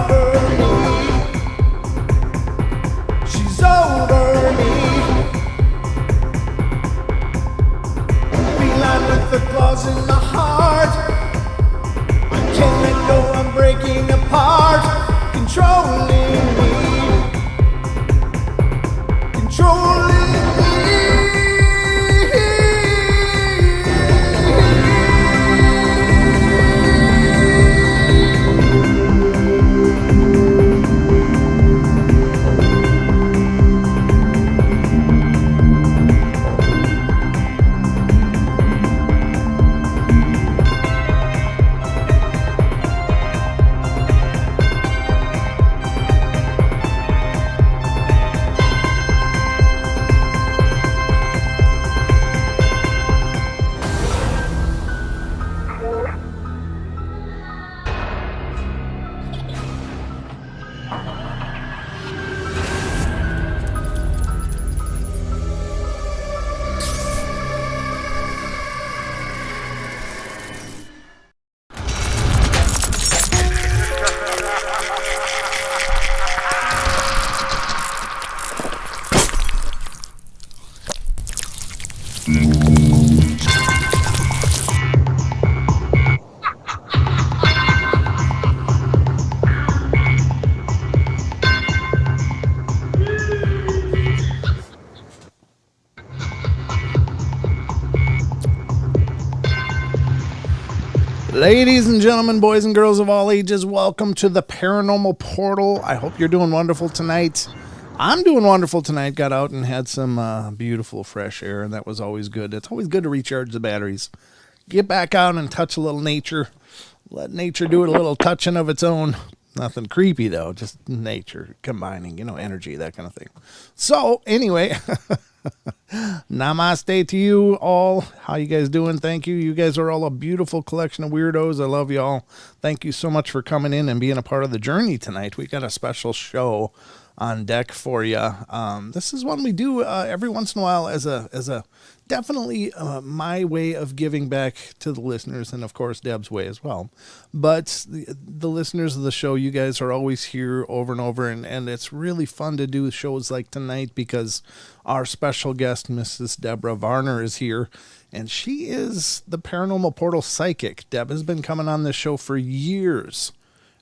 over me. She's over me. Feline with the claws in the heart. I can't let go, I'm breaking apart. Controlling me. Controlling me. Ladies and gentlemen, boys and girls of all ages, welcome to the Paranormal Portal. I hope you're doing wonderful tonight. I'm doing wonderful tonight. Got out and had some beautiful fresh air, and that was always good. It's always good to recharge the batteries. Get back out and touch a little nature. Let nature do a little touching of its own. Nothing creepy, though. Just nature combining, energy, that kind of thing. So, anyway... Namaste to you all. How you guys doing? Thank you. You guys are all a beautiful collection of weirdos. I love you all. Thank you so much for coming in and being a part of the journey tonight. We got a special show on deck for you. This is one we do every once in a while as a definitely my way of giving back to the listeners, and of course Deb's way as well. But the listeners of the show, you guys are always here over and over, and it's really fun to do shows like tonight because our special guest, Mrs. Debra Varner, is here, and she is the Paranormal Portal Psychic. Deb has been coming on this show for years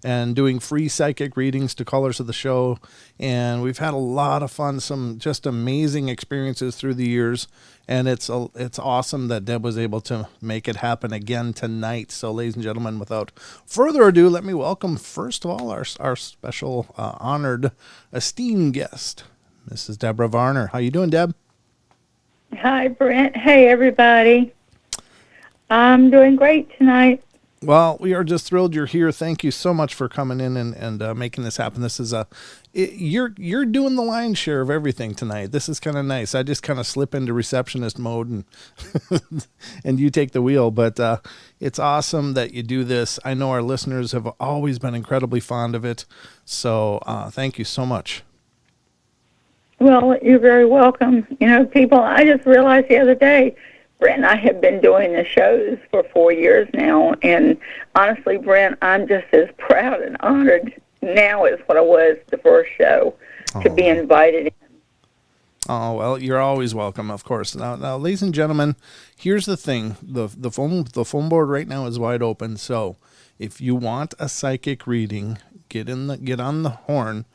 and doing free psychic readings to callers of the show, and we've had a lot of fun, some just amazing experiences through the years, and it's awesome that Deb was able to make it happen again tonight. So, ladies and gentlemen, without further ado, let me welcome, first of all, our special, honored, esteemed guest, Mrs. Debra Varner. How you doing, Deb? Hi, Brent. Hey, everybody. I'm doing great tonight. Well, we are just thrilled you're here. Thank you so much for coming in and making this happen. This is you're doing the lion's share of everything tonight. This is kind of nice. I just kind of slip into receptionist mode and and you take the wheel. But it's awesome that you do this. I know our listeners have always been incredibly fond of it. So thank you so much. Well, you're very welcome. People, I just realized the other day, Brent and I have been doing the shows for 4 years now, and honestly, Brent, I'm just as proud and honored now as what I was the first show to be invited in. Oh, well, you're always welcome, of course. Now, ladies and gentlemen, here's the thing. The phone board right now is wide open, so if you want a psychic reading, get on the horn,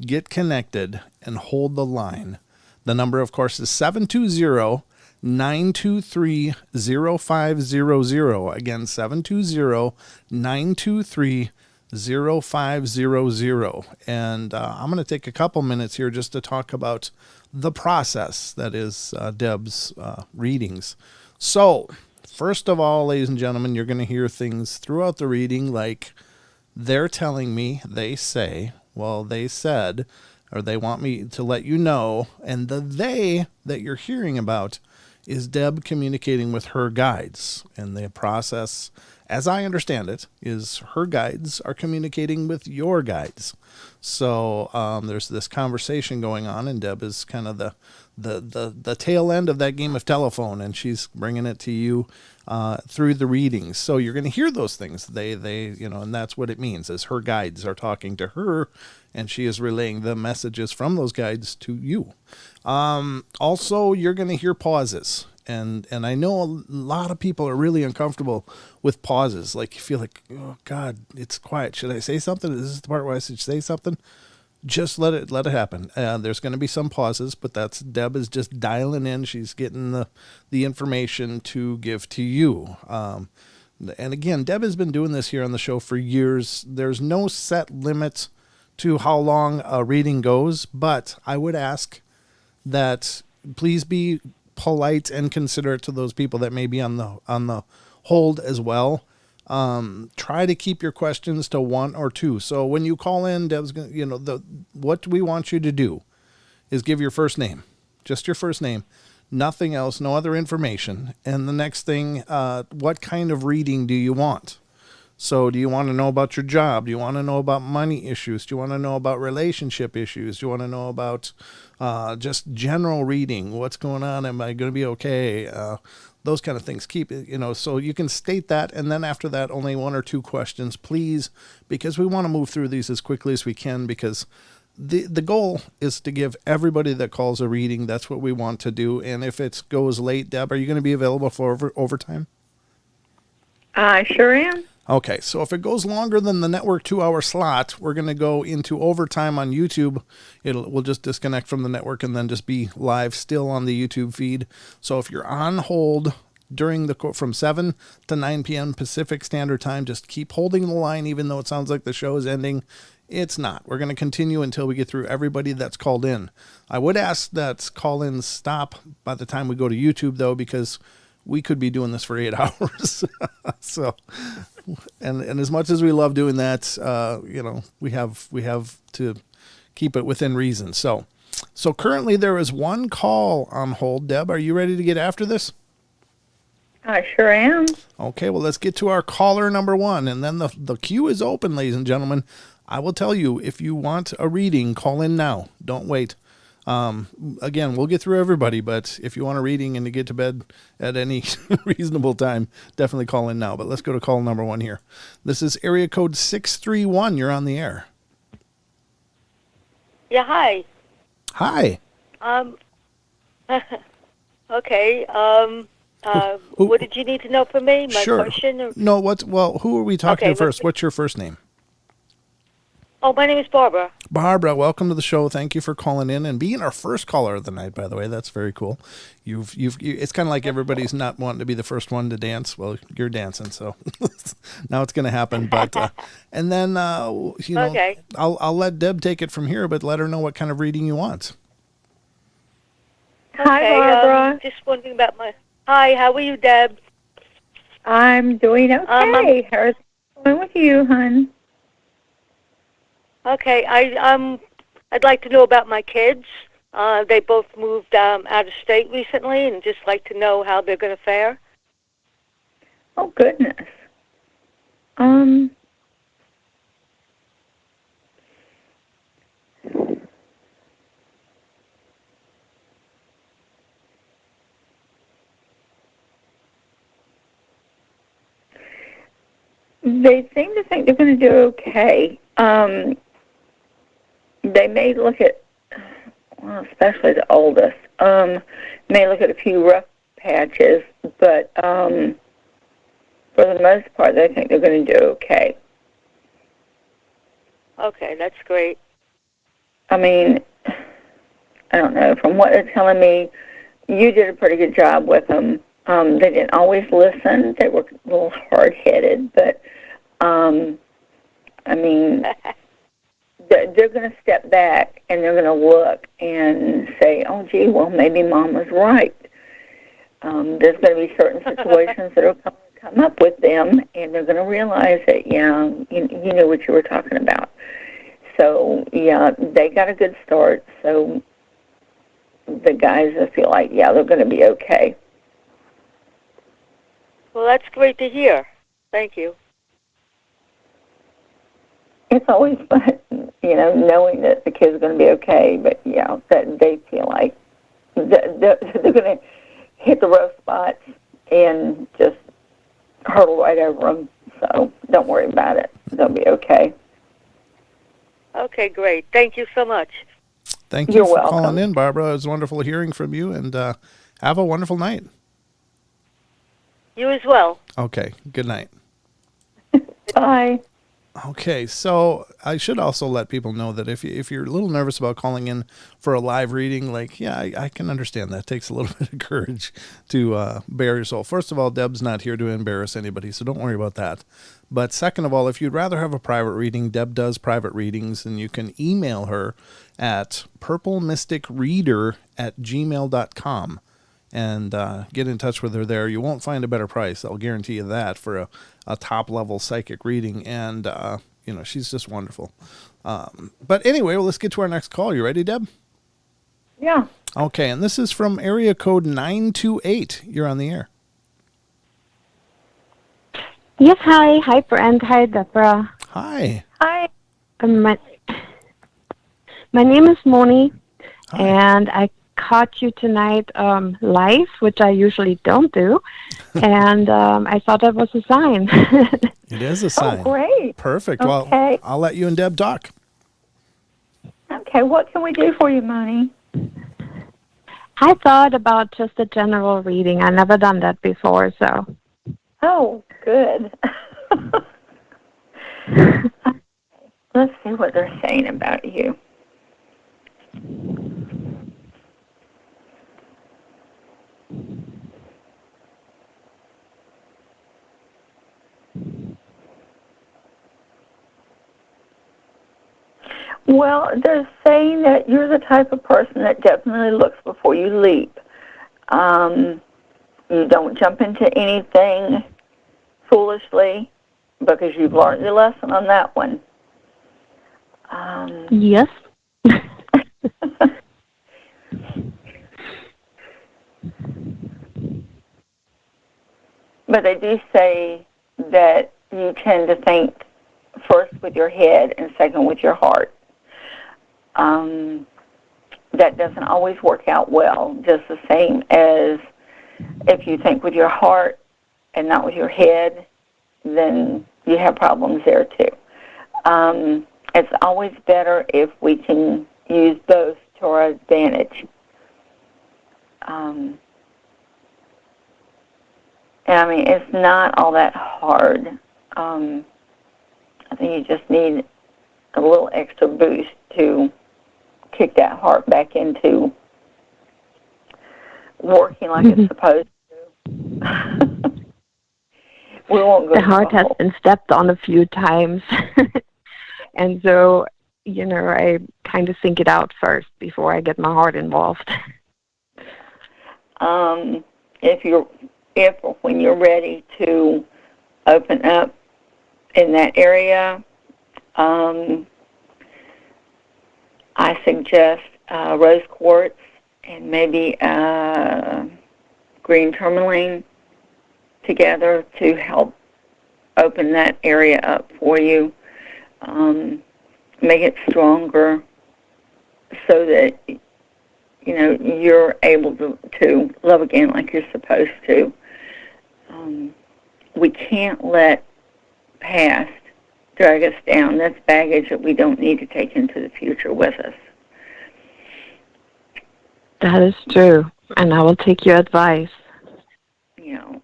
get connected, and hold the line. The number, of course, is 720-923-0500. Again, 720-923-0500. And I'm going to take a couple minutes here just to talk about the process that is Deb's readings. So, first of all, ladies and gentlemen, you're going to hear things throughout the reading like they're telling me, they say, well, they said, or they want me to let you know, and the they that you're hearing about is Deb communicating with her guides, and the process as I understand it, is her guides are communicating with your guides. So there's this conversation going on, and Deb is kind of the tail end of that game of telephone, and she's bringing it to you through the readings. So you're going to hear those things. They and that's what it means, is her guides are talking to her, and she is relaying the messages from those guides to you. Also, you're going to hear pauses. And I know a lot of people are really uncomfortable with pauses. Like, you feel like, oh God, it's quiet. Should I say something? Is this the part where I should say something? Just let it happen. There's going to be some pauses, but that's Deb is just dialing in. She's getting the information to give to you. And again, Deb has been doing this here on the show for years. There's no set limit to how long a reading goes, but I would ask that please be polite and considerate to those people that may be on the hold as well. Try to keep your questions to one or two. So when you call in, Deb's gonna, what we want you to do is give your first name, just your first name, nothing else, no other information. And the next thing, what kind of reading do you want? So do you want to know about your job? Do you want to know about money issues? Do you want to know about relationship issues? Do you want to know about just general reading? What's going on? Am I going to be okay? Those kind of things. Keep it, so you can state that. And then after that, only one or two questions, please, because we want to move through these as quickly as we can, because the goal is to give everybody that calls a reading. That's what we want to do. And if it goes late, Deb, are you going to be available for overtime? I sure am. Okay, so if it goes longer than the network 2-hour slot, we're going to go into overtime on YouTube. We'll just disconnect from the network and then just be live still on the YouTube feed. So if you're on hold during from 7 to 9 p.m. Pacific Standard Time, just keep holding the line, even though it sounds like the show is ending. It's not. We're going to continue until we get through everybody that's called in. I would ask that call-ins stop by the time we go to YouTube, though, because we could be doing this for 8 hours. So, and as much as we love doing that, we have to keep it within reason. So currently there is one call on hold. Deb, are you ready to get after this? I sure am. Okay, well, let's get to our caller number one, and then the queue is open, ladies and gentlemen. I will tell you, if you want a reading, call in now. Don't wait. Again, we'll get through everybody, but if you want a reading and to get to bed at any reasonable time, definitely call in now. But let's go to call number one here. This is area code 631. You're on the air. Yeah, hi. Hi. Okay. What did you need to know from me? My sure. question? Or? No, who are we talking to first? What's your first name? Oh, my name is Barbara. Barbara, welcome to the show. Thank you for calling in and being our first caller of the night, by the way. That's very cool. It's kind of like everybody's not wanting to be the first one to dance. Well, you're dancing, so now it's going to happen. But and then okay. I'll let Deb take it from here, but let her know what kind of reading you want. Hi, okay, Barbara. Just wondering about my... Hi, how are you, Deb? I'm doing okay. How's it going with you, hon? Okay, I'd like to know about my kids. They both moved out of state recently, and just like to know how they're going to fare. Oh, goodness. They seem to think they're going to do okay. They may look at, well, especially the oldest, may look at a few rough patches, but for the most part, they think they're going to do okay. Okay, that's great. I mean, I don't know. From what they're telling me, you did a pretty good job with them. They didn't always listen. They were a little hard-headed, but, I mean... They're going to step back and they're going to look and say, oh, gee, well, maybe Mom was right. There's going to be certain situations that are going to come up with them, and they're going to realize that, yeah, you knew what you were talking about. So, yeah, they got a good start. So the guys, I feel like, yeah, they're going to be okay. Well, that's great to hear. Thank you. It's always fun, knowing that the kid's going to be okay, but, that they feel like they're going to hit the rough spots and just hurdle right over them. So don't worry about it. They'll be okay. Okay, great. Thank you so much. Thank you You're for welcome. calling in, Barbara. It was wonderful hearing from you, and have a wonderful night. You as well. Okay, good night. Bye. Okay, so I should also let people know that if you're a little nervous about calling in for a live reading, I can understand that. It takes a little bit of courage to bare your soul. First of all, Deb's not here to embarrass anybody, so don't worry about that. But second of all, if you'd rather have a private reading, Deb does private readings, and you can email her at purplemysticreader@gmail.com and get in touch with her there. You won't find a better price. I'll guarantee you that for a top-level psychic reading. And, she's just wonderful. But anyway, let's get to our next call. You ready, Deb? Yeah. Okay, and this is from area code 928. You're on the air. Yes, hi. Hi, Brent. Hi, Debra. Hi. Hi. My name is Moni, Hi. and I caught you tonight live, which I usually don't do, and I thought that was a sign. It is a sign. Oh, great. Perfect. Okay. Well, I'll let you and Deb talk. Okay, what can we do for you, Moni? I thought about just a general reading. I never done that before, so. Oh, good. Let's see what they're saying about you. Well, they're saying that you're the type of person that definitely looks before you leap. You don't jump into anything foolishly because you've learned your lesson on that one. Yes. But they do say that you tend to think first with your head and second with your heart. That doesn't always work out well, just the same as if you think with your heart and not with your head, then you have problems there too. It's always better if we can use both to our advantage. And it's not all that hard. I think you just need a little extra boost to kick that heart back into working like it's supposed to. We won't go. The heart has been stepped on a few times. And so, I kind of think it out first before I get my heart involved. If when you're ready to open up in that area, I suggest rose quartz and maybe green tourmaline together to help open that area up for you. Make it stronger so that you're able to love again like you're supposed to. We can't let past drag us down. That's baggage that we don't need to take into the future with us. That is true, and I will take your advice.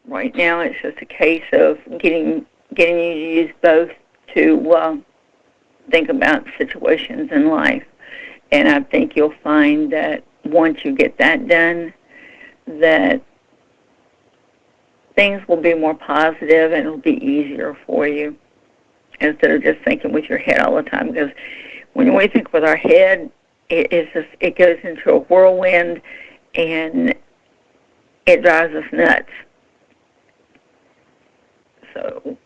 Right now it's just a case of getting you to use both to think about situations in life. And I think you'll find that once you get that done, that things will be more positive and it'll be easier for you instead of just thinking with your head all the time. Because when we think with our head, it goes into a whirlwind and it drives us nuts. So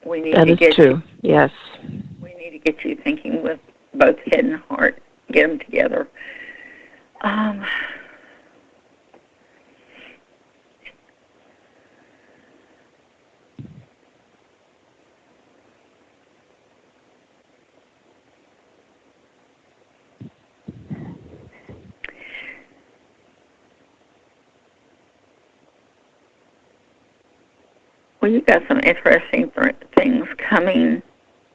we need to get true. Yes. We need to get you thinking with both head and heart. Get them together. Well, you got some interesting things coming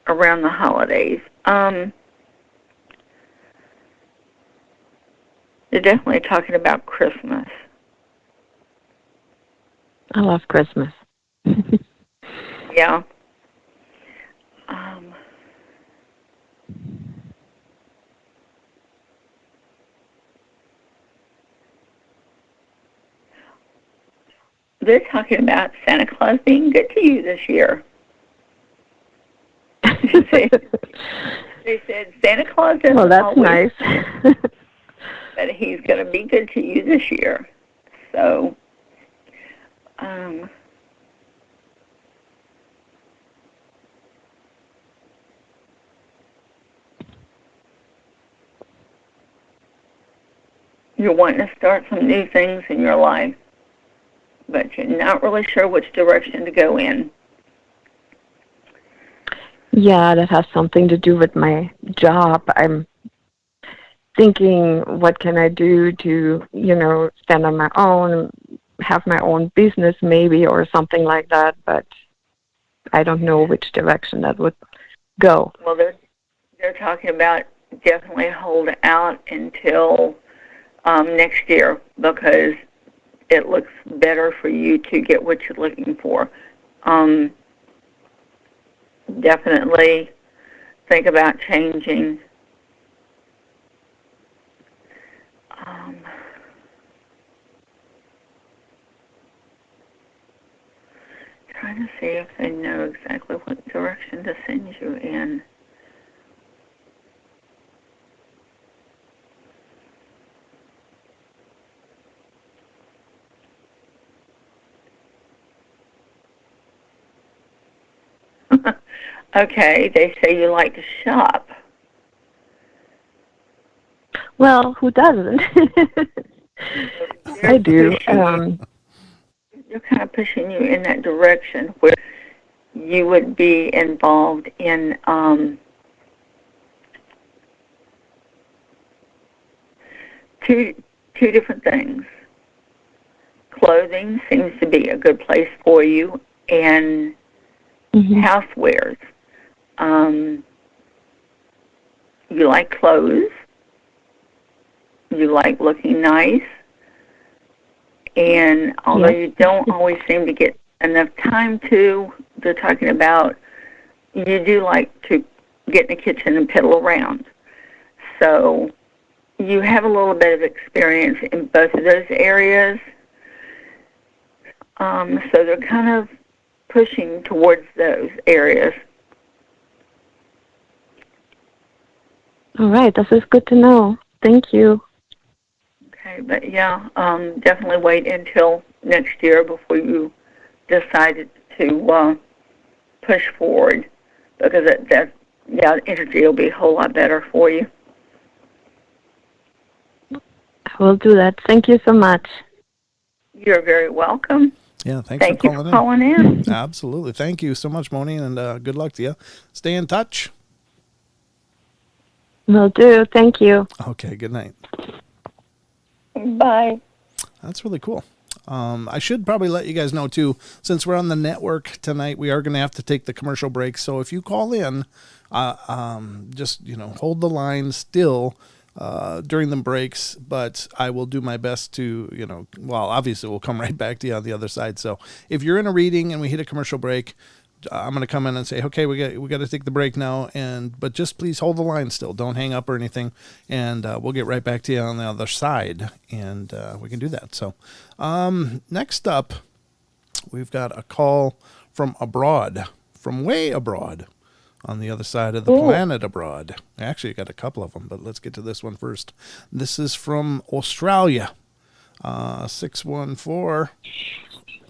around the holidays. They're definitely talking about Christmas. I love Christmas. Yeah. They're talking about Santa Claus being good to you this year. They said Santa Claus doesn't Well, that's always, nice. but he's going to be good to you this year. So, you're wanting to start some new things in your life, but you're not really sure which direction to go in. Yeah, that has something to do with my job. I'm thinking, what can I do to, stand on my own, have my own business maybe, or something like that, but I don't know which direction that would go. Well, they're talking about definitely hold out until next year, because it looks better for you to get what you're looking for. Definitely think about changing. Trying to see if they know exactly what direction to send you in. Okay, they say you like to shop. Well, who doesn't? I do. They're kind of pushing you in that direction where you would be involved in two different things. Clothing seems to be a good place for you, and housewares. You like clothes. You like looking nice. And although you don't always seem to get enough time to, they're talking about you do like to get in the kitchen and piddle around. So you have a little bit of experience in both of those areas. So they're kind of pushing towards those areas. All right, this is good to know. Thank you. Okay, but yeah, definitely wait until next year before you decide to push forward, because the energy will be a whole lot better for you. I will do that. Thank you so much. You're very welcome. Yeah, thanks Thank for you for calling in. Absolutely. Thank you so much, Moni, and good luck to you. Stay in touch. Will do. Thank you. Okay, good night. Bye. That's really cool. I should probably let you guys know, too, since we're on the network tonight, we are going to have to take the commercial break. So if you call in, just, hold the line still during the breaks, but I will do my best to, obviously we'll come right back to you on the other side. So if you're in a reading and we hit a commercial break, I'm going to come in and say, okay, we got to take the break now, but just please hold the line still. Don't hang up or anything, and we'll get right back to you on the other side, and we can do that. So next up, we've got a call from abroad, from way abroad, on the other side of the planet abroad. Actually, I got a couple of them, but let's get to this one first. This is from Australia, 614.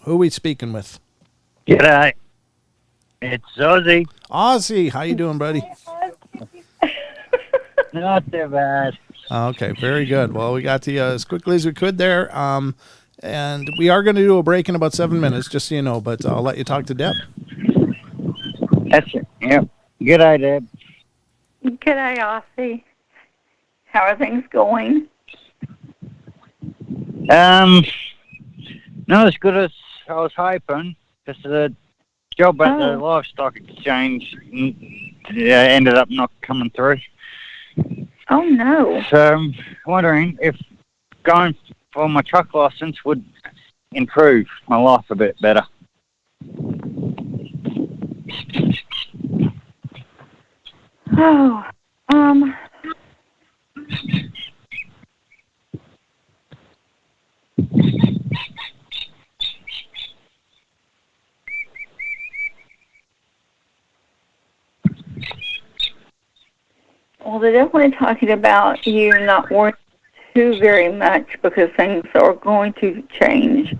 Who are we speaking with? G'day. It's Ozzy. Ozzy, how you doing, buddy? Not too bad. Okay, very good. Well, we got to you as quickly as we could there. And we are going to do a break in about 7 minutes, just so you know, but I'll let you talk to Deb. That's it. Yep. G'day, Deb. G'day, Aussie. How are things going? Not as good as I was hoping, because job at the livestock exchange ended up not coming through. Oh, no. So I'm wondering if going for my truck license would improve my life a bit better. Oh, well, they're definitely talking about you not worrying too very much because things are going to change.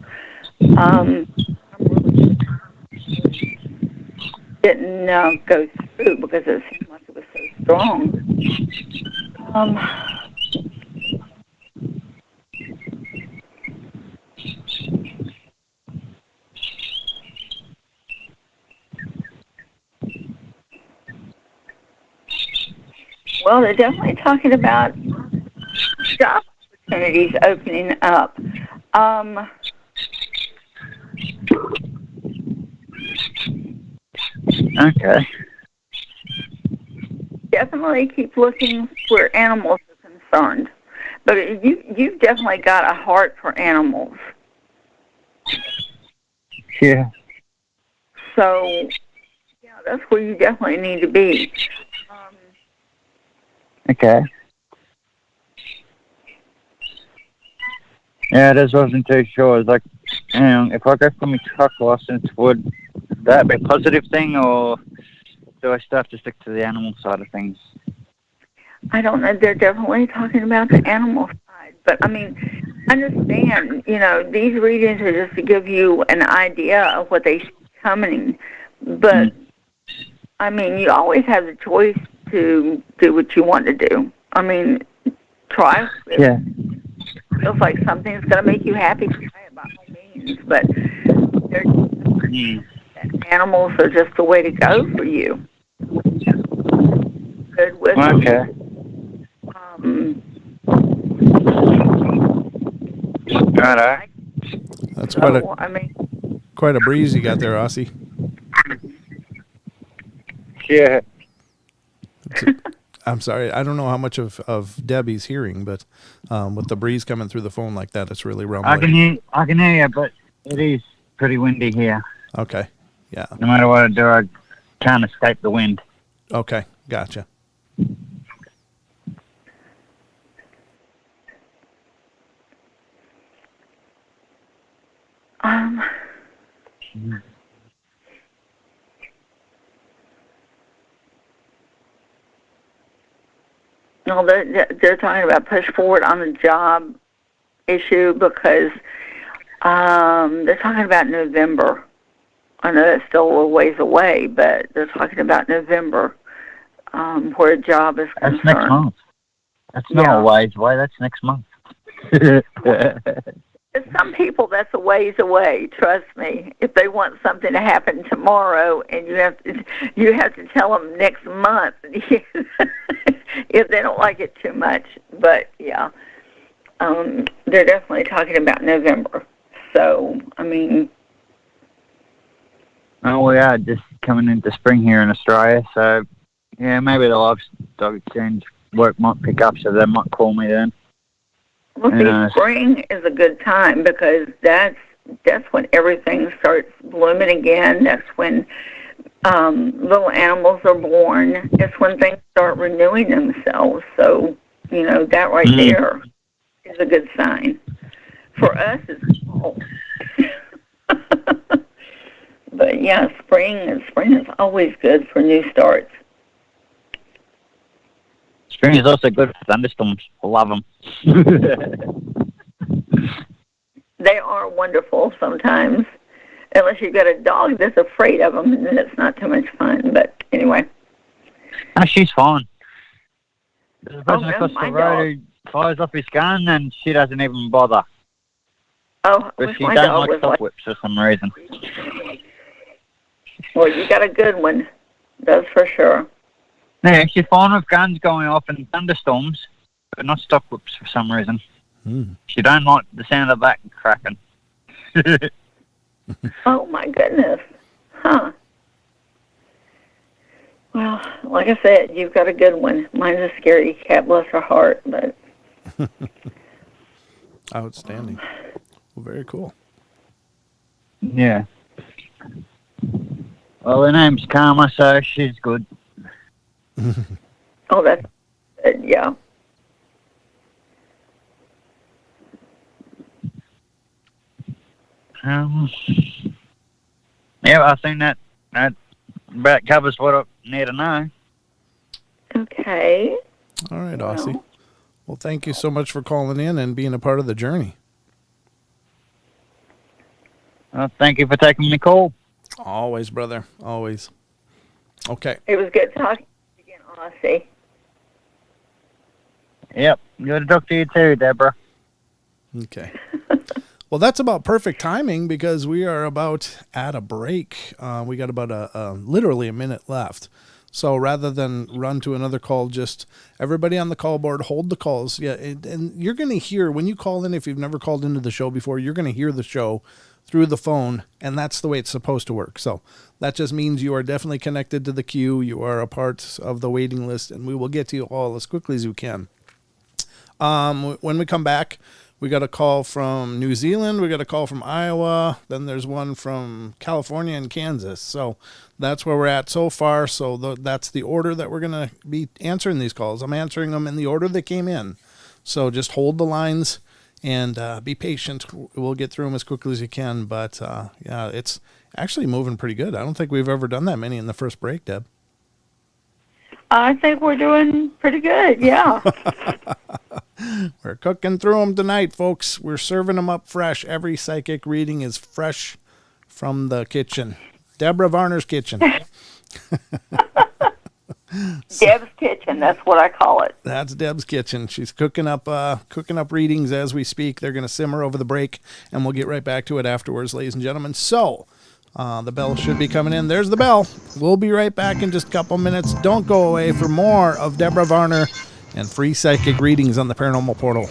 Didn't go through because it seemed like it was so strong. Well, they're definitely talking about job opportunities opening up. Okay. Definitely keep looking where animals are concerned. But you've definitely got a heart for animals. Yeah. So, yeah, that's where you definitely need to be. Okay. Yeah, I just wasn't too sure. It's like, if I go for my truck license, would that be a positive thing, or do I still have to stick to the animal side of things? I don't know. They're definitely talking about the animal side. But, I mean, understand, these readings are just to give you an idea of what they see coming. But, I mean, you always have the choice to do what you want to do. I mean, try. Yeah. Feels like something's going to make you happy, try it by all means. But animals are just the way to go for you. Good with them. Okay. Righto. That's quite a breeze you got there, Aussie. Yeah. I'm sorry. I don't know how much of Debbie's hearing, but with the breeze coming through the phone like that, it's really rumbling. I can hear you, but it is pretty windy here. Okay. Yeah. No matter what I do, I can't escape the wind. Okay. Gotcha. No, they're talking about push forward on the job issue because they're talking about November. I know that's still a ways away, but they're talking about November where a job is concerned. That's next month. That's not a ways away. That's next month. Some people, that's a ways away. Trust me. If they want something to happen tomorrow, and you have to tell them next month, if they don't like it too much. But yeah, they're definitely talking about November. So I mean, oh, we are just coming into spring here in Australia. So yeah, maybe the livestock exchange work might pick up, so they might call me then. Well, see, spring is a good time because that's when everything starts blooming again. That's when little animals are born. It's when things start renewing themselves. So, that right there is a good sign. For us, it's fall. But yeah, spring is always good for new starts. Spring is also good for thunderstorms. I love them. They are wonderful sometimes, unless you've got a dog that's afraid of them, and then it's not too much fun. But anyway. No, she's fine. There's a person across the road who fires off his gun, and she doesn't even bother. Oh, but she don't like stop whips for some reason. Well, you got a good one. That's for sure. Yeah, she's fine with guns going off in thunderstorms, but not stop whips for some reason. She don't like the sound of that cracking. Oh, my goodness. Huh. Well, like I said, you've got a good one. Mine's a scary cat, bless her heart, but Outstanding. Well, very cool. Yeah. Well, her name's Karma, so she's good. oh, that's good, yeah. Um, yeah, I think that about covers what I need to know. Okay. All right, Well. Aussie. Well, thank you so much for calling in and being a part of the journey. Well, thank you for taking the call. Always, brother. Always. Okay. It was good talking to you again, Aussie. Yep. Good to talk to you too, Deborah. Okay. Well, that's about perfect timing because we are about at a break. We got about literally a minute left. So rather than run to another call, just everybody on the call board, hold the calls. Yeah, and you're going to hear, when you call in, if you've never called into the show before, you're going to hear the show through the phone, and that's the way it's supposed to work. So that just means you are definitely connected to the queue. You are a part of the waiting list, and we will get to you all as quickly as we can. When we come back, we got a call from New Zealand. We got a call from Iowa. Then there's one from California and Kansas. So that's where we're at so far. So that's the order that we're going to be answering these calls. I'm answering them in the order they came in. So just hold the lines and be patient. We'll get through them as quickly as you can. But yeah, it's actually moving pretty good. I don't think we've ever done that many in the first break, Deb. I think we're doing pretty good, yeah. We're cooking through them tonight, folks. We're serving them up fresh. Every psychic reading is fresh from the kitchen. Debra Varner's kitchen. Deb's kitchen, that's what I call it. That's Deb's kitchen. She's cooking up readings as we speak. They're going to simmer over the break, and we'll get right back to it afterwards, ladies and gentlemen. So the bell should be coming in. There's the bell. We'll be right back in just a couple minutes. Don't go away for more of Debra Varner and free psychic readings on the Paranormal Portal.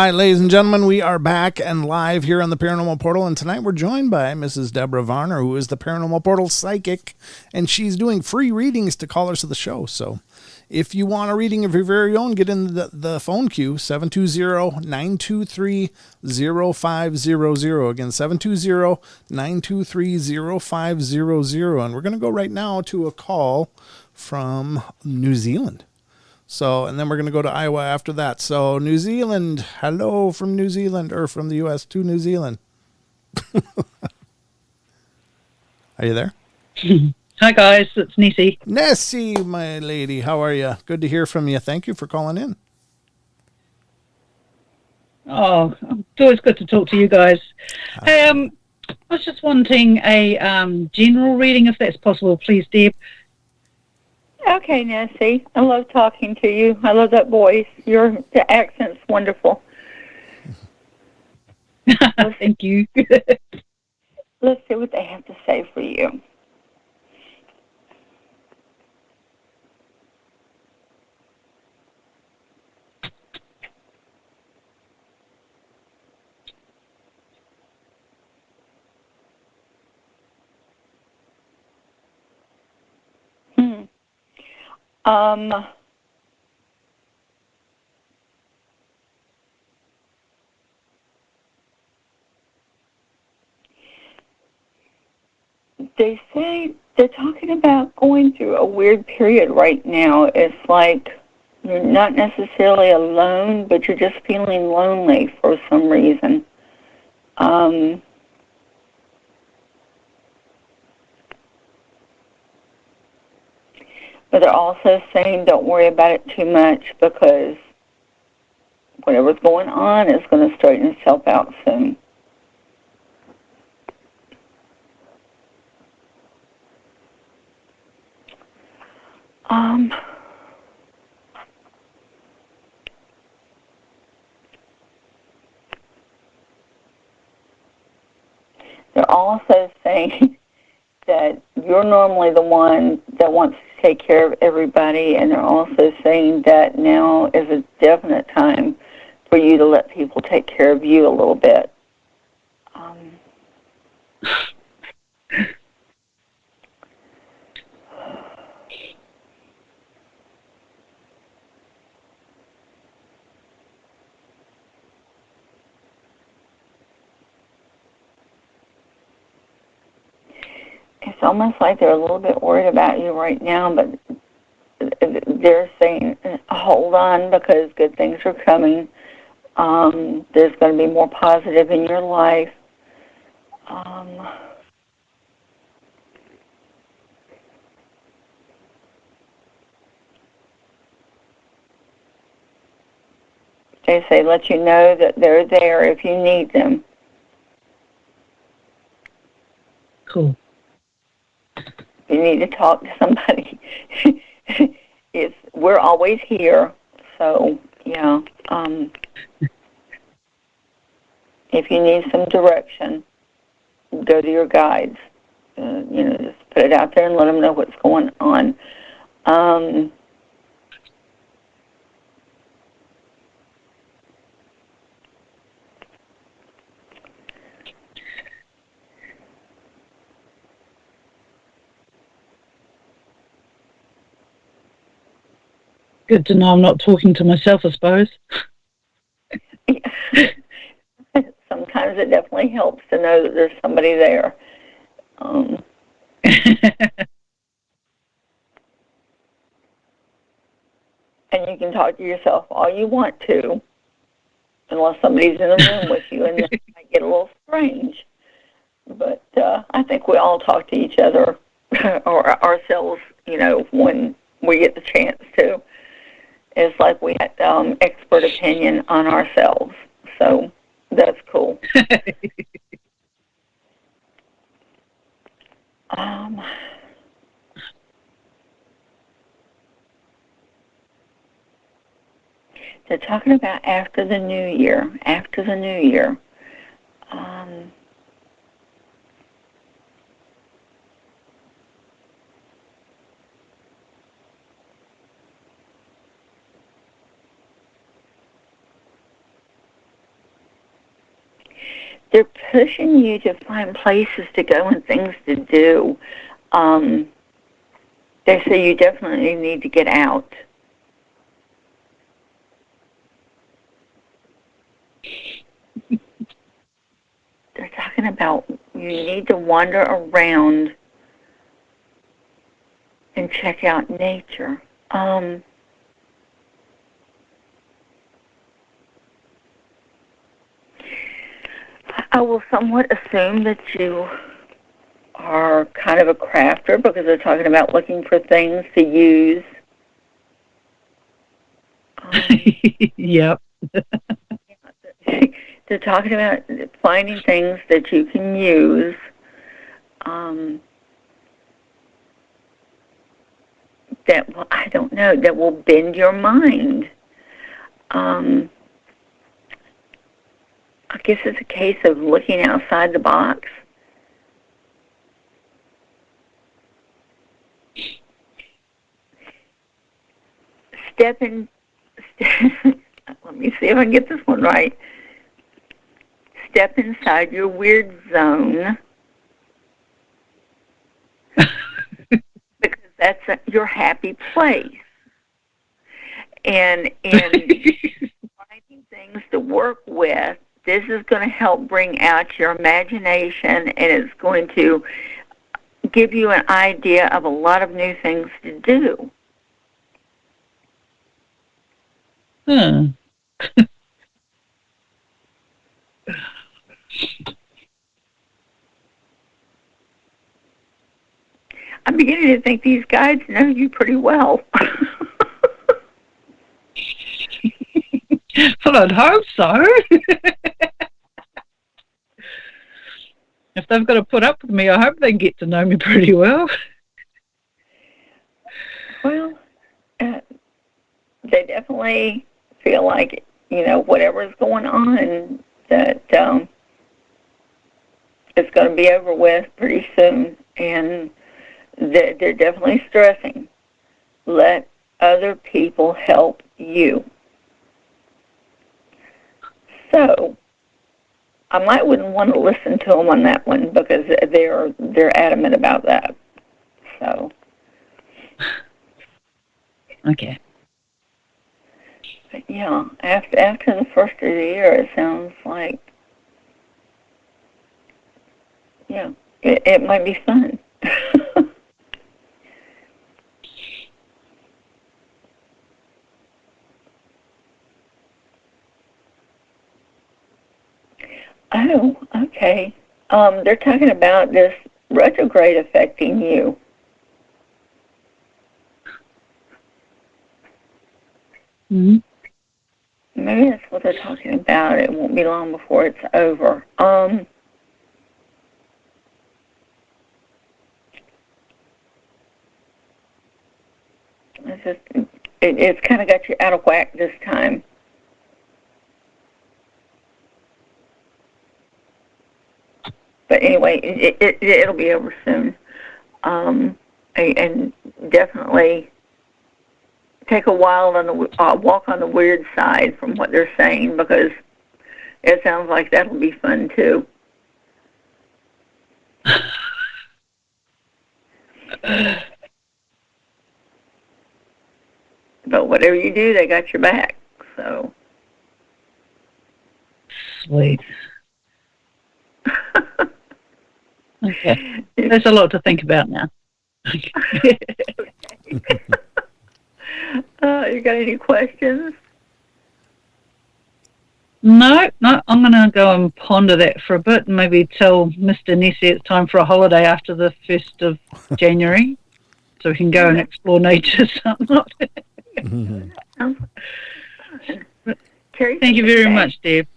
right, ladies and gentlemen, we are back and live here on the Paranormal Portal, and tonight we're joined by Mrs. Debra Varner, who is the Paranormal Portal Psychic, and she's doing free readings to callers of the show. So if you want a reading of your very own, get in the phone queue, 720-923-0500. Again, 720-923-0500. And we're going to go right now to a call from New Zealand. So, and then we're going to go to Iowa after that. So, New Zealand, hello from New Zealand, or from the U.S. to New Zealand. Are you there? Hi, guys. It's Nessie. Nessie, my lady, how are you? Good to hear from you. Thank you for calling in. Oh, it's always good to talk to you guys. Hey, I was just wanting a general reading, if that's possible, please, Deb. Okay, Nancy. I love talking to you. I love that voice. The accent's wonderful. Thank you. Let's see what they have to say for you. They say they're talking about going through a weird period right now. It's like you're not necessarily alone, but you're just feeling lonely for some reason. But they're also saying don't worry about it too much because whatever's going on is going to straighten itself out soon. They're also saying that you're normally the one that wants to take care of everybody, and they're also saying that now is a definite time for you to let people take care of you a little bit. It's almost like they're a little bit worried about you right now, but they're saying, hold on, because good things are coming. There's going to be more positive in your life. They say let you know that they're there if you need them. Cool. You need to talk to somebody. We're always here, so yeah. If you need some direction, go to your guides. Just put it out there and let them know what's going on. Good to know I'm not talking to myself, I suppose. Sometimes it definitely helps to know that there's somebody there. And you can talk to yourself all you want to, unless somebody's in the room with you, and then it might get a little strange. But I think we all talk to each other or ourselves, when we get the chance to. It's like we had expert opinion on ourselves. So that's cool. They're talking about after the new year. they're pushing you to find places to go and things to do. They say you definitely need to get out. They're talking about you need to wander around and check out nature. I will somewhat assume that you are kind of a crafter because they're talking about looking for things to use. Yep. They're talking about finding things that you can use. That, well, I don't know, that will bend your mind. I guess it's a case of looking outside the box. Let me see if I can get this one right. Step inside your weird zone. Because that's your happy place. And finding things to work with, this is going to help bring out your imagination, and it's going to give you an idea of a lot of new things to do. I'm beginning to think these guides know you pretty well. Well, I'd hope so. If they've got to put up with me, I hope they get to know me pretty well. Well, they definitely feel like, whatever's going on, that it's going to be over with pretty soon. And they're definitely stressing. Let other people help you. So, I wouldn't want to listen to them on that one because they're adamant about that. So. Okay. But yeah, after the first of the year, it sounds like, it might be fun. Oh, okay. They're talking about this retrograde affecting you. Mm-hmm. Maybe that's what they're talking about. It won't be long before it's over. It's kind of got you out of whack this time. But anyway, it'll be over soon. And definitely take a while on the walk on the weird side from what they're saying, because it sounds like that'll be fun too. But whatever you do, they got your back. So sweet. Okay, there's a lot to think about now. You got any questions? No, I'm going to go and ponder that for a bit and maybe tell Mr. Nessie it's time for a holiday after the 1st of January so we can go and explore nature somewhat. Thank you very much, Deb.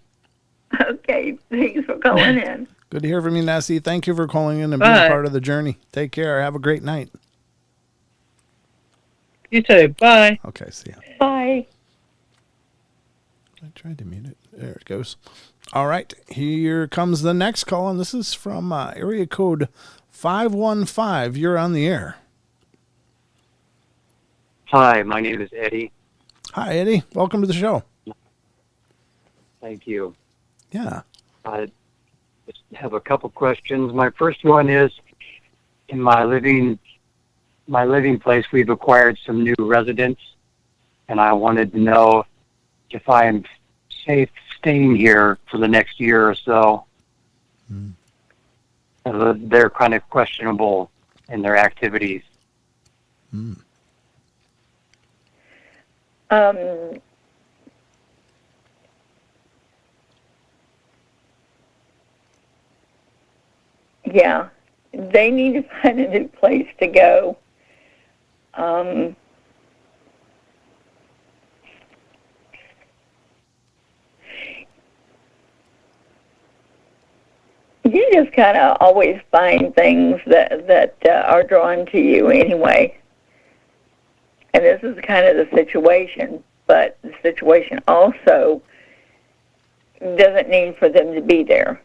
Okay, thanks for calling in. Good to hear from you, Nessie. Thank you for calling in and being part of the journey. Take care. Have a great night. You too. Bye. Okay, see ya. Bye. I tried to mute it. There it goes. All right, here comes the next call, and this is from area code 515. You're on the air. Hi, my name is Eddie. Hi, Eddie. Welcome to the show. Thank you. Yeah. Just have a couple questions. My first one is, in my living place, we've acquired some new residents, and I wanted to know if I am safe staying here for the next year or so. They're kind of questionable in their activities. Yeah, they need to find a new place to go. You just kind of always find things that are drawn to you anyway. And this is kind of the situation, but the situation also doesn't need for them to be there.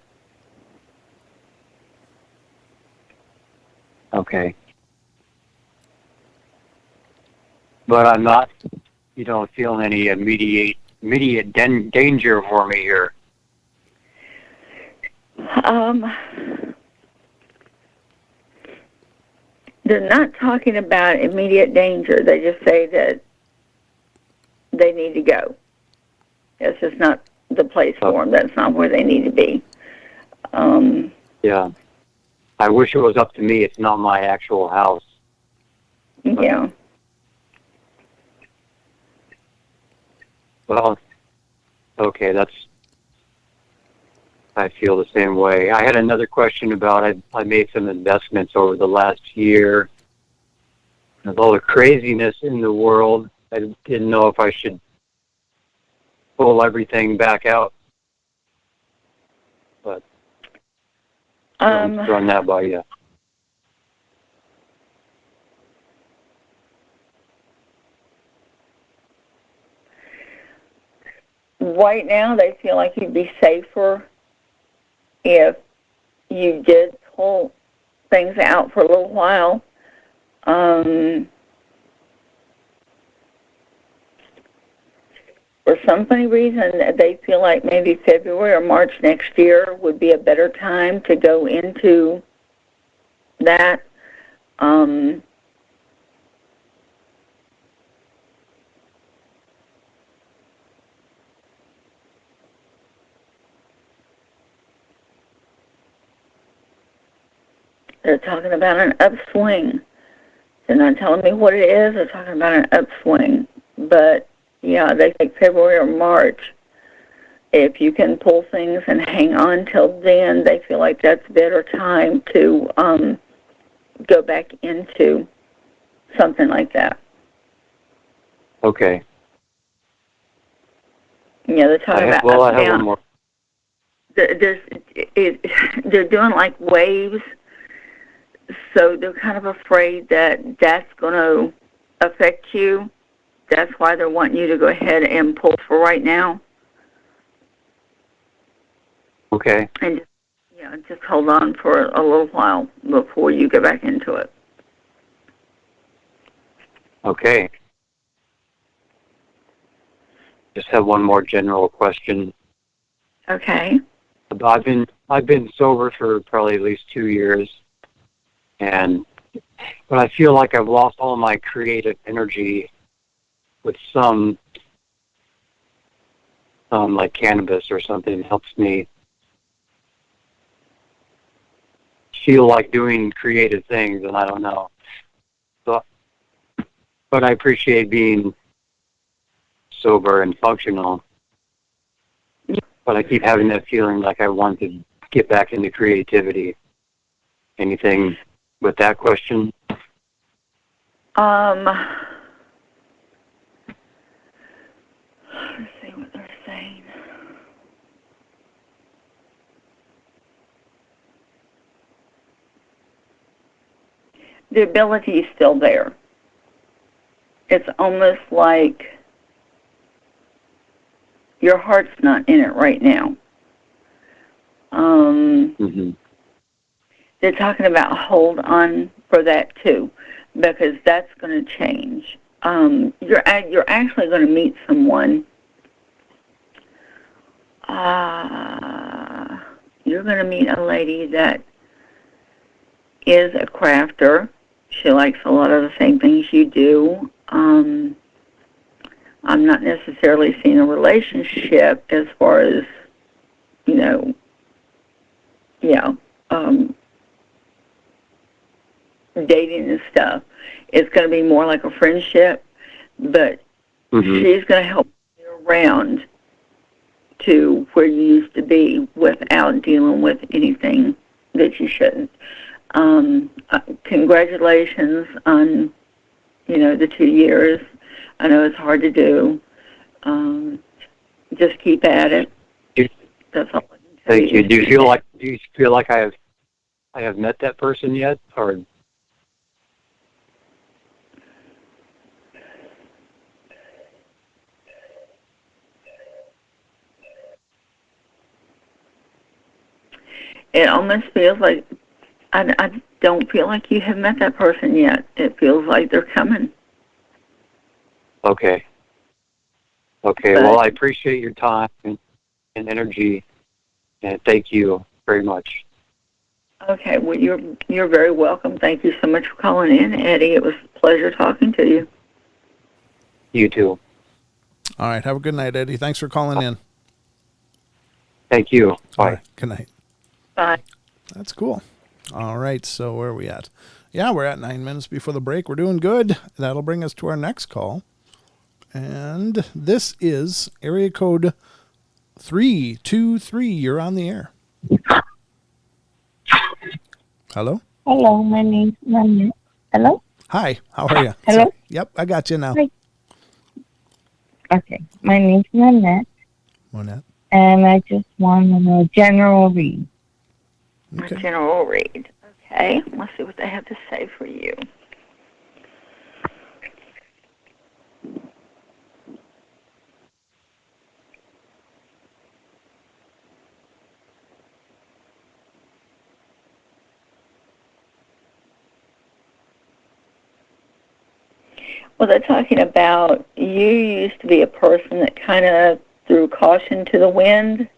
Okay. But I'm not, feeling any immediate danger for me here. They're not talking about immediate danger. They just say that they need to go. It's just not the place for them. That's not where they need to be. Yeah. I wish it was up to me. It's not my actual house. Yeah. Well, okay, I feel the same way. I had another question about, I made some investments over the last year. With all the craziness in the world, I didn't know if I should pull everything back out. But I'm throwing that by you. Right now, they feel like you'd be safer if you did pull things out for a little while. For some funny reason, they feel like maybe February or March next year would be a better time to go into that. They're talking about an upswing. They're not telling me what it is. They're talking about an upswing. But, yeah, they think February or March. If you can pull things and hang on till then, they feel like that's a better time to go back into something like that. Okay. Yeah, they're talking about well, up I have down. one more. They're doing like waves, so they're kind of afraid that that's going to affect you. That's why they're wanting you to go ahead and pull for right now. Okay. And just hold on for a little while before you get back into it. Okay. Just have one more general question. Okay. I've been sober for probably at least 2 years, but I feel like I've lost all my creative energy with some like cannabis or something helps me feel like doing creative things, and I don't know. So, but I appreciate being sober and functional. But I keep having that feeling like I want to get back into creativity. Anything with that question? Let's see what they're saying. The ability is still there. It's almost like your heart's not in it right now. They're talking about hold on for that too, because that's going to change. You're actually going to meet someone. You're you're going to meet a lady that is a crafter. She likes a lot of the same things you do. I'm not necessarily seeing a relationship as far as, you know, dating and stuff. It's going to be more like a friendship, but she's going to help you around to where you used to be without dealing with anything that you shouldn't. Congratulations on, the 2 years. I know it's hard to do. Just keep at it. That's all I can tell you. Thank you. Do you feel like I have met that person yet, or? It almost feels like I don't feel like you have met that person yet. It feels like they're coming. Okay. Well, I appreciate your time and energy, and thank you very much. Okay. Well, you're very welcome. Thank you so much for calling in, Eddie. It was a pleasure talking to you. You too. All right. Have a good night, Eddie. Thanks for calling in. Thank you. Bye. All right, good night. Bye. That's cool. All right. So where are we at? Yeah, we're at 9 minutes before the break. We're doing good. That'll bring us to our next call. And this is area code 323. You're on the air. Hello? Hello, my name's Nanette. Hello? Hi, how are you? Hello? Yep, I got you now. Hi. Okay, my name's Nanette, Monette. and I just want a general read. Okay. A general read. Okay. Let's see what they have to say for you. Well, they're talking about you used to be a person that kind of threw caution to the wind,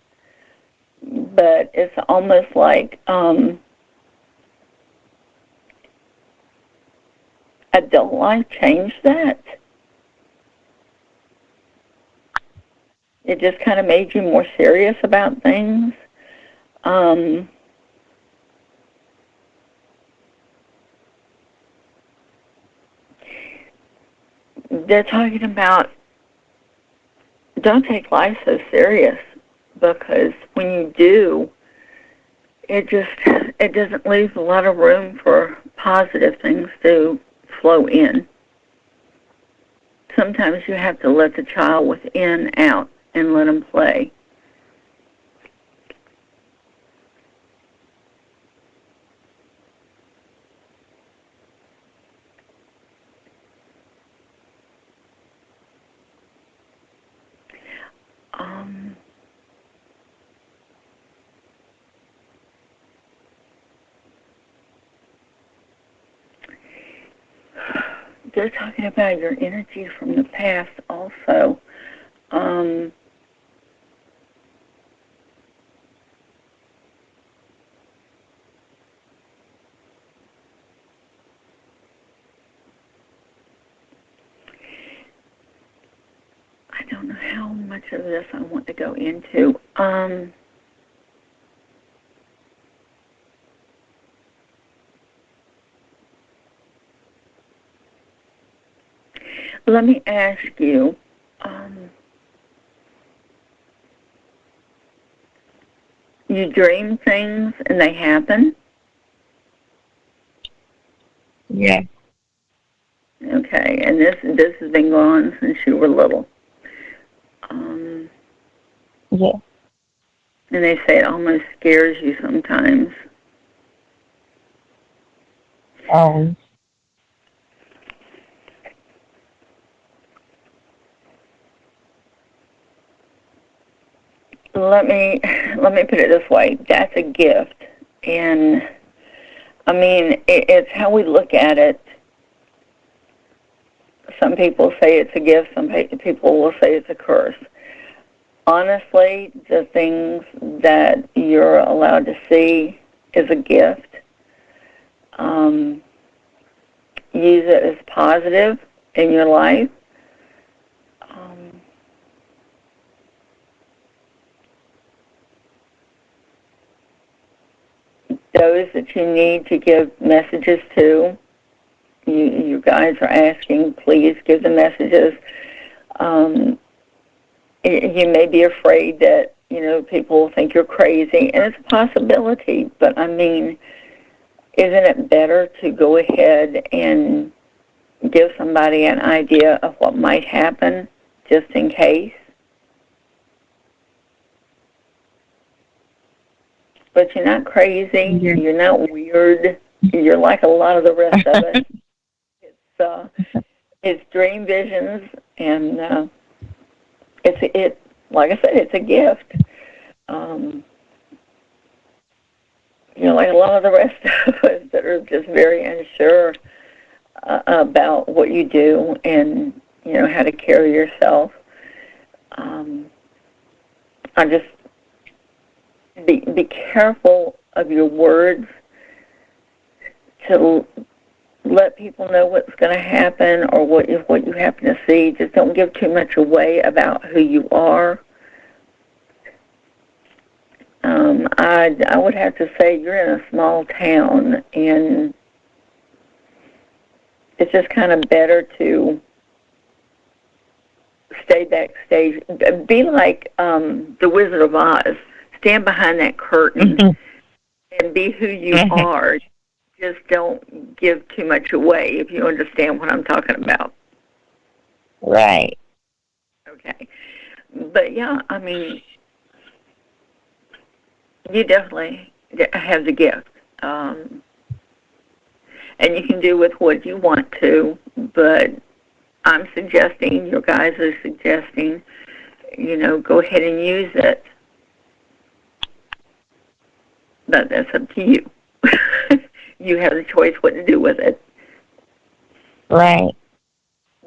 but it's almost like adult life changed that. It just kind of made you more serious about things. They're talking about don't take life so serious, because when you do, it doesn't leave a lot of room for positive things to flow in. Sometimes you have to let the child within out and let them play. They're talking about your energy from the past also. I don't know how much of this I want to go into. Let me ask you, you dream things and they happen? Yeah. Okay, and this has been going on since you were little. Yeah. And they say it almost scares you sometimes. Let me put it this way. That's a gift. And, I mean, it's how we look at it. Some people say it's a gift. Some people will say it's a curse. honestly, the things that you're allowed to see is a gift. Use it as positive in your life. Those that you need to give messages to, you guys are asking, please give the messages. You may be afraid that, people will think you're crazy, and it's a possibility, but I mean, isn't it better to go ahead and give somebody an idea of what might happen just in case? But you're not crazy. Yeah. You're not weird. You're like a lot of the rest of us. It's dream visions, and it's like I said, it's a gift. Like a lot of the rest of us that are just very unsure about what you do and how to carry yourself. I just be careful of your words to let people know what's going to happen or what you happen to see. Just don't give too much away about who you are. I would have to say you're in a small town, and it's just kind of better to stay backstage. Be like the Wizard of Oz. Stand behind that curtain and be who you are. Just don't give too much away, if you understand what I'm talking about. Right. Okay. But, yeah, I mean, you definitely have the gift. And you can do with what you want to, but I'm suggesting, your guys are suggesting, go ahead and use it. But that's up to you. You have the choice what to do with it. Right.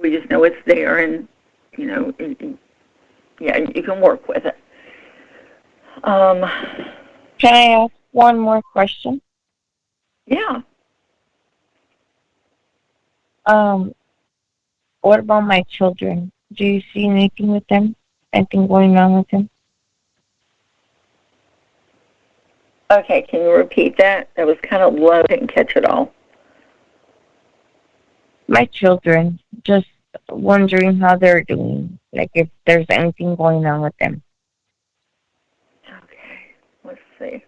We just know it's there, and, you can work with it. Can I ask one more question? Yeah. What about my children? Do you see anything with them? Anything going on with them? Okay, can you repeat that? That was kind of low. I didn't catch it all. My children, just wondering how they're doing. Like if there's anything going on with them. Okay, let's see.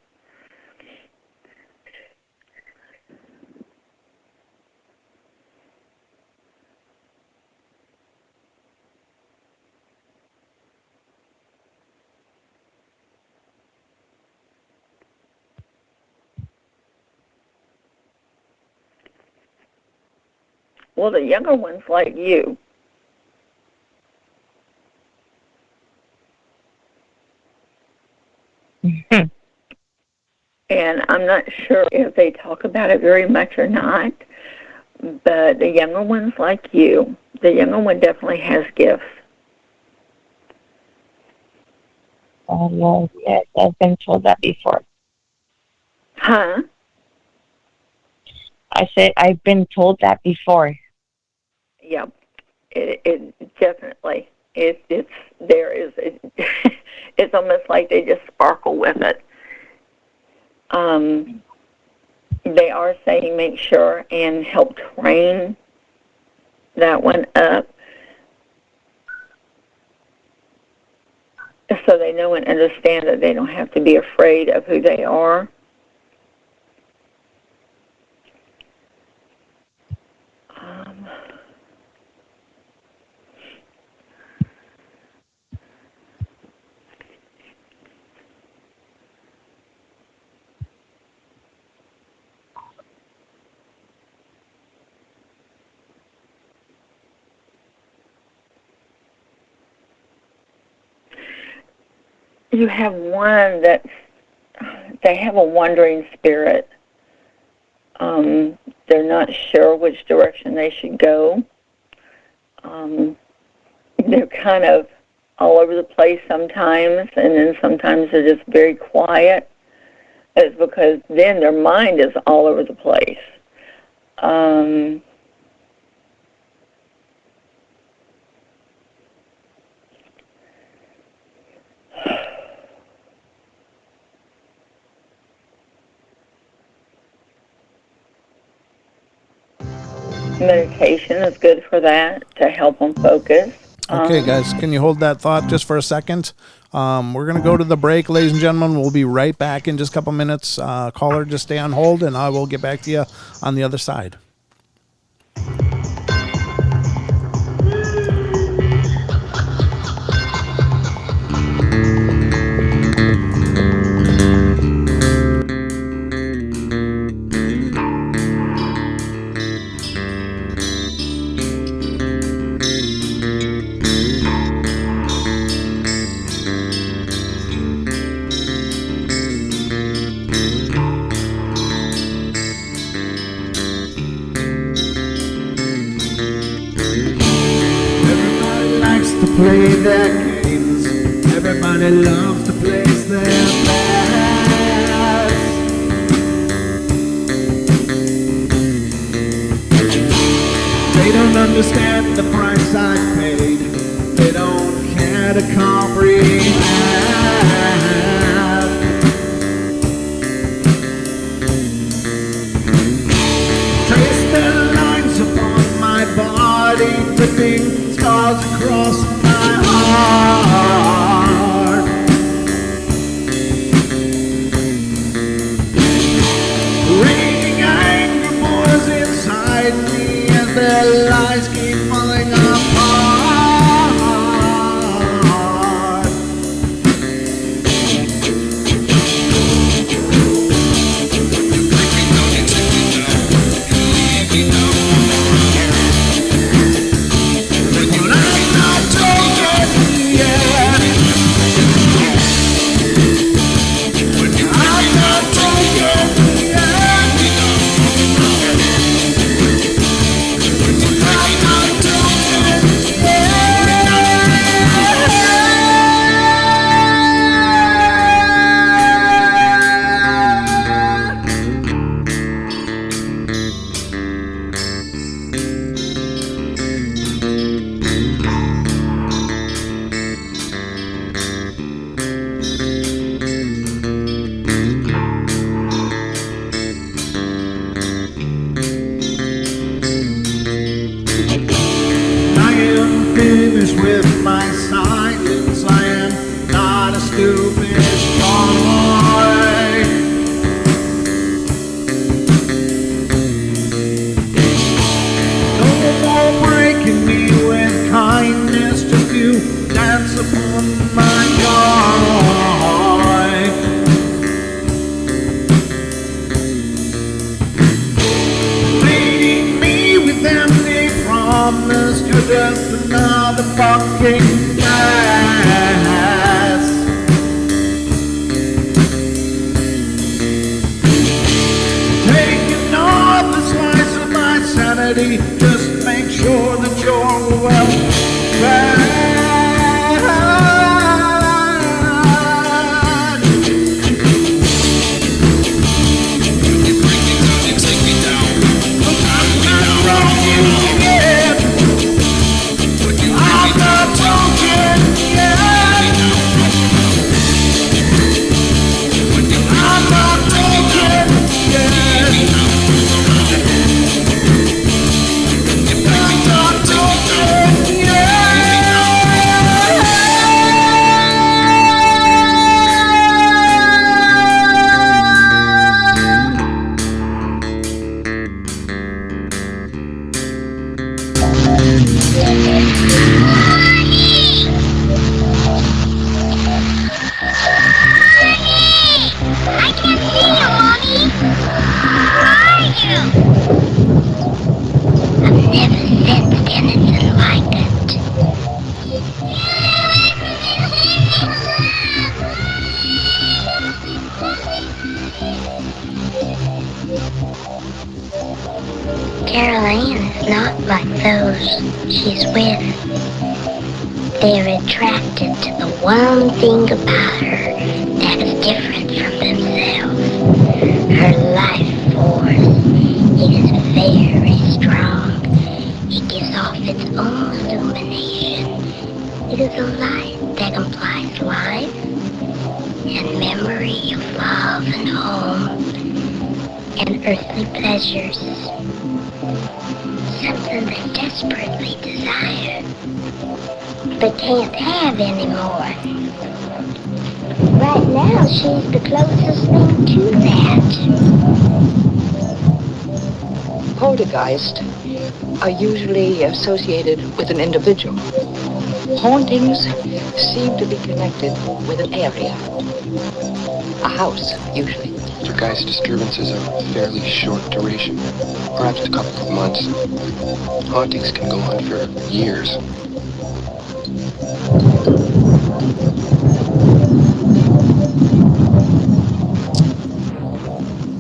Well, the younger one's like you. And I'm not sure if they talk about it very much or not, but the younger one's like you. The younger one definitely has gifts. Oh, yes, I've been told that before. Huh? I said I've been told that before. Yeah, it definitely. It's there is. It's almost like they just sparkle with it. They are saying make sure and help train that one up so they know and understand that they don't have to be afraid of who they are. You have one they have a wandering spirit. They're not sure which direction they should go. They're kind of all over the place sometimes, and then sometimes they're just very quiet, it's because then their mind is all over the place. Meditation is good for that, to help them focus. Okay, guys, can you hold that thought just for a second? We're going to go to the break, ladies and gentlemen. We'll be right back in just a couple minutes. Caller, just stay on hold, and I will get back to you on the other side. Play their games. Everybody loves to place their bets. They don't understand the price I paid. They don't care to comprehend. Trace their lines upon my body, dripping scars across my heart. Raging anger pours inside me as their lies keep falling apart. Finished with my silence. I am not a stupid boy. No more breaking me with kindness. Just you dance upon my joy. Leading me with empty promise. You're just another fucking gas. Taking off the slice of my sanity. Just make sure that you're well fed. I'm not wrong yet. I'm not broken yet. I'm not broken yet. I'm not broken I can't see you, Mommy. Where are you? I've never sensed anything like it. Caroline is not like those she's with. They're attracted to the one thing about her that is different from themselves. Her life force. It is very strong. It gives off its own illumination. It is a light that implies life and memory of love and home and earthly pleasures. Something they desperately desire, but can't have anymore. Right now, she's the closest thing to that. Poltergeists are usually associated with an individual. Hauntings seem to be connected with an area. A house, usually. Poltergeist disturbances are of fairly short duration, perhaps a couple of months. Hauntings can go on for years.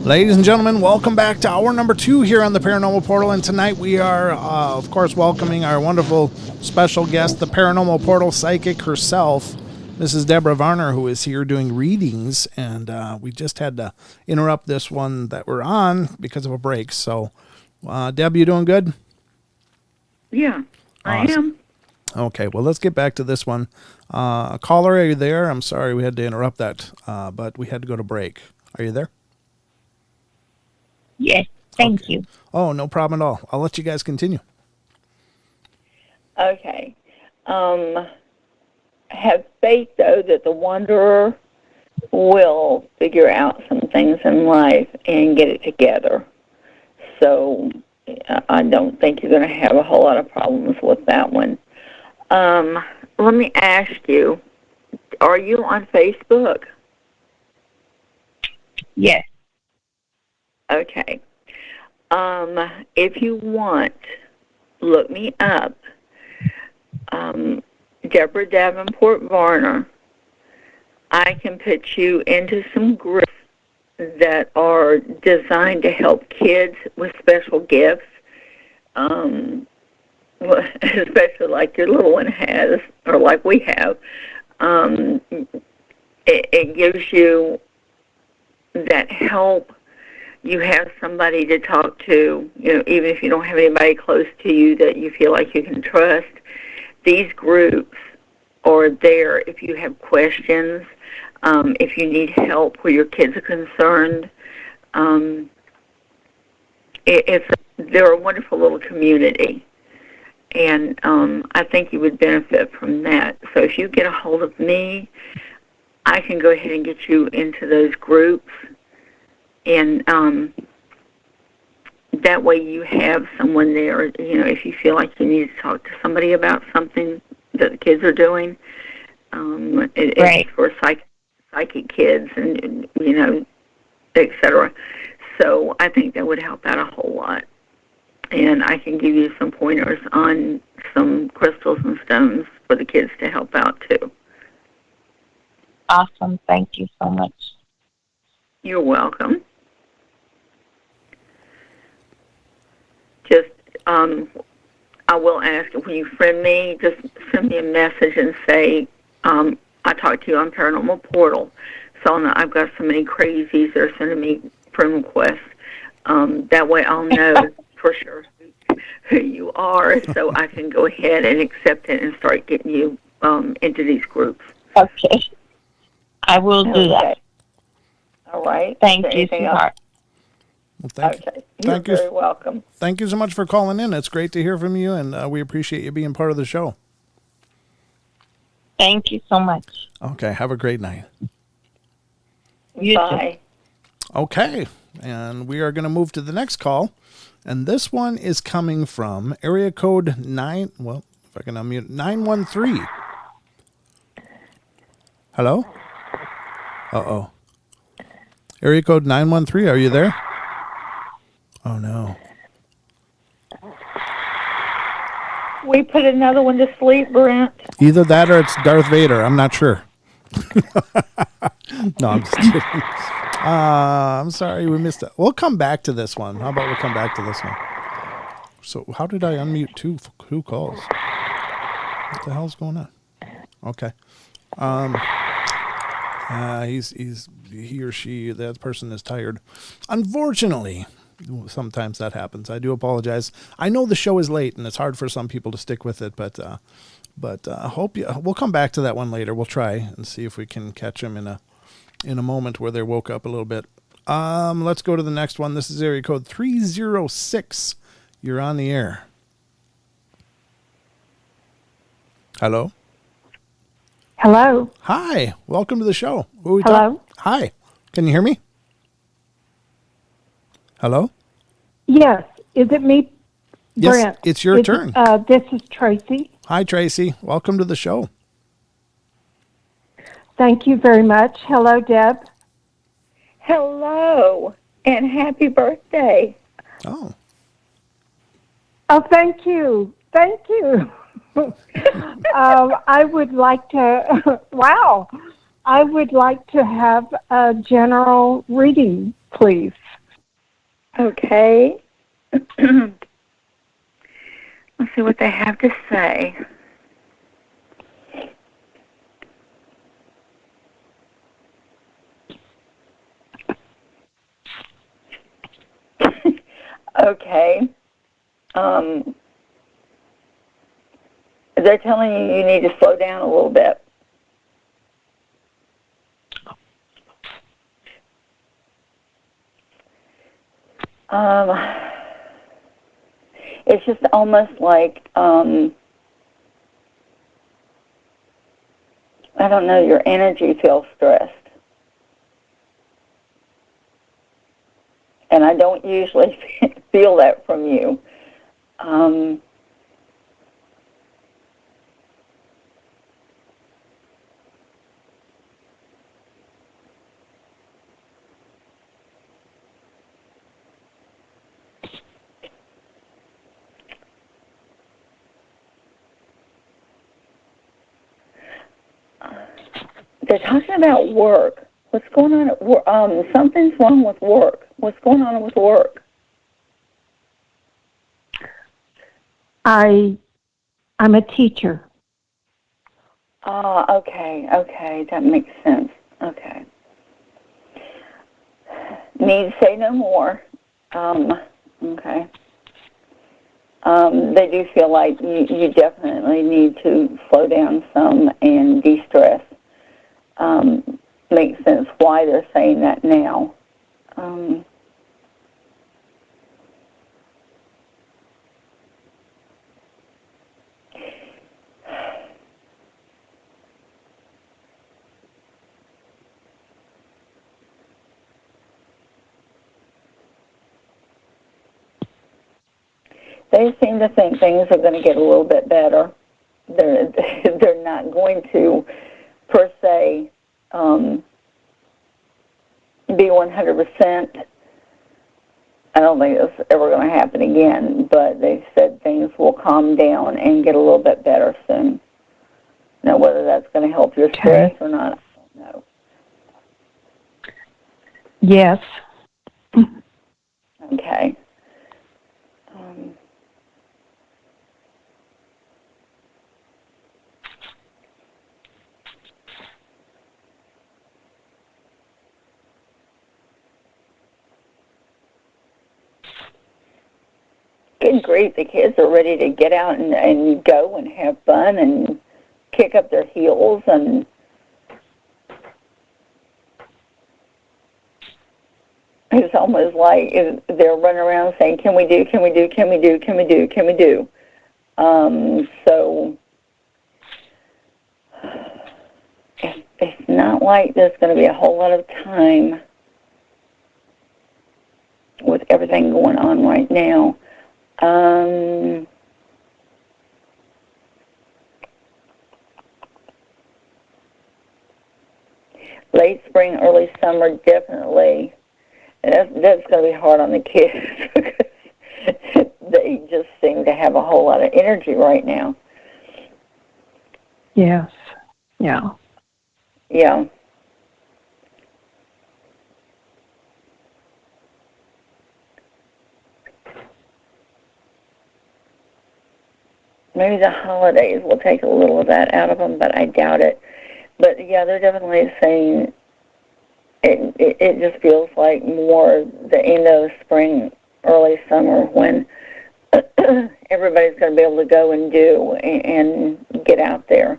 Ladies and gentlemen, welcome back to hour number 2 here on the Paranormal Portal. And tonight we are, of course, welcoming our wonderful special guest, the Paranormal Portal Psychic herself, Mrs. Debra Varner, who is here doing readings. And we just had to interrupt this one that we're on because of a break. So, Deb, you doing good? Yeah, I am. Okay, well, let's get back to this one. Caller, are you there? I'm sorry we had to interrupt that, but we had to go to break. Are you there? Yes, thank you. Oh, no problem at all. I'll let you guys continue. Okay. Have faith, though, that the Wanderer will figure out some things in life and get it together. So I don't think you're going to have a whole lot of problems with that one. Let me ask you, are you on Facebook? Yes. Okay. If you want, look me up. Debra Davenport Varner. I can put you into some groups that are designed to help kids with special gifts, especially like your little one has, or like we have. It gives you that help. You have somebody to talk to, even if you don't have anybody close to you that you feel like you can trust. These groups are there if you have questions, if you need help where your kids are concerned. They're a wonderful little community, and I think you would benefit from that. So if you get a hold of me, I can go ahead and get you into those groups. And that way you have someone there, if you feel like you need to talk to somebody about something that the kids are doing. Right. It's for psychic kids and, et cetera. So I think that would help out a whole lot. And I can give you some pointers on some crystals and stones for the kids to help out, too. Awesome. Thank you so much. You're welcome. Just, I will ask when you friend me, just send me a message and say, I talked to you on Paranormal Portal. So I've got so many crazies that are sending me friend requests. That way I'll know for sure who you are, so I can go ahead and accept it and start getting you into these groups. Okay. I will do that. All right. Thank you, sweetheart. Well, You're very welcome. Thank you so much for calling in. It's great to hear from you, and we appreciate you being part of the show. Thank you so much. Okay, have a great night. Bye. Okay, and we are going to move to the next call, and this one is coming from area code 913. Hello? Uh-oh. Area code 913, are you there? Oh, no. We put another one to sleep, Brent. Either that or it's Darth Vader. I'm not sure. No, I'm just kidding. I'm sorry we missed it. We'll come back to this one. How about we come back to this one? So how did I unmute two calls? What the hell's going on? Okay. He or she, that person is tired. Unfortunately, sometimes that happens. I do apologize. I know the show is late and it's hard for some people to stick with it, but we'll come back to that one later. We'll try and see if we can catch them in a moment where they woke up a little bit. Let's go to the next one. This is area code 306. You're on the air. Hello. Hello. Hi. Welcome to the show. Who are we Hello. Hi. Can you hear me? Hello. Yes. Is it me, Yes, Brent? it's your turn. This is Tracy. Hi, Tracy. Welcome to the show. Thank you very much. Hello, Deb. Hello, and happy birthday. Oh. Oh, thank you. Thank you. I would like to, wow. I would like to have a general reading, please. Okay. Let's see what they have to say. Okay. They're telling you need to slow down a little bit. It's just almost like, I don't know, your energy feels stressed. And I don't usually feel that from you. They're talking about work. What's going on at work? Something's wrong with work. What's going on with work? I'm a teacher. Okay, that makes sense. Okay. Need to say no more. Okay. They do feel like you definitely need to slow down some and de-stress. Makes sense why they're saying that now. They seem to think things are going to get a little bit better. They're not going to, per se, be 100%. I don't think it's ever going to happen again, but they said things will calm down and get a little bit better soon. Now, whether that's going to help your stress or not, I don't know. Yes. Okay. Good grief, the kids are ready to get out and go and have fun and kick up their heels and it's almost like they're running around saying, can we do? So it's not like there's going to be a whole lot of time with everything going on right now. Late spring, early summer, definitely. And that's going to be hard on the kids because they just seem to have a whole lot of energy right now. Yes. Yeah. Yeah. maybe the holidays will take a little of that out of them, but I doubt it. But yeah, they're definitely saying it just feels like more the end of spring, early summer, when everybody's going to be able to go and do and get out there.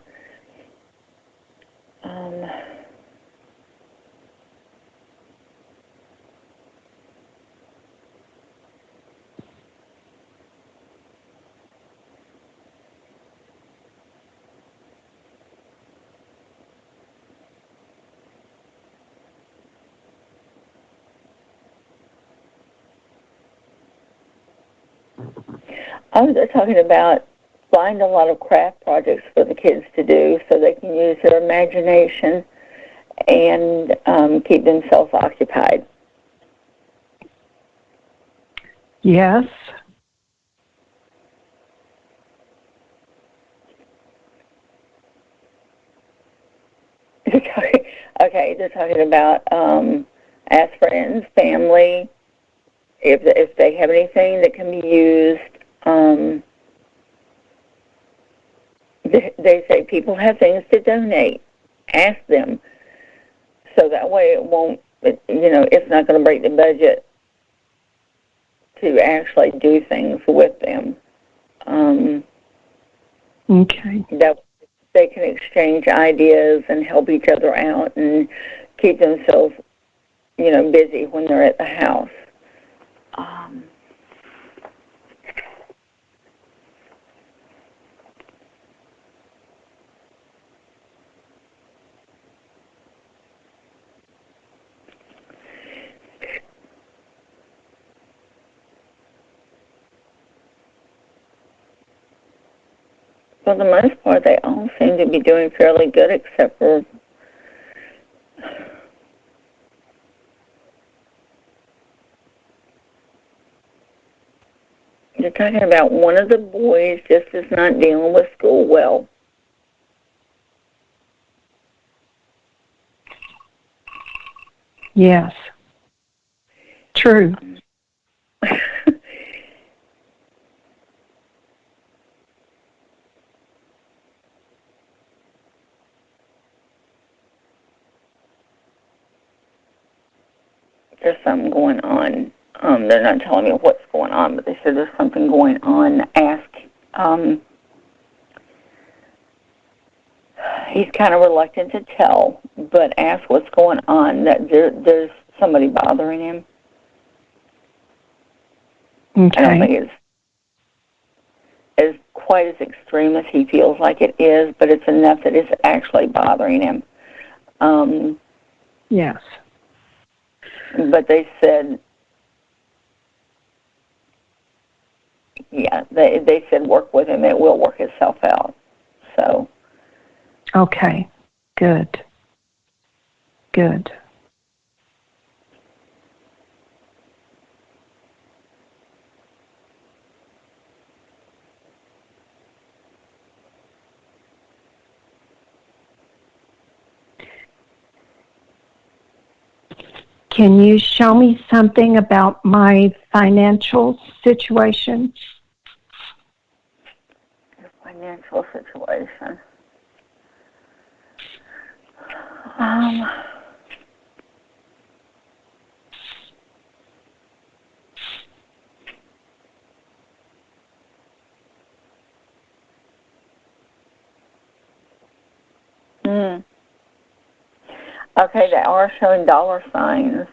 I was just talking about find a lot of craft projects for the kids to do so they can use their imagination and keep themselves occupied. Yes. Okay, they're talking about ask friends, family, if they have anything that can be used. They say people have things to donate. Ask them, so that way it won't. It's not going to break the budget to actually do things with them. Okay. That they can exchange ideas and help each other out and keep themselves, busy when they're at the house. For the most part, they all seem to be doing fairly good, except for you're talking about one of the boys just is not dealing with school well. Yes. True. There's something going on. They're not telling me what's going on, but they said there's something going on. Ask. He's kind of reluctant to tell, but ask what's going on. That there's somebody bothering him. Okay. I don't think it's as quite as extreme as he feels like it is, but it's enough that it's actually bothering him. Yes. But they said, yeah, they said work with him. It will work itself out. So. Okay. Good. Good. Can you show me something about my financial situation? Your financial situation. Okay, they are showing dollar signs.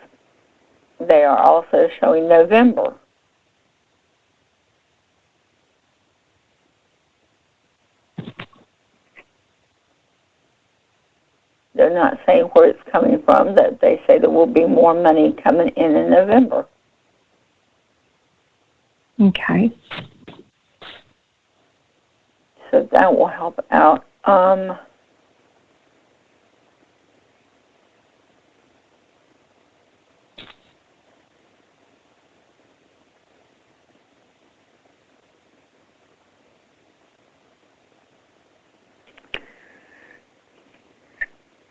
They are also showing November. They're not saying where it's coming from. That they say there will be more money coming in November. Okay. So that will help out.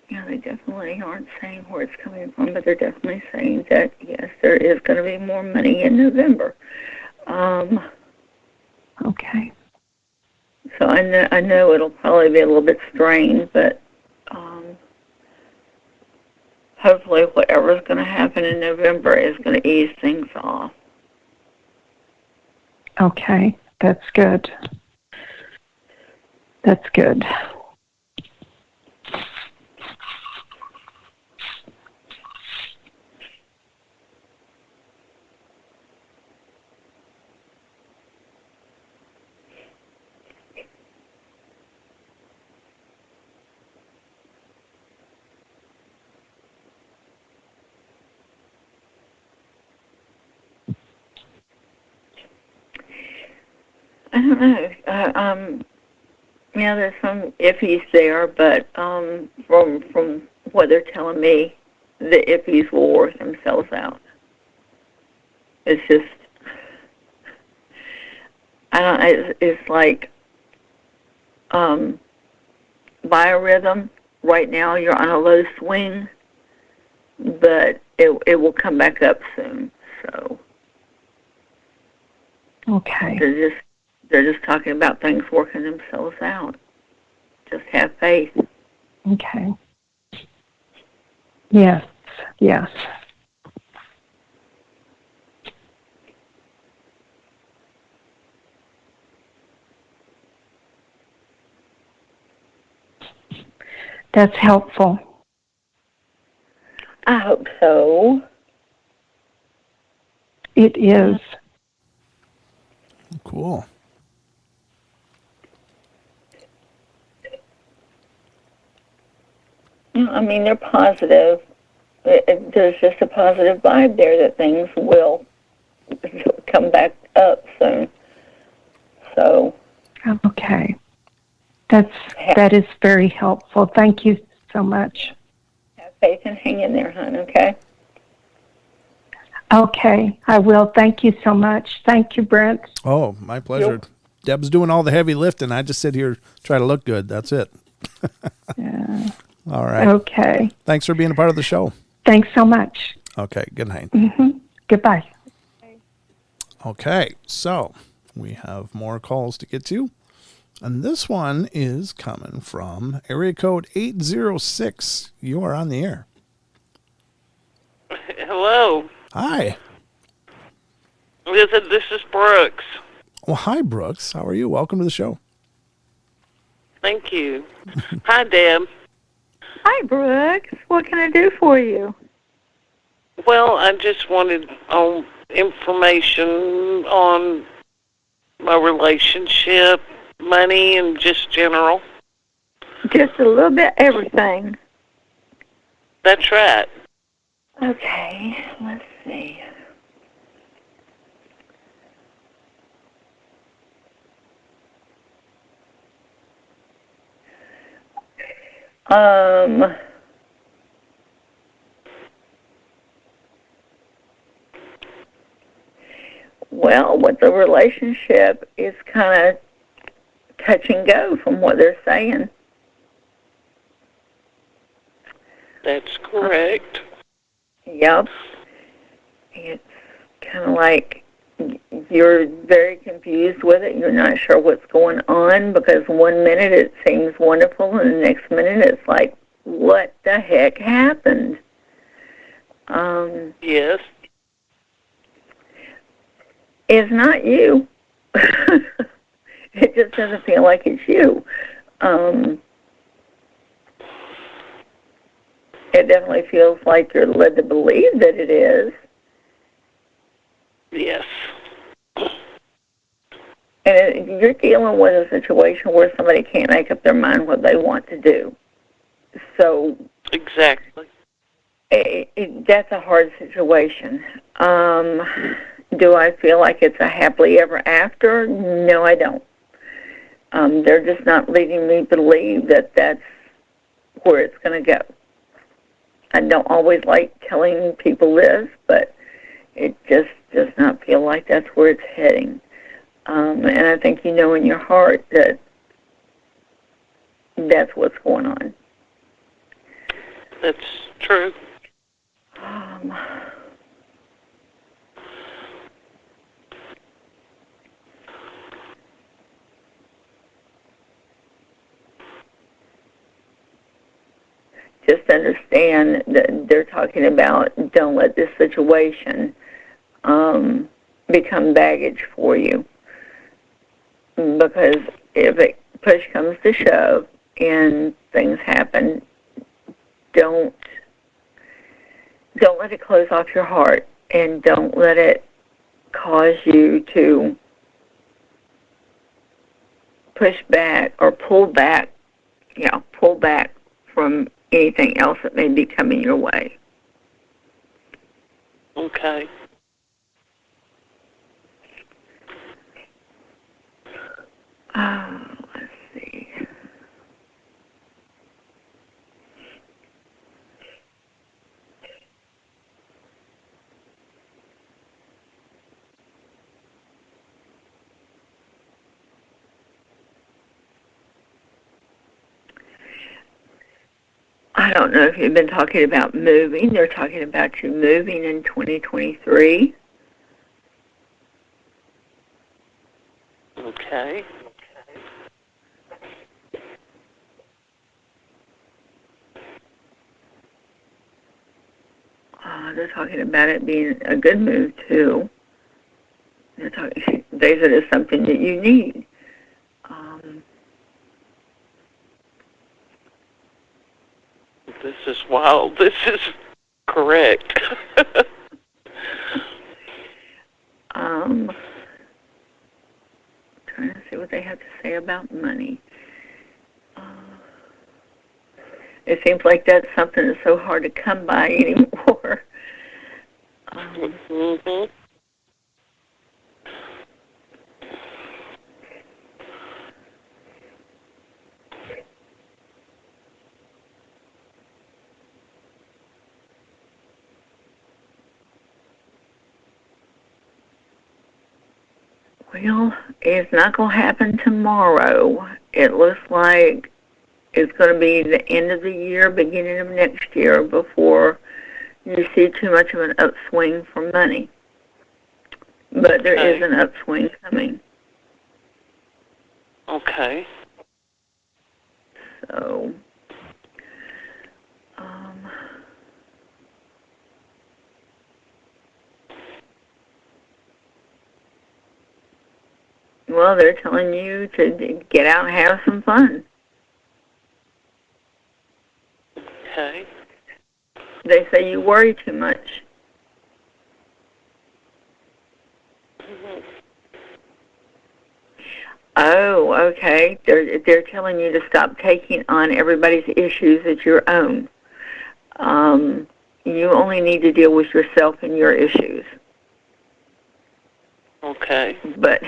Yeah, they definitely aren't saying where it's coming from, but they're definitely saying that, yes, there is going to be more money in November. Okay. So I know it'll probably be a little bit strained, but hopefully whatever's going to happen in November is going to ease things off. Okay, that's good. That's good. I don't know. Yeah, there's some iffies there, but from what they're telling me, the iffies will work themselves out. It's just, I don't know, it's like biorhythm. Right now you're on a low swing, but it will come back up soon. So Okay. they're just talking about things working themselves out. Just have faith. Okay. Yes. Yes. That's helpful. I hope so. It is. Cool. I mean, they're positive. There's just a positive vibe there that things will come back up soon. So. Okay. That is very helpful. Thank you so much. Have faith and hang in there, hon, okay? Okay, I will. Thank you so much. Thank you, Brent. Oh, my pleasure. Yep. Deb's doing all the heavy lifting. I just sit here, try to look good. That's it. Yeah. All right. Okay. Thanks for being a part of the show. Thanks so much. Okay, good night. Goodbye. Okay, so we have more calls to get to. And this one is coming from area code 806. You are on the air. Hello. Hi. This is Brooks. Well, hi, Brooks. How are you? Welcome to the show. Thank you. Hi, Deb. Hi, Brooks. What can I do for you? Well, I just wanted information on my relationship, money, and just general. Just a little bit everything. That's right. Okay, let's see. Well, with the relationship, it's kind of touch and go from what they're saying. That's correct. Yep. It's kind of like you're very confused with it. You're not sure what's going on because 1 minute it seems wonderful and the next minute it's like, what the heck happened? Yes. It's not you. It just doesn't feel like it's you. It definitely feels like you're led to believe that it is. Yes. And you're dealing with a situation where somebody can't make up their mind what they want to do. So exactly, that's a hard situation. Do I feel like it's a happily ever after? No, I don't. They're just not leading me to believe that that's where it's going to go. I don't always like telling people this, but it just does not feel like that's where it's heading. And I think you know in your heart that that's what's going on. That's true. just understand that they're talking about don't let this situation become baggage for you. Because if it push comes to shove and things happen, don't let it close off your heart, and don't let it cause you to push back or pull back from anything else that may be coming your way. Okay. Let's see. I don't know if you've been talking about moving. They're talking about you moving in 2023. Okay. They're talking about it being a good move, too. They said it's something that you need. This is wild. This is correct. Trying to see what they have to say about money. It seems like that's something that's so hard to come by anymore. Mm-hmm. Well, it's not going to happen tomorrow. It looks like it's going to be the end of the year, beginning of next year, before you see too much of an upswing for money. But there is an upswing coming. Okay. So, well, they're telling you to get out and have some fun. Okay. They say you worry too much. Mm-hmm. Oh, okay. They're telling you to stop taking on everybody's issues as your own. You only need to deal with yourself and your issues. Okay. But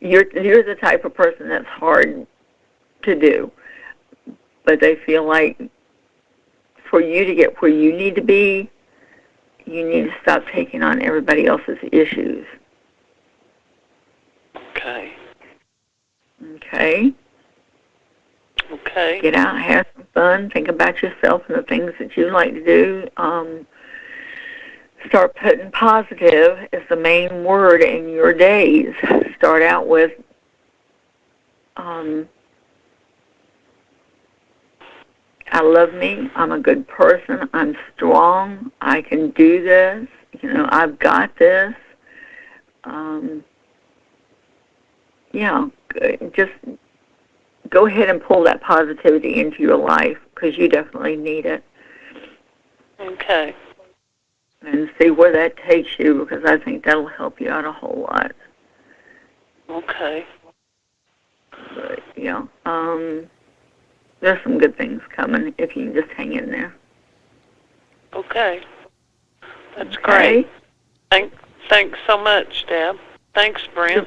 you're the type of person that's hard to do. But they feel like for you to get where you need to be, you need to stop taking on everybody else's issues. Okay. Okay? Okay. Get out, have some fun, think about yourself and the things that you like to do. Start putting positive as the main word in your days. Start out with I love me, I'm a good person, I'm strong, I can do this, I've got this. Just go ahead and pull that positivity into your life, because you definitely need it. Okay. And see where that takes you, because I think that'll help you out a whole lot. Okay. But, there's some good things coming if you can just hang in there. Okay. That's great. Thanks so much, Deb. Thanks, Brent.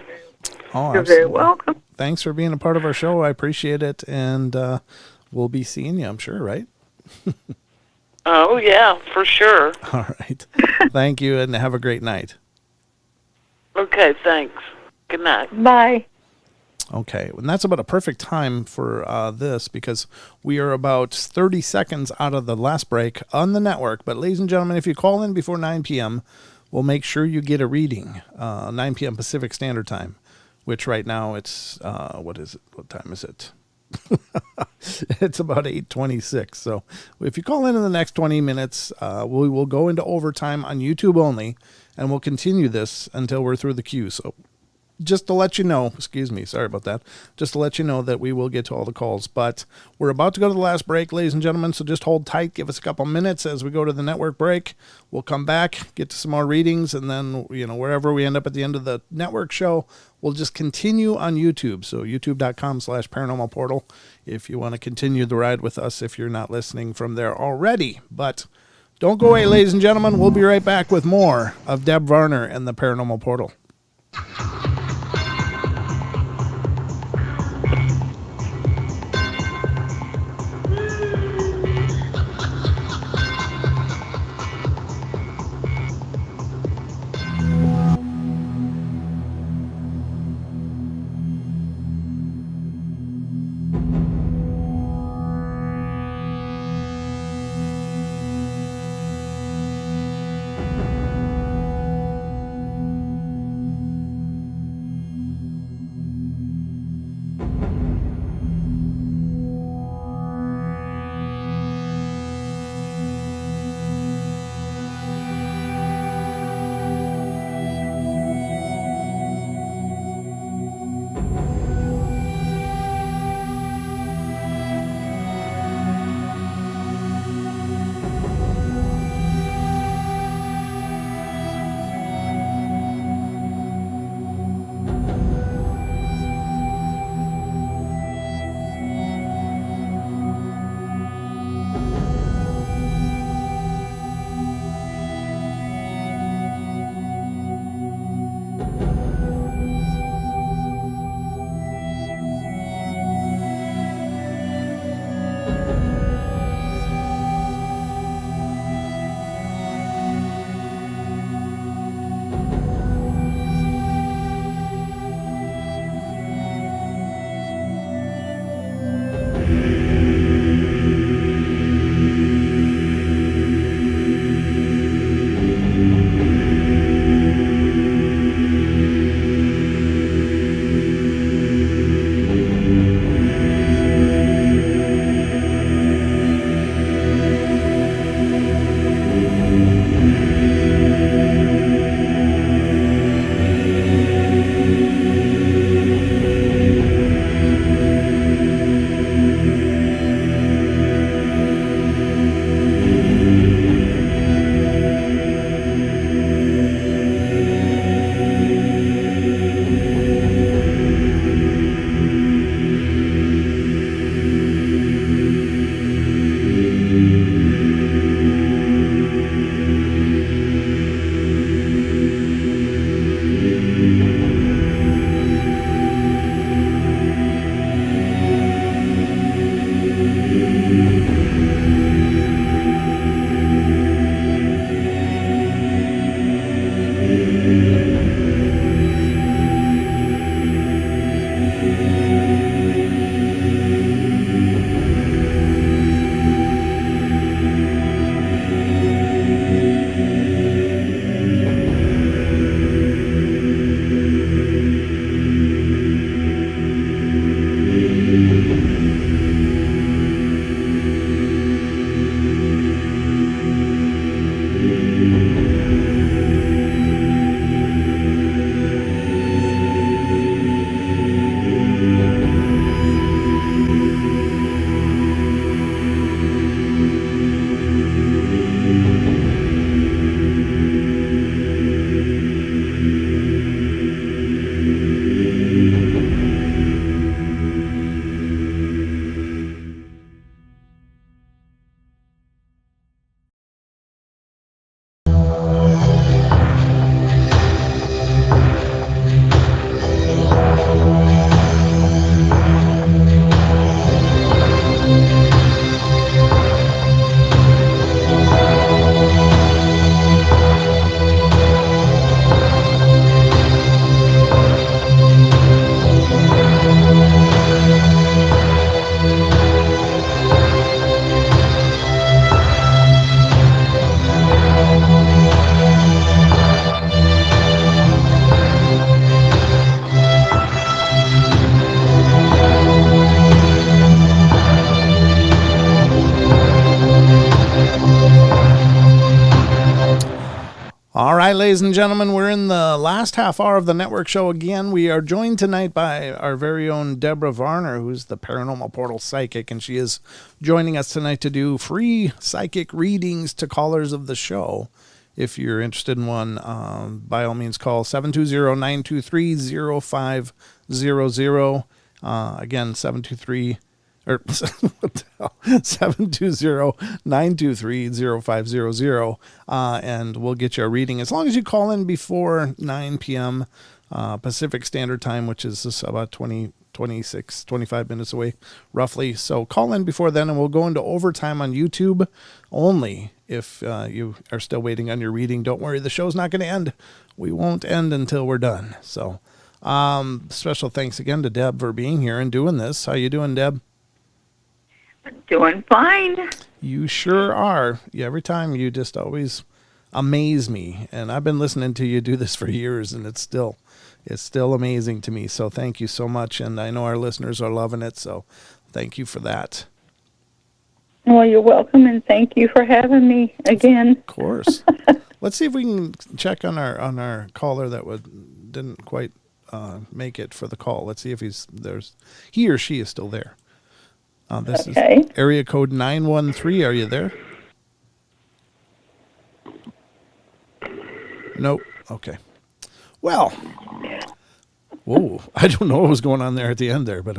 Oh, You're very welcome. Thanks for being a part of our show. I appreciate it. And we'll be seeing you, I'm sure, right? Oh, yeah, for sure. All right. Thank you, and have a great night. Okay, thanks. Good night. Bye. Okay, and that's about a perfect time for this, because we are about 30 seconds out of the last break on the network. But ladies and gentlemen, if you call in before 9 p.m., we'll make sure you get a reading, 9 p.m. Pacific Standard Time, which right now it's, what is it? What time is it? It's about 8:26. So if you call in the next 20 minutes, we will go into overtime on YouTube only, and we'll continue this until we're through the queue. So just to let you know, excuse me, sorry about that. Just to let you know that we will get to all the calls. But we're about to go to the last break, ladies and gentlemen. So just hold tight. Give us a couple minutes as we go to the network break. We'll come back, get to some more readings, and then, wherever we end up at the end of the network show, we'll just continue on YouTube. So youtube.com/paranormal portal if you want to continue the ride with us if you're not listening from there already. But don't go away, ladies and gentlemen. We'll be right back with more of Deb Varner and the Paranormal Portal. right, ladies and gentlemen, we're in the last half hour of the network show again. We are joined tonight by our very own Debra Varner, who's the Paranormal Portal Psychic, and she is joining us tonight to do free psychic readings to callers of the show. If you're interested in one, by all means, call 720-923-0500. Again, 723 or what the hell? 720-923-0500, and we'll get you a reading as long as you call in before 9 p.m. Pacific Standard Time, which is about 25 minutes away, roughly. So call in before then, and we'll go into overtime on YouTube only if you are still waiting on your reading. Don't worry, the show's not going to end. We won't end until we're done. So special thanks again to Deb for being here and doing this. How you doing, Deb? Doing fine. You sure are. Yeah, every time you just always amaze me, and I've been listening to you do this for years, and it's still amazing to me. So thank you so much, and I know our listeners are loving it. So thank you for that. Well, you're welcome, and thank you for having me again. Of course. Let's see if we can check on our caller that didn't quite make it for the call. Let's see if he or she is still there. This is area code 913. Are you there? Nope. Okay. Well, whoa, I don't know what was going on there at the end there, but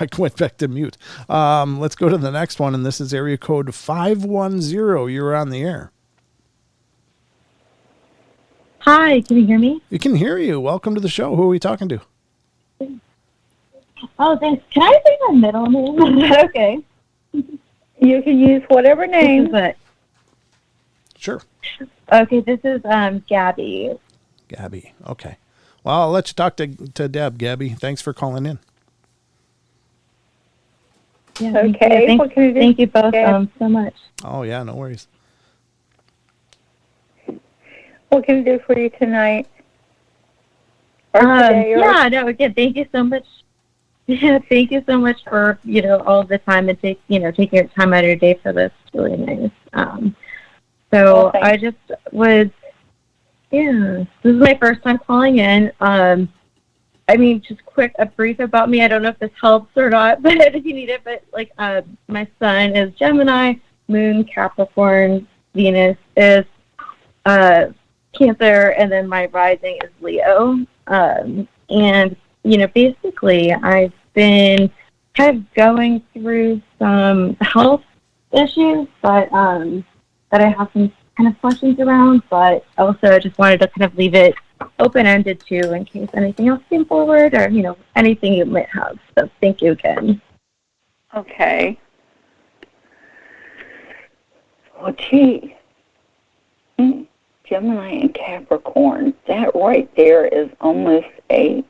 I went back to mute. Let's go to the next one, and this is area code 510. You're on the air. Hi, can you hear me? We can hear you. Welcome to the show. Who are we talking to? Oh, thanks. Can I say my middle name? Is that okay? You can use whatever name. Sure. Okay, this is Gabby. Gabby. Okay. Well, I'll let you talk to Deb, Gabby. Thanks for calling in. Yeah, okay. Thank you both so much. Oh, yeah, no worries. What can I do for you tonight? Again, thank you so much. Yeah, thank you so much for, all the time and taking your time out of your day for this. It's really nice. I just was, this is my first time calling in. Just a brief about me. I don't know if this helps or not, but if you need it, but my sun is Gemini, Moon, Capricorn, Venus is Cancer, and then my rising is Leo. Basically, I've been kind of going through some health issues, but that I have some kind of questions around, but also I just wanted to kind of leave it open-ended too in case anything else came forward or, anything you might have. So thank you again. Okay. Well, gee. Gemini and Capricorn, that right there is almost it's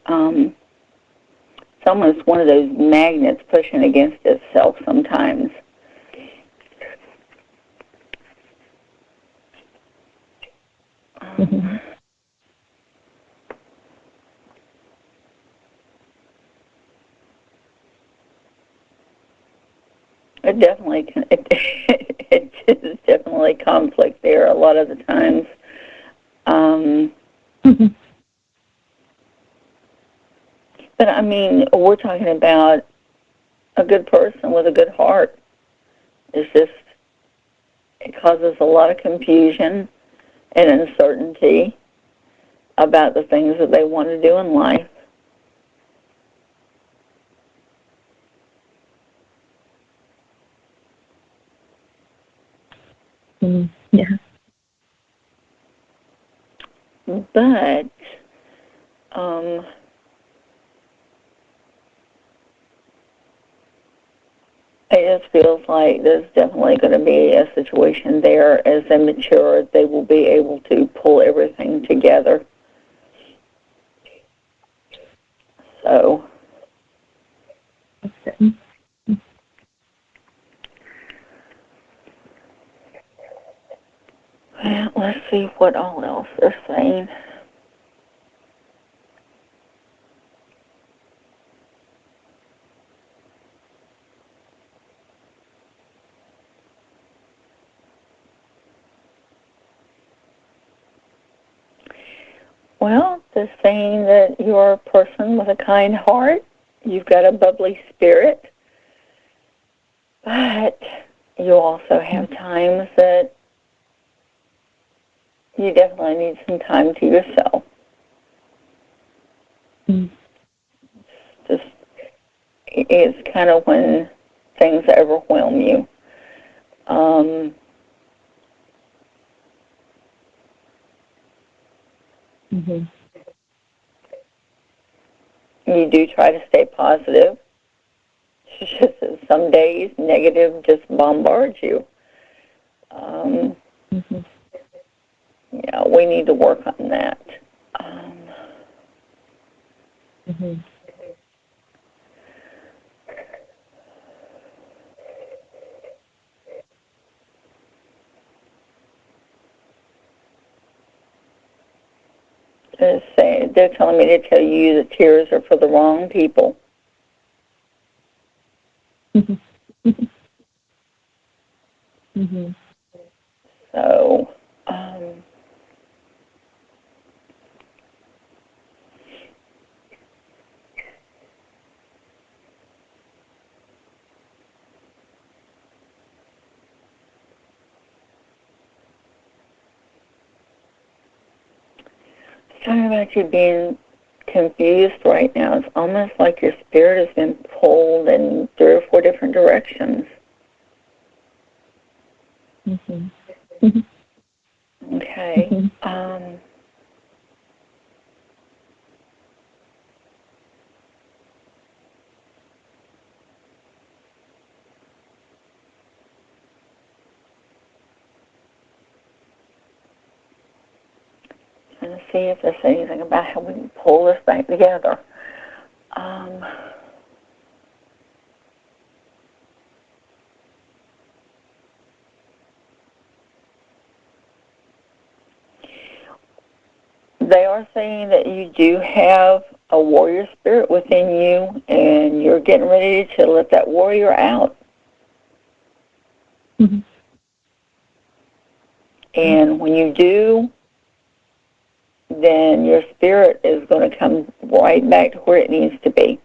almost one of those magnets pushing against itself sometimes. It definitely can. It is definitely conflict there a lot of the times. But we're talking about a good person with a good heart. It's just, it causes a lot of confusion and uncertainty about the things that they want to do in life. Yeah. But, it just feels like there's definitely going to be a situation there. As they mature, they will be able to pull everything together. So, well, let's see what all else they're saying. Well, they're saying that you're a person with a kind heart. You've got a bubbly spirit. But you also have times that you definitely need some time to yourself. Just, it's kind of when things overwhelm you. You do try to stay positive. It's just that some days negative just bombards you. Yeah, we need to work on that. They're telling me to tell you that tears are for the wrong people. So, talking about you being confused right now. It's almost like your spirit has been pulled in 3 or 4 different directions. Okay. Trying to see if there's anything about how we can pull this back together. They are saying that you do have a warrior spirit within you, and you're getting ready to let that warrior out. And when you do, then your spirit is going to come right back to where it needs to be.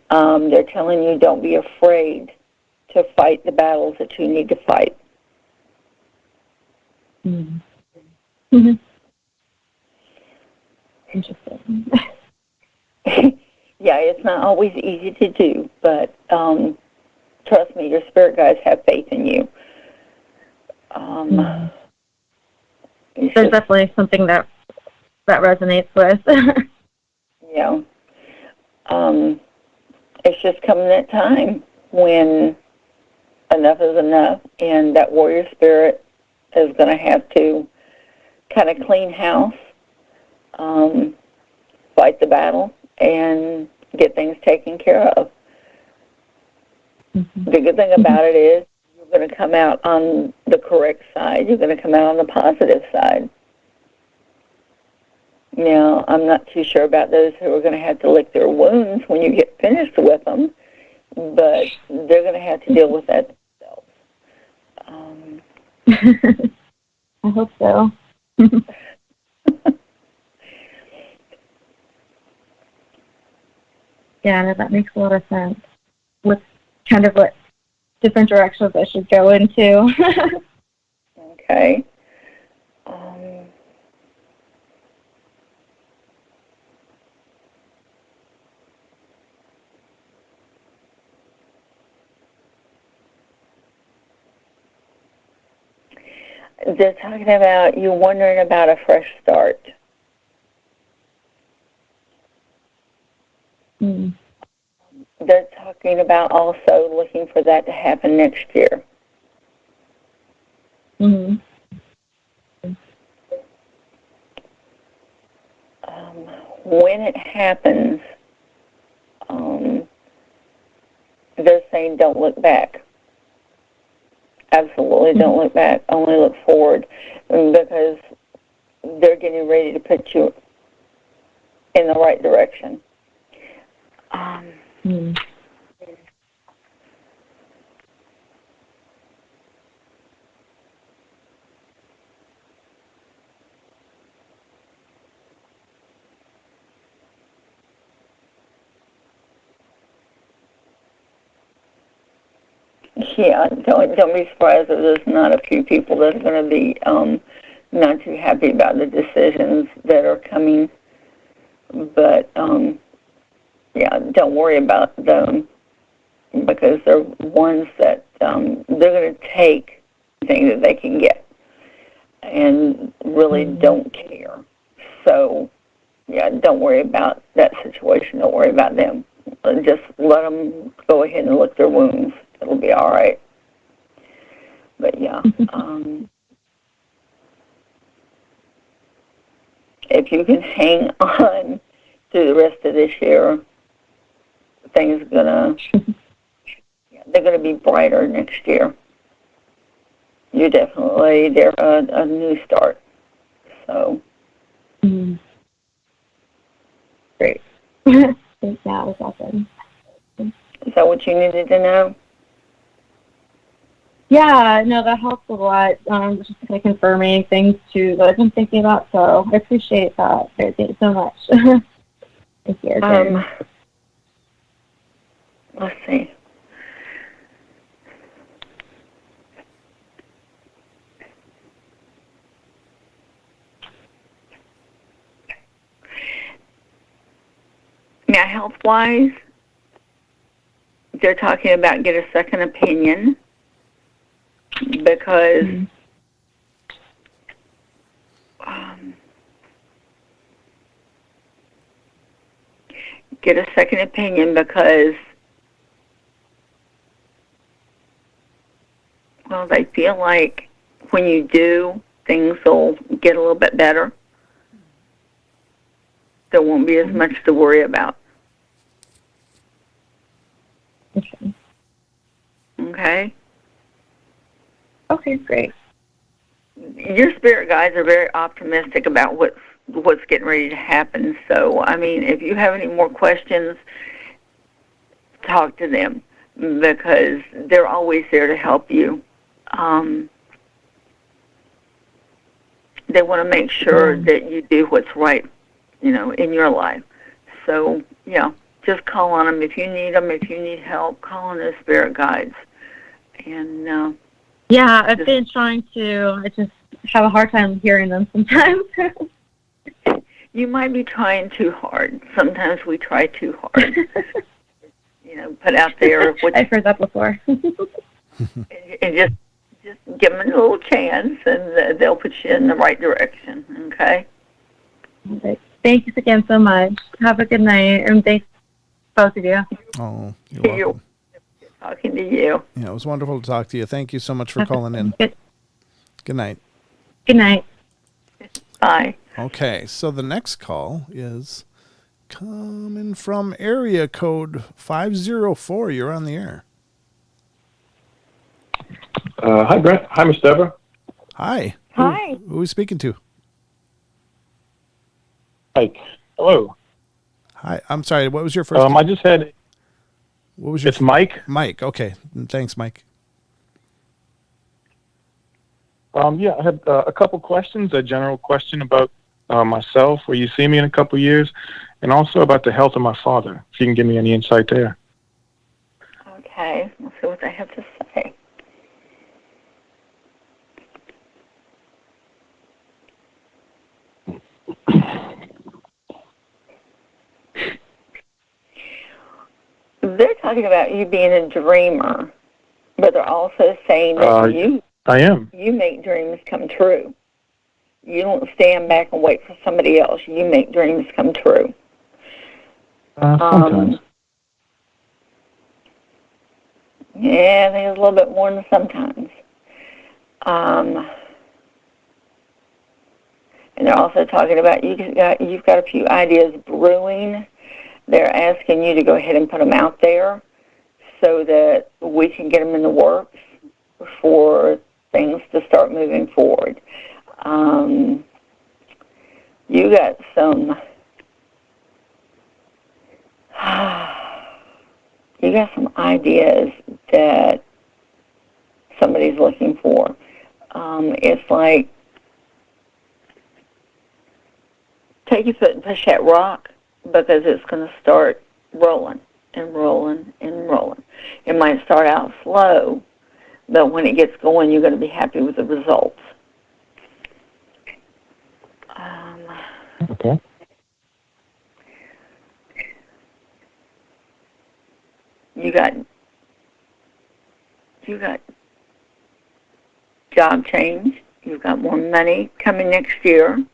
They're telling you don't be afraid to fight the battles that you need to fight. Interesting. Yeah, it's not always easy to do, but trust me, your spirit guides have faith in you. There's definitely something that resonates with. Yeah. It's just coming that time when enough is enough, and that warrior spirit is going to have to kind of clean house, fight the battle, and get things taken care of. The good thing about it is you're going to come out on the correct side. You're going to come out on the positive side. Now, I'm not too sure about those who are going to have to lick their wounds when you get finished with them, but they're going to have to deal with that themselves. I hope so. Yeah, no, that makes a lot of sense. With kind of what different directions I should go into. Okay. They're talking about you wondering about a fresh start. They're talking about also looking for that to happen next year. When it happens, they're saying don't look back. Absolutely don't look back. Only look forward, because they're getting ready to put you in the right direction. Yeah, don't be surprised if there's not a few people that are going to be not too happy about the decisions that are coming. But yeah, don't worry about them because they're ones that they're going to take things that they can get and really don't care. So yeah, don't worry about that situation. Don't worry about them. Just let them go ahead and lick their wounds. It'll be all right. But yeah, if you can hang on through the rest of this year, things they're gonna be brighter next year. You're definitely there a new start. So great. Yeah, it was awesome. Is that what you needed to know? Yeah, no, that helps a lot. Just kind of confirming things too that I've been thinking about. So I appreciate that. Thank you so much. Thank you. Let's see. Now, health-wise, they're talking about get a second opinion because get a second opinion because, well, they feel like when you do, things will get a little bit better. There won't be as much to worry about. Okay? Okay, great. Your spirit guides are very optimistic about what's getting ready to happen. So, I mean, if you have any more questions, talk to them because they're always there to help you. They want to make sure that you do what's right, in your life. So, yeah, just call on them. If you need them, if you need help, call on those spirit guides. And yeah, I've been trying to. I just have a hard time hearing them sometimes. You might be trying too hard. Sometimes we try too hard. Put out there what I've heard that before. and just give them a little chance, and they'll put you in the right direction. Okay. Okay. Thank you again so much. Have a good night, and thanks both of you. Oh, you're welcome. Talking to you. Yeah, it was wonderful to talk to you. Thank you so much for calling in. Good night. Good night. Bye. Okay, so the next call is coming from area code 504. You're on the air. Hi, Brent. Hi, Miss Debra. Hi. Hi. Who are we speaking to? Mike. Hello. Hi. I'm sorry. What was your first? I just had. What was your? It's Mike. Mike. Okay. Thanks, Mike. Yeah, I had a couple questions. A general question about myself, where you see me in a couple years, and also about the health of my father. If you can give me any insight there. Okay. Let's see what they have to say. They're talking about you being a dreamer, but they're also saying that I am. You make dreams come true. You don't stand back and wait for somebody else. You make dreams come true. Sometimes. Yeah, I think it's a little bit more than sometimes. And they're also talking about you've got a few ideas brewing. They're asking you to go ahead and put them out there so that we can get them in the works for things to start moving forward. You got some ideas that somebody's looking for. It's like take your foot and push that rock because it's going to start rolling and rolling and rolling. It might start out slow, but when it gets going, you're going to be happy with the results. Okay. You got job change. You've got more money coming next year.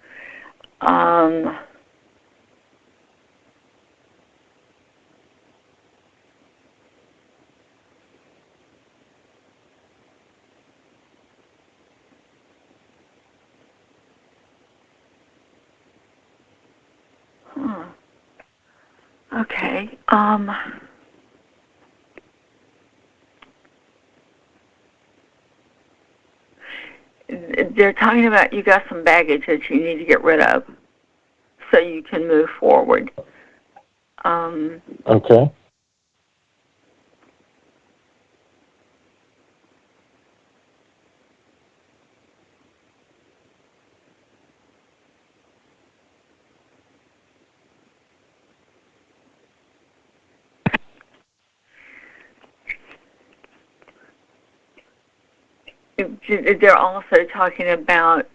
Okay. They're talking about you got some baggage that you need to get rid of so you can move forward. Okay. They're also talking about,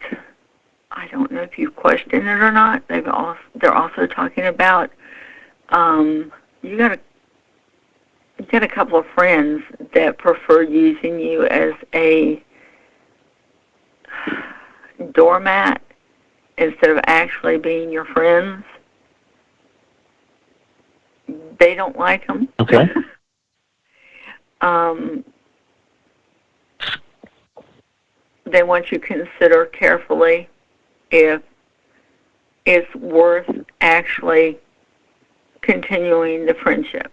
I don't know if you question it or not, they're also talking about, you got a couple of friends that prefer using you as a doormat instead of actually being your friends. They don't like them. Okay. They want you to consider carefully if it's worth actually continuing the friendship.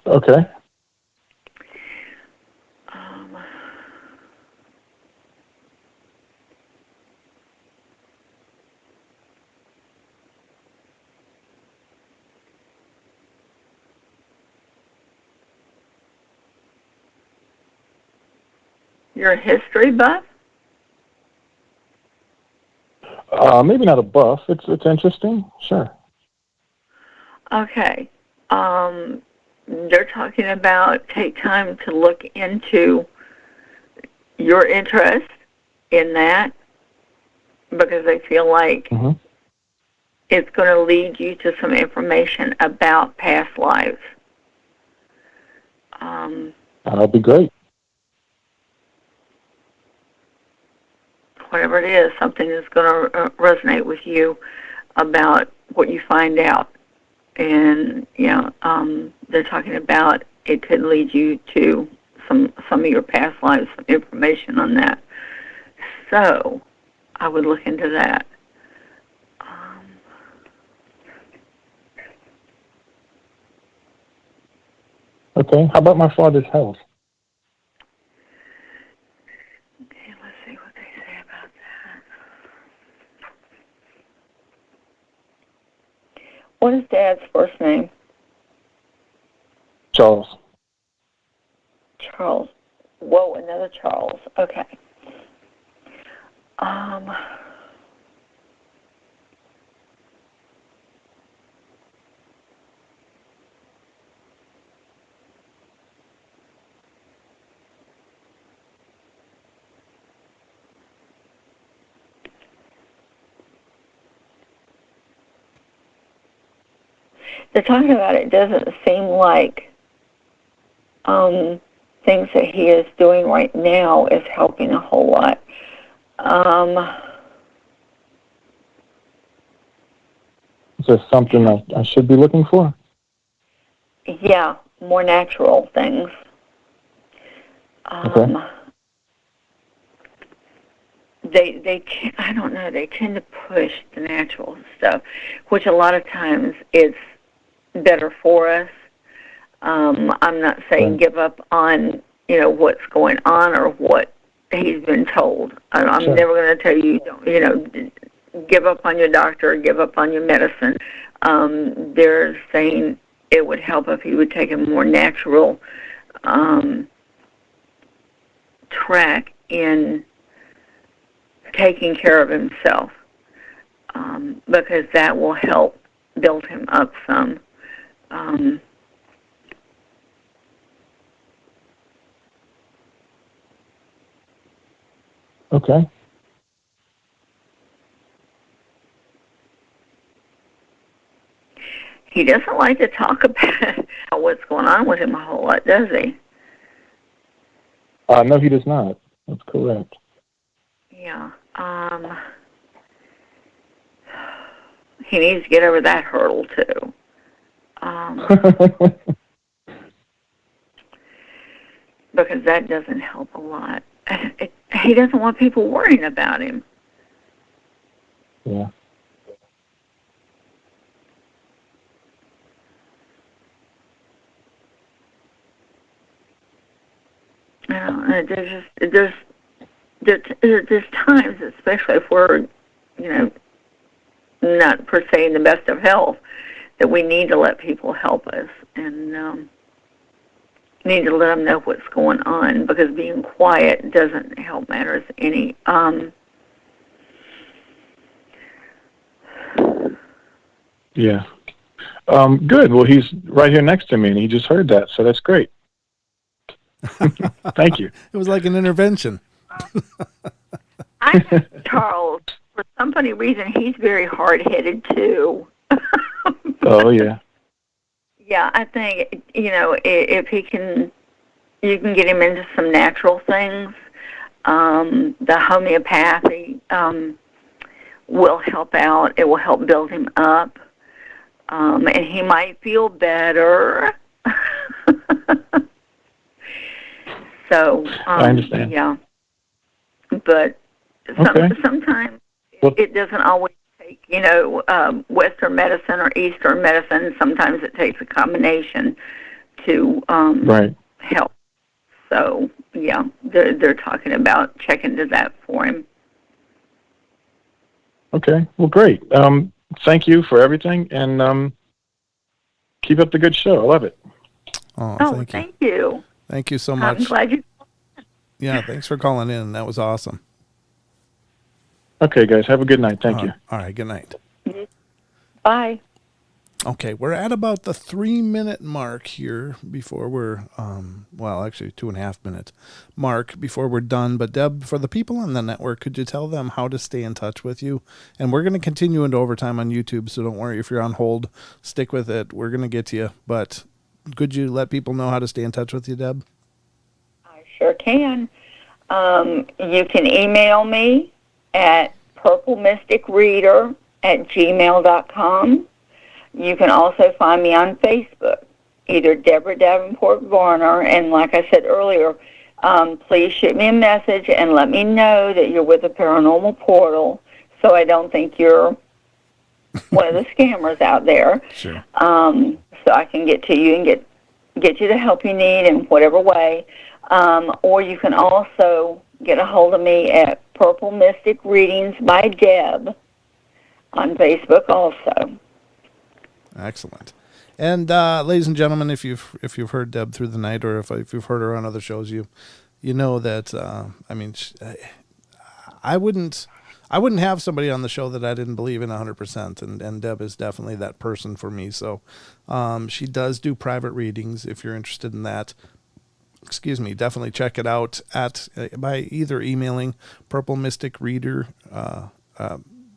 Okay. You're a history buff? Maybe not a buff. It's interesting. Sure. Okay. They're talking about take time to look into your interest in that because they feel like it's going to lead you to some information about past lives. That'd be great. Whatever it is, something is going to resonate with you about what you find out. And, they're talking about it could lead you to some of your past lives, some information on that. So I would look into that. Okay. How about my father's health? Okay, let's see what they say about that. What is Dad's first name? Charles. Charles. Whoa, another Charles. Okay. They're talking about it doesn't seem like things that he is doing right now is helping a whole lot. Is there something I should be looking for? Yeah, more natural things. Okay. They I don't know, they tend to push the natural stuff, which a lot of times is better for us. I'm not saying give up on, what's going on or what he's been told. I'm never going to tell you, give up on your doctor or give up on your medicine. They're saying it would help if he would take a more natural track in taking care of himself, because that will help build him up some. Okay. He doesn't like to talk about what's going on with him a whole lot, does he? No, he does not. That's correct. Yeah. He needs to get over that hurdle, too. Because that doesn't help a lot. He doesn't want people worrying about him. Yeah. There's times, especially if we're, not per se in the best of health, that we need to let people help us and need to let them know what's going on, because being quiet doesn't help matters any. Yeah. Good. Well, he's right here next to me, and he just heard that, so that's great. Thank you. It was like an intervention. I think Charles, for some funny reason, he's very hard-headed, too. Oh, yeah. Yeah, I think, if you can get him into some natural things. The homeopathy will help out. It will help build him up. And he might feel better. So, I understand. Yeah. But sometimes it doesn't always take, Western medicine or Eastern medicine. Sometimes it takes a combination to help. So, yeah, they're talking about checking into that for him. Okay. Well, great. Thank you for everything, and keep up the good show. I love it. Oh, thank you. Thank you so much. I'm glad you. Yeah, thanks for calling in. That was awesome. Okay, guys. Have a good night. Thank you. All right. Good night. Bye. Okay, we're at about the 3-minute mark here before we're, actually 2.5 minutes mark before we're done. But Deb, for the people on the network, could you tell them how to stay in touch with you? And we're going to continue into overtime on YouTube, so don't worry if you're on hold. Stick with it. We're going to get to you. But could you let people know how to stay in touch with you, Deb? I sure can. You can email me at purplemysticreader@gmail.com. You can also find me on Facebook, either Debra Davenport Varner, and like I said earlier, please shoot me a message and let me know that you're with the Paranormal Portal, so I don't think you're one of the scammers out there. Sure. So I can get to you and get you the help you need in whatever way. Or you can also get a hold of me at Purple Mystic Readings by Deb on Facebook also. Excellent. And ladies and gentlemen, if you've heard Deb through the night, or if you've heard her on other shows, you know that I wouldn't have somebody on the show that I didn't believe in 100%, and Deb is definitely that person for me. So she does do private readings. If you're interested in that, definitely check it out by either emailing purplemysticreader,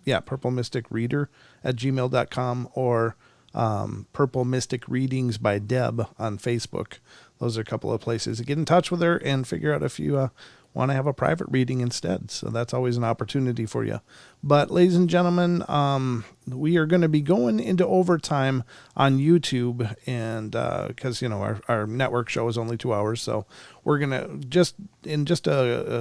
purplemysticreader@gmail.com, or Purple Mystic Readings by Deb on Facebook. Those are a couple of places to get in touch with her and figure out if you want to have a private reading instead. So that's always an opportunity for you. But ladies and gentlemen, we are going to be going into overtime on YouTube, and because our network show is only 2 hours, so we're going to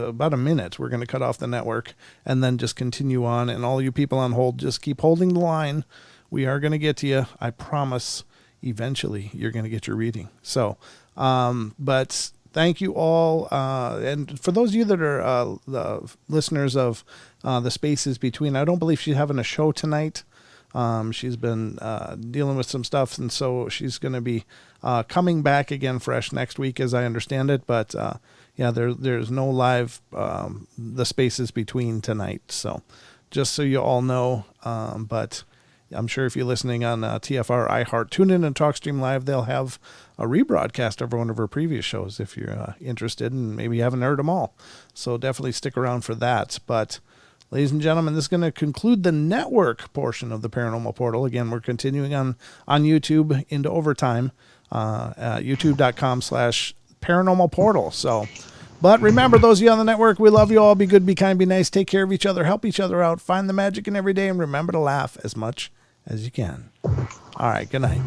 about a minute, we're going to cut off the network and then just continue on. And all you people on hold, just keep holding the line. We are going to get to you. I promise eventually you're going to get your reading. So, but thank you all. And for those of you that are the listeners of the Spaces Between, I don't believe she's having a show tonight. She's been dealing with some stuff, and so she's going to be coming back again fresh next week, as I understand it. But there's no live the Spaces Between tonight. So just so you all know, but I'm sure if you're listening on TFR, iHeart, TuneIn, and TalkStream Live, they'll have a rebroadcast of one of our previous shows if you're interested and maybe you haven't heard them all. So definitely stick around for that. But ladies and gentlemen, this is going to conclude the network portion of the Paranormal Portal. Again, we're continuing on YouTube into overtime, youtube.com/Paranormal Portal. So, but remember, those of you on the network, we love you all. Be good, be kind, be nice. Take care of each other. Help each other out. Find the magic in every day. And remember to laugh as much as you can. All right. Good night.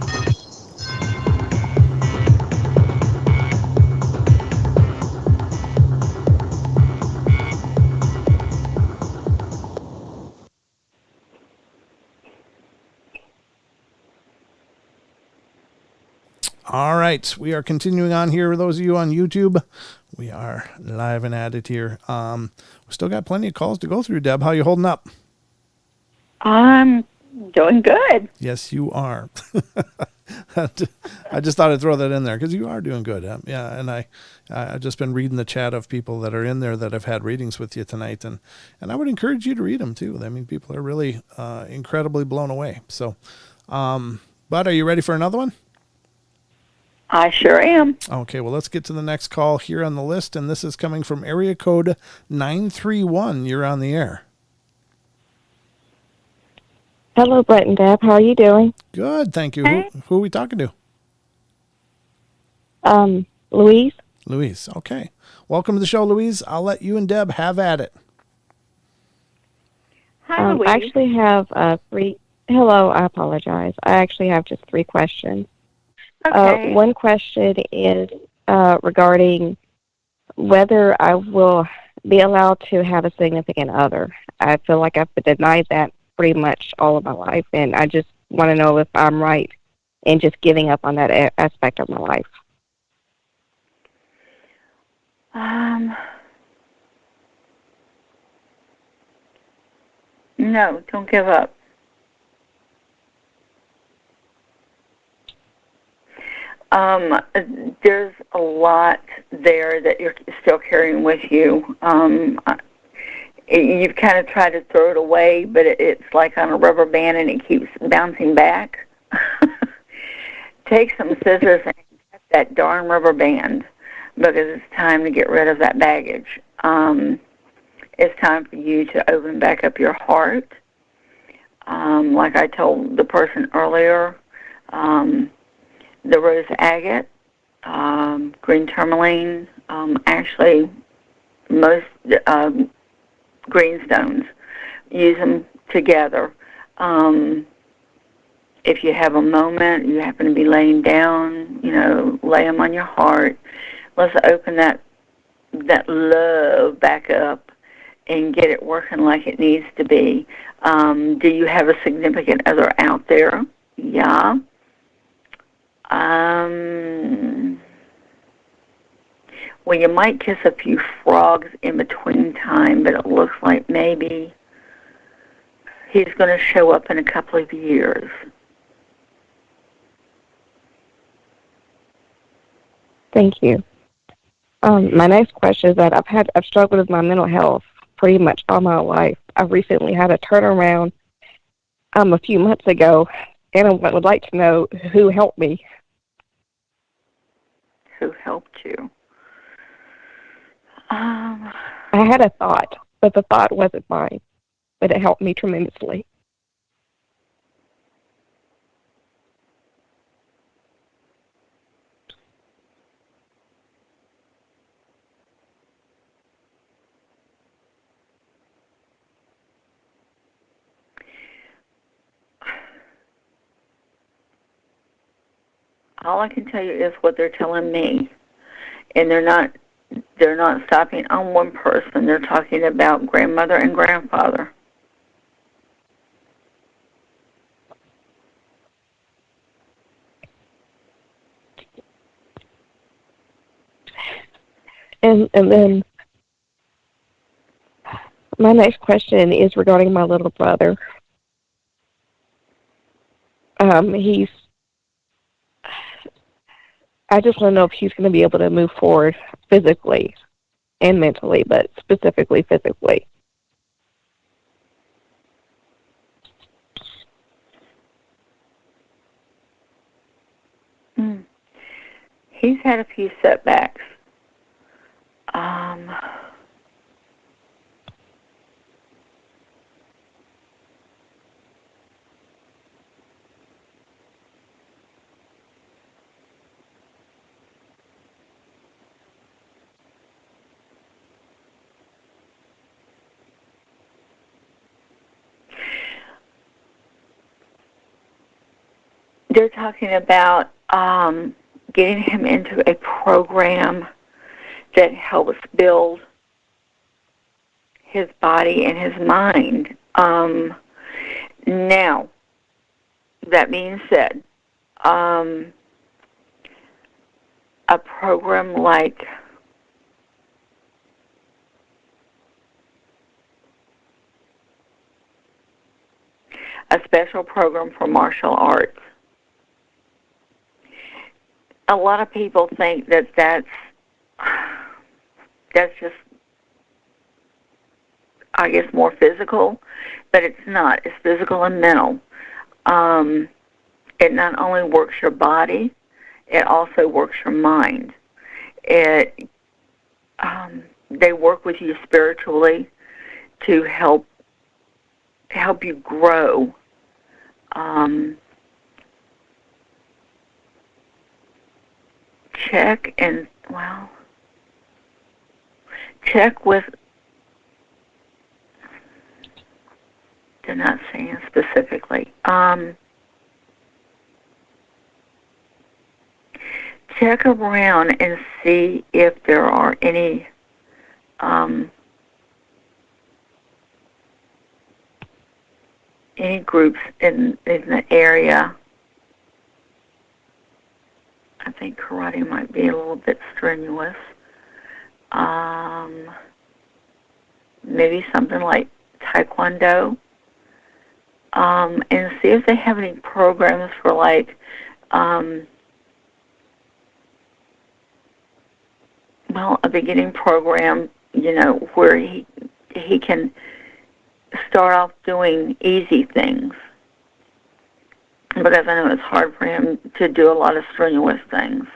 All right, we are continuing on here. Those of you on YouTube, we are live and at it here. We still got plenty of calls to go through. Deb, how you holding up? I'm doing good. Yes, you are. I just thought I'd throw that in there because you are doing good. Yeah, and I've just been reading the chat of people that are in there that have had readings with you tonight, and I would encourage you to read them too. I mean, people are really incredibly blown away. So, Bud, are you ready for another one? I sure am. Okay, well, let's get to the next call here on the list, and this is coming from area code 931. You're on the air. Hello, Brett and Deb. How are you doing? Good, thank you. Hey. Who are we talking to? Louise. Louise, okay. Welcome to the show, Louise. I'll let you and Deb have at it. Hi, Louise. I actually have three. Hello, I apologize. I actually have just 3 questions. Okay. One question is regarding whether I will be allowed to have a significant other. I feel like I've been denied that pretty much all of my life, and I just want to know if I'm right in just giving up on that aspect of my life. No, don't give up. There's a lot there that you're still carrying with you. You've kind of tried to throw it away, but it's like on a rubber band and it keeps bouncing back. Take some scissors and cut that darn rubber band because it's time to get rid of that baggage. It's time for you to open back up your heart. Like I told the person earlier, the rose agate, green tourmaline, actually most greenstones, use them together. If you have a moment, you happen to be laying down, lay them on your heart. Let's open that love back up and get it working like it needs to be. Do you have a significant other out there? Yeah. Well, you might kiss a few frogs in between time, but it looks like maybe he's going to show up in a couple of years. Thank you. My next question is that I've struggled with my mental health pretty much all my life. I recently had a turnaround a few months ago, and I would like to know who helped me. Who helped you? I had a thought, but the thought wasn't mine, but it helped me tremendously. All I can tell you is what they're telling me, and they're not stopping on one person. They're talking about grandmother and grandfather. And then my next question is regarding my little brother. I just want to know if he's going to be able to move forward physically and mentally, but specifically physically. he's had a few setbacks. They're talking about getting him into a program that helps build his body and his mind. Now, that being said, a program like a special program for martial arts. A lot of people think that that's just, I guess, more physical, but it's not. It's physical and mental. It not only works your body, it also works your mind. They work with you spiritually to help you grow. Check with, they're not saying specifically. Check around and see if there are any groups in the area. I think karate might be a little bit strenuous. Maybe something like taekwondo. And see if they have any programs for like, a beginning program, where he can start off doing easy things. Because I know it's hard for him to do a lot of strenuous things.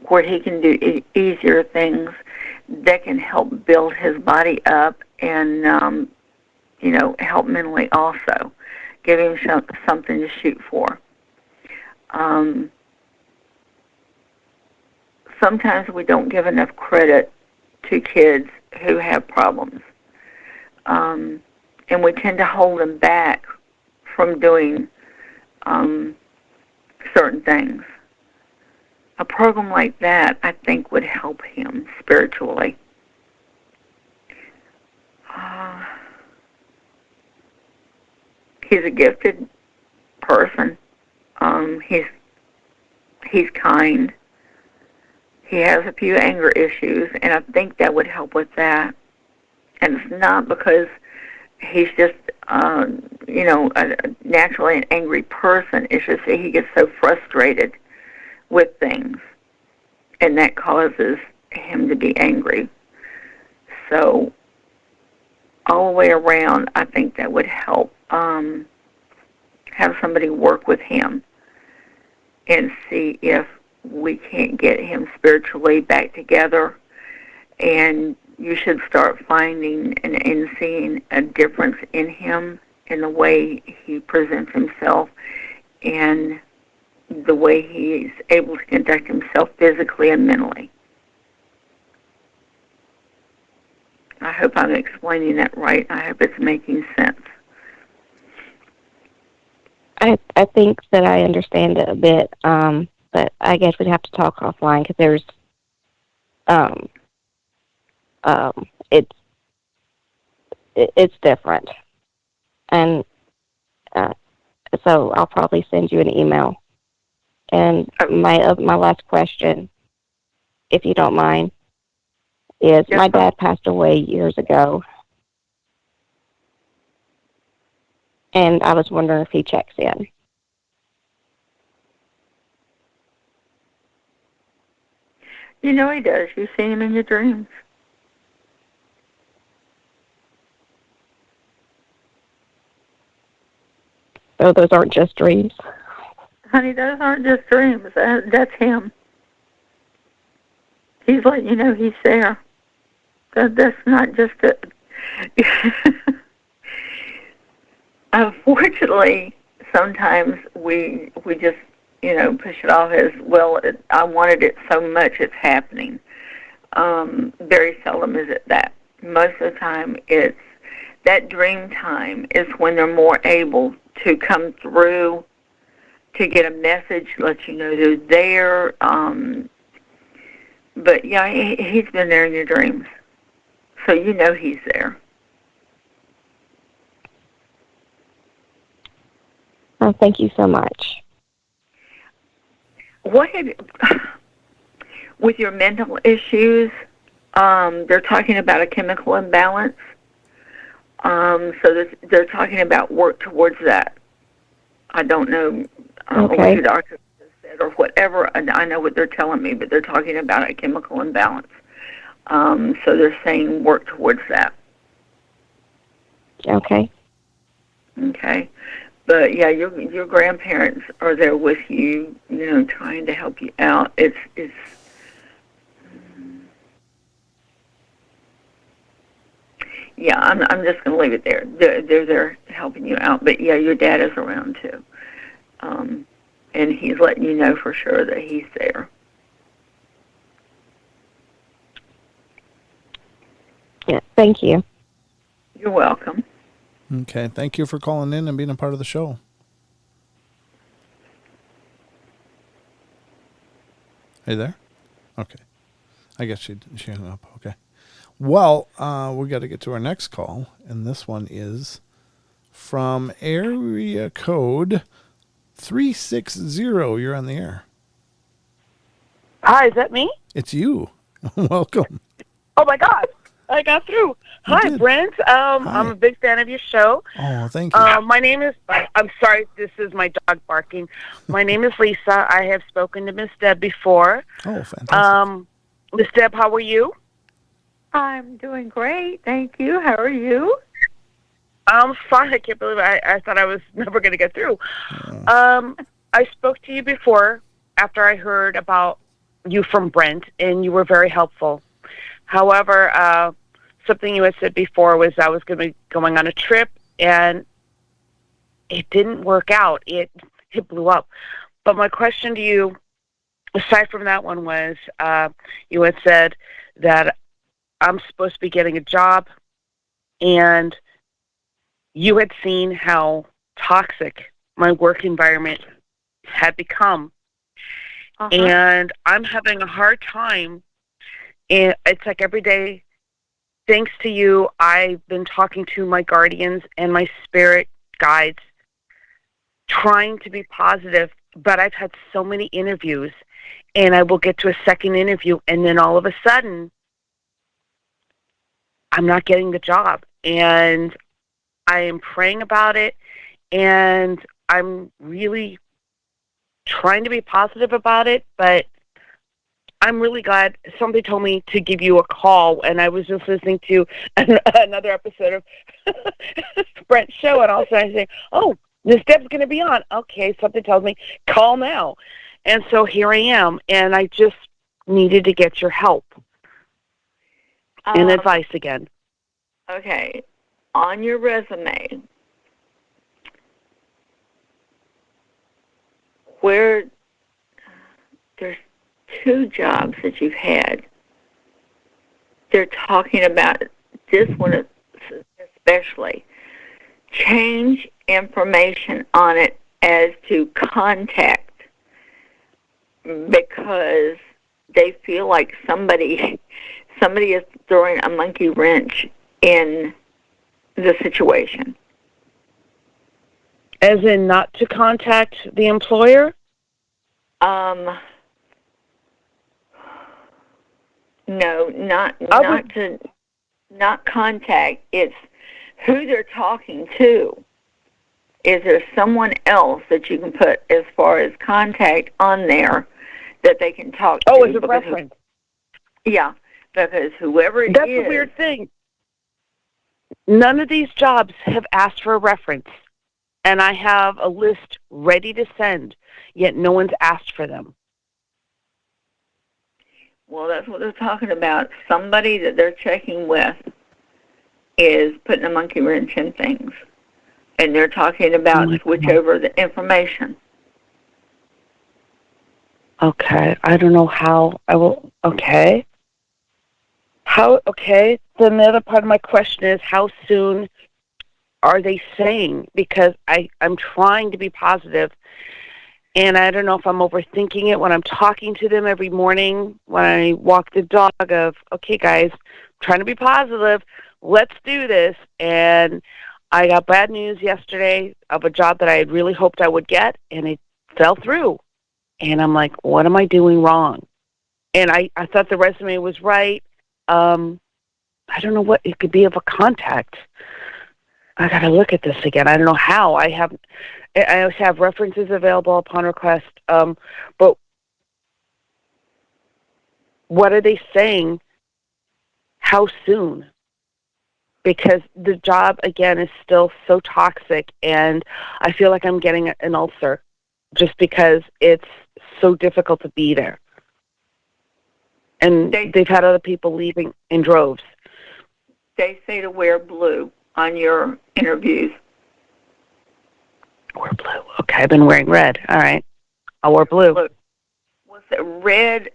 Where he can do easier things that can help build his body up and, help mentally also. Give him something to shoot for. Sometimes we don't give enough credit to kids who have problems. And we tend to hold them back from doing certain things. A program like that, I think, would help him spiritually. He's a gifted person. He's kind. He has a few anger issues, and I think that would help with that. And it's not because he's just, naturally an angry person. It's just that he gets so frustrated with things, and that causes him to be angry. So, all the way around, I think that would help have somebody work with him and see if we can't get him spiritually back together. And you should start finding and seeing a difference in him, in the way he presents himself, and the way he's able to conduct himself physically and mentally. I hope I'm explaining that right. I hope it's making sense. I think that I understand it a bit, but I guess we'd have to talk offline because there's, it's different, and so I'll probably send you an email. And my last question, if you don't mind, is my dad passed away years ago, and I was wondering if he checks in. He does. You see him in your dreams. So those aren't just dreams? Honey, those aren't just dreams. That's him. He's letting you know he's there. That's not just a... Unfortunately, sometimes we just, push it off as, well, I wanted it so much it's happening. Very seldom is it that. Most of the time it's that dream time is when they're more able to come through, to get a message, let you know they're there. But yeah, he's been there in your dreams. So you know he's there. Oh, thank you so much. What have you, with your mental issues, they're talking about a chemical imbalance. So they're talking about work towards that. I don't know what your doctor said or whatever. I know what they're telling me, but they're talking about a chemical imbalance. So they're saying work towards that. Okay. Okay. But yeah, your grandparents are there with you, trying to help you out. It's yeah, I'm just going to leave it there. They're there helping you out. But yeah, your dad is around too. And he's letting you know for sure that he's there. Yeah, thank you. You're welcome. Okay, thank you for calling in and being a part of the show. Are you there? Okay. I guess she hung up. Okay. Well, we got to get to our next call, and this one is from area code 360. You're on the air. Hi, is that me? It's you. Welcome. Oh my God, I got through. Hi, Brent. I'm a big fan of your show. Oh, thank you. My name is, I'm sorry, this is my dog barking. My name is Lisa. I have spoken to Miss Deb before. Oh, fantastic. Miss Deb, how are you? I'm doing great, thank you. How are you? I'm fine. I can't believe it. I thought I was never going to get through. I spoke to you before after I heard about you from Brent, and you were very helpful. However, something you had said before was I was going to be going on a trip, and it didn't work out. It blew up. But my question to you, aside from that one, was you had said that I'm supposed to be getting a job, and you had seen how toxic my work environment had become. And I'm having a hard time. And it's like every day, thanks to you, I've been talking to my guardians and my spirit guides, trying to be positive, but I've had so many interviews, and I will get to a second interview, and then all of a sudden, I'm not getting the job. And I am praying about it, and I'm really trying to be positive about it, but I'm really glad somebody told me to give you a call, and I was just listening to another episode of Brent's show, and all of a sudden I say, oh, Miss Deb's going to be on. Okay, something tells me, call now. And so here I am, and I just needed to get your help and advice again. Okay. On your resume, where there's 2 jobs that you've had, they're talking about this one especially. Change information on it as to contact, because they feel like somebody is throwing a monkey wrench in the situation. As in not to contact the employer? No, not contact. It's who they're talking to. Is there someone else that you can put as far as contact on there that they can talk to? Oh, as a reference. Yeah, because whoever it is... That's a weird thing. None of these jobs have asked for a reference, and I have a list ready to send, yet no one's asked for them. Well, that's what they're talking about. Somebody that they're checking with is putting a monkey wrench in things. And they're talking about switch over the information. Okay. I don't know how I will. Okay. Okay. Then the other part of my question is, how soon are they saying? Because I'm trying to be positive, and I don't know if I'm overthinking it when I'm talking to them every morning when I walk the dog of, okay, guys, I'm trying to be positive. Let's do this. And I got bad news yesterday of a job that I had really hoped I would get, and it fell through. And I'm like, what am I doing wrong? And I thought the resume was right. I don't know what it could be of a contact. I got to look at this again. I don't know how. I always have references available upon request. But what are they saying? How soon? Because the job, again, is still so toxic, and I feel like I'm getting an ulcer just because it's so difficult to be there. And they've had other people leaving in droves. They say to wear blue on your interviews. Wear blue. Okay, I've been wearing red. All right. I'll wear blue. What's it? Red,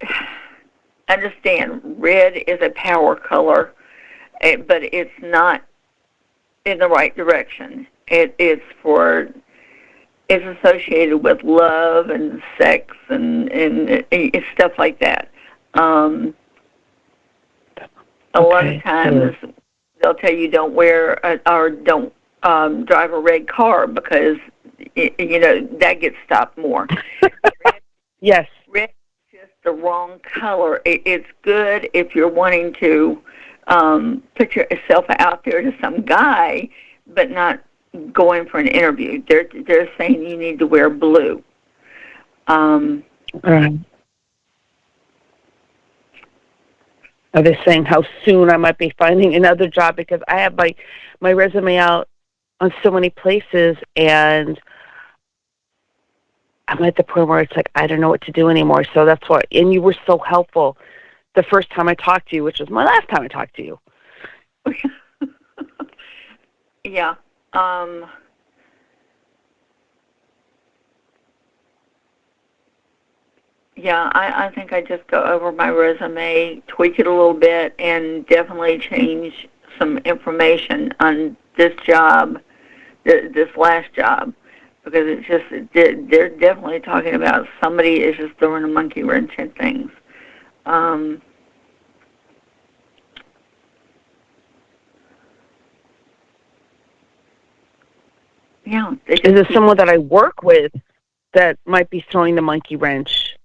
understand, red is a power color, but it's not in the right direction. It's associated with love and sex and it's stuff like that. A lot of times they'll tell you don't wear or don't drive a red car because that gets stopped more. Yes, red is just the wrong color. It's good if you're wanting to put yourself out there to some guy, but not going for an interview. They're saying you need to wear blue. Right. Are they saying how soon I might be finding another job? Because I have my resume out on so many places, and I'm at the point where it's like, I don't know what to do anymore. So that's why, and you were so helpful the first time I talked to you, which was my last time I talked to you. Yeah. Yeah, I think I just go over my resume, tweak it a little bit, and definitely change some information on this job, this last job, because it's just, they're definitely talking about somebody is just throwing a monkey wrench in things. Yeah. Is it someone that I work with that might be throwing the monkey wrench?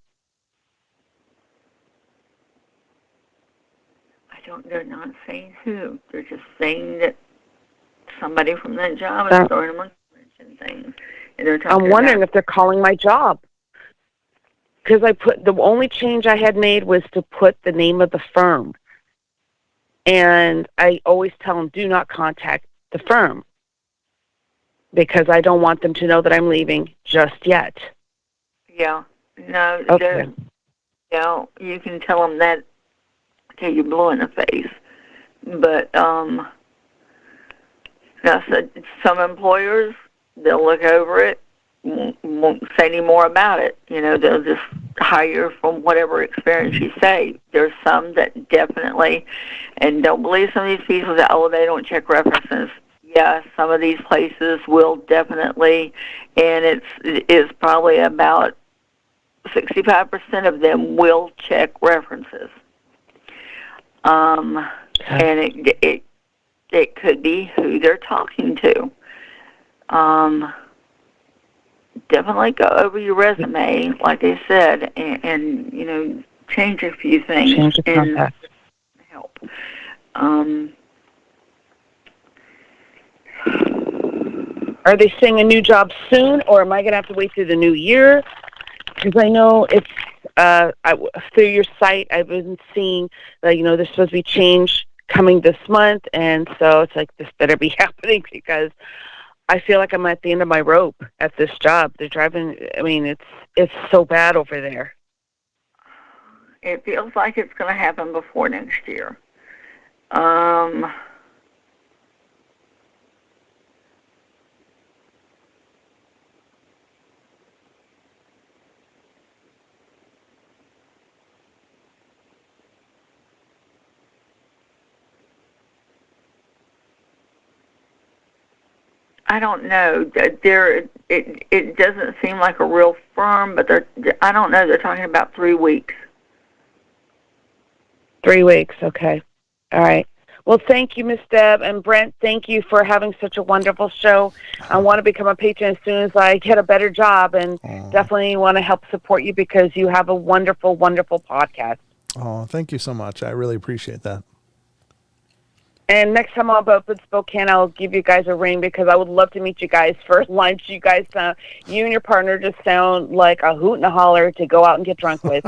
They're not saying who. They're just saying that somebody from that job is throwing a monkey wrench in things. And they're talking I'm wondering if they're calling my job. Because the only change I had made was to put the name of the firm. And I always tell them, do not contact the firm. Because I don't want them to know that I'm leaving just yet. Yeah. No, okay. You can tell them that till you're blue in the face. But some employers, they'll look over it, won't say any more about it. They'll just hire from whatever experience you say. There's some that definitely, and don't believe some of these people that, they don't check references. Yeah, some of these places will definitely, and it's probably about 65% of them will check references. And it could be who they're talking to. Definitely go over your resume, like I said, and change a few things. Change the contact. Help. Are they saying a new job soon, or am I going to have to wait through the new year? Because I know it's through your site, I've been seeing that, there's supposed to be change coming this month, and so it's like, this better be happening because I feel like I'm at the end of my rope at this job. They're driving, it's so bad over there. It feels like it's going to happen before next year. I don't know. It doesn't seem like a real firm, but I don't know. They're talking about 3 weeks. 3 weeks, okay. All right. Well, thank you, Miss Deb. And Brent, thank you for having such a wonderful show. I want to become a patron as soon as I get a better job, and definitely want to help support you because you have a wonderful, wonderful podcast. Oh, thank you so much. I really appreciate that. And next time I'm up in Spokane, I'll give you guys a ring because I would love to meet you guys for lunch. You guys, you and your partner just sound like a hoot and a holler to go out and get drunk with.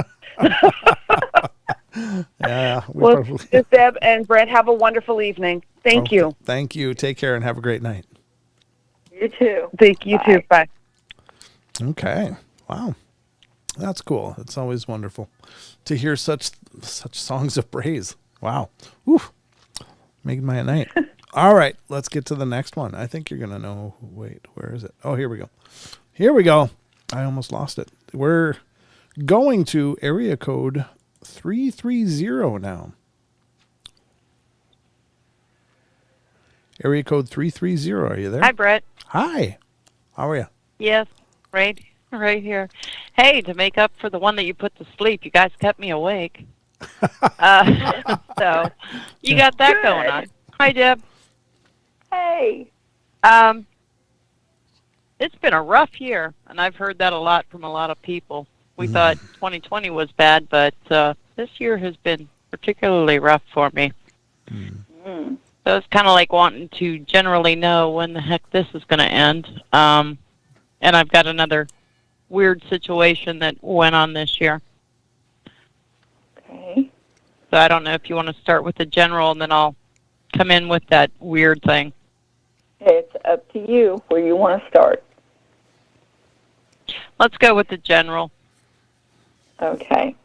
Yeah. Well, just Deb and Brent, have a wonderful evening. Thank you. Thank you. Take care and have a great night. You too. Thank you too. Bye. Okay. Wow. That's cool. It's always wonderful to hear such songs of praise. Wow. Whew. Made my night. All right, let's get to the next one. I think you're going to know. Wait, where is it? Oh, here we go. Here we go. I almost lost it. We're going to area code 330 now. Area code 330. Are you there? Hi, Brett. Hi. How are you? Yes, right here. Hey, to make up for the one that you put to sleep, you guys kept me awake. So you got that going on. Hi, Deb. Hey. It's been a rough year, and I've heard that a lot from a lot of people. We thought 2020 was bad, but this year has been particularly rough for me. So it's kind of like wanting to generally know when the heck this is going to end. And I've got another weird situation that went on this year. Okay. So I don't know if you want to start with the general, and then I'll come in with that weird thing. It's up to you where you want to start. Let's go with the general. Okay.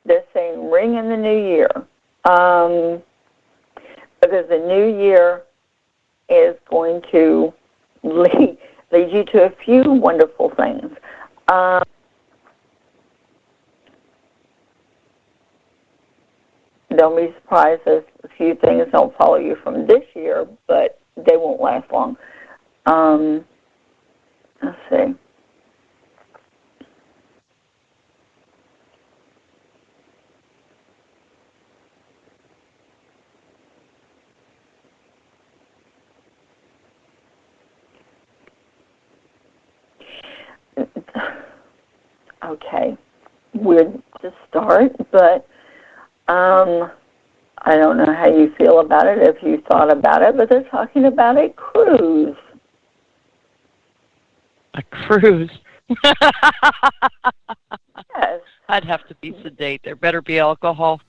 They're saying ring in the new year. Because the new year is going to lead you to a few wonderful things. Don't be surprised if a few things don't follow you from this year, but they won't last long. Let's see. Okay, weird to start, but I don't know how you feel about it, if you thought about it, but they're talking about a cruise. A cruise? Yes. I'd have to be sedate. There better be alcohol.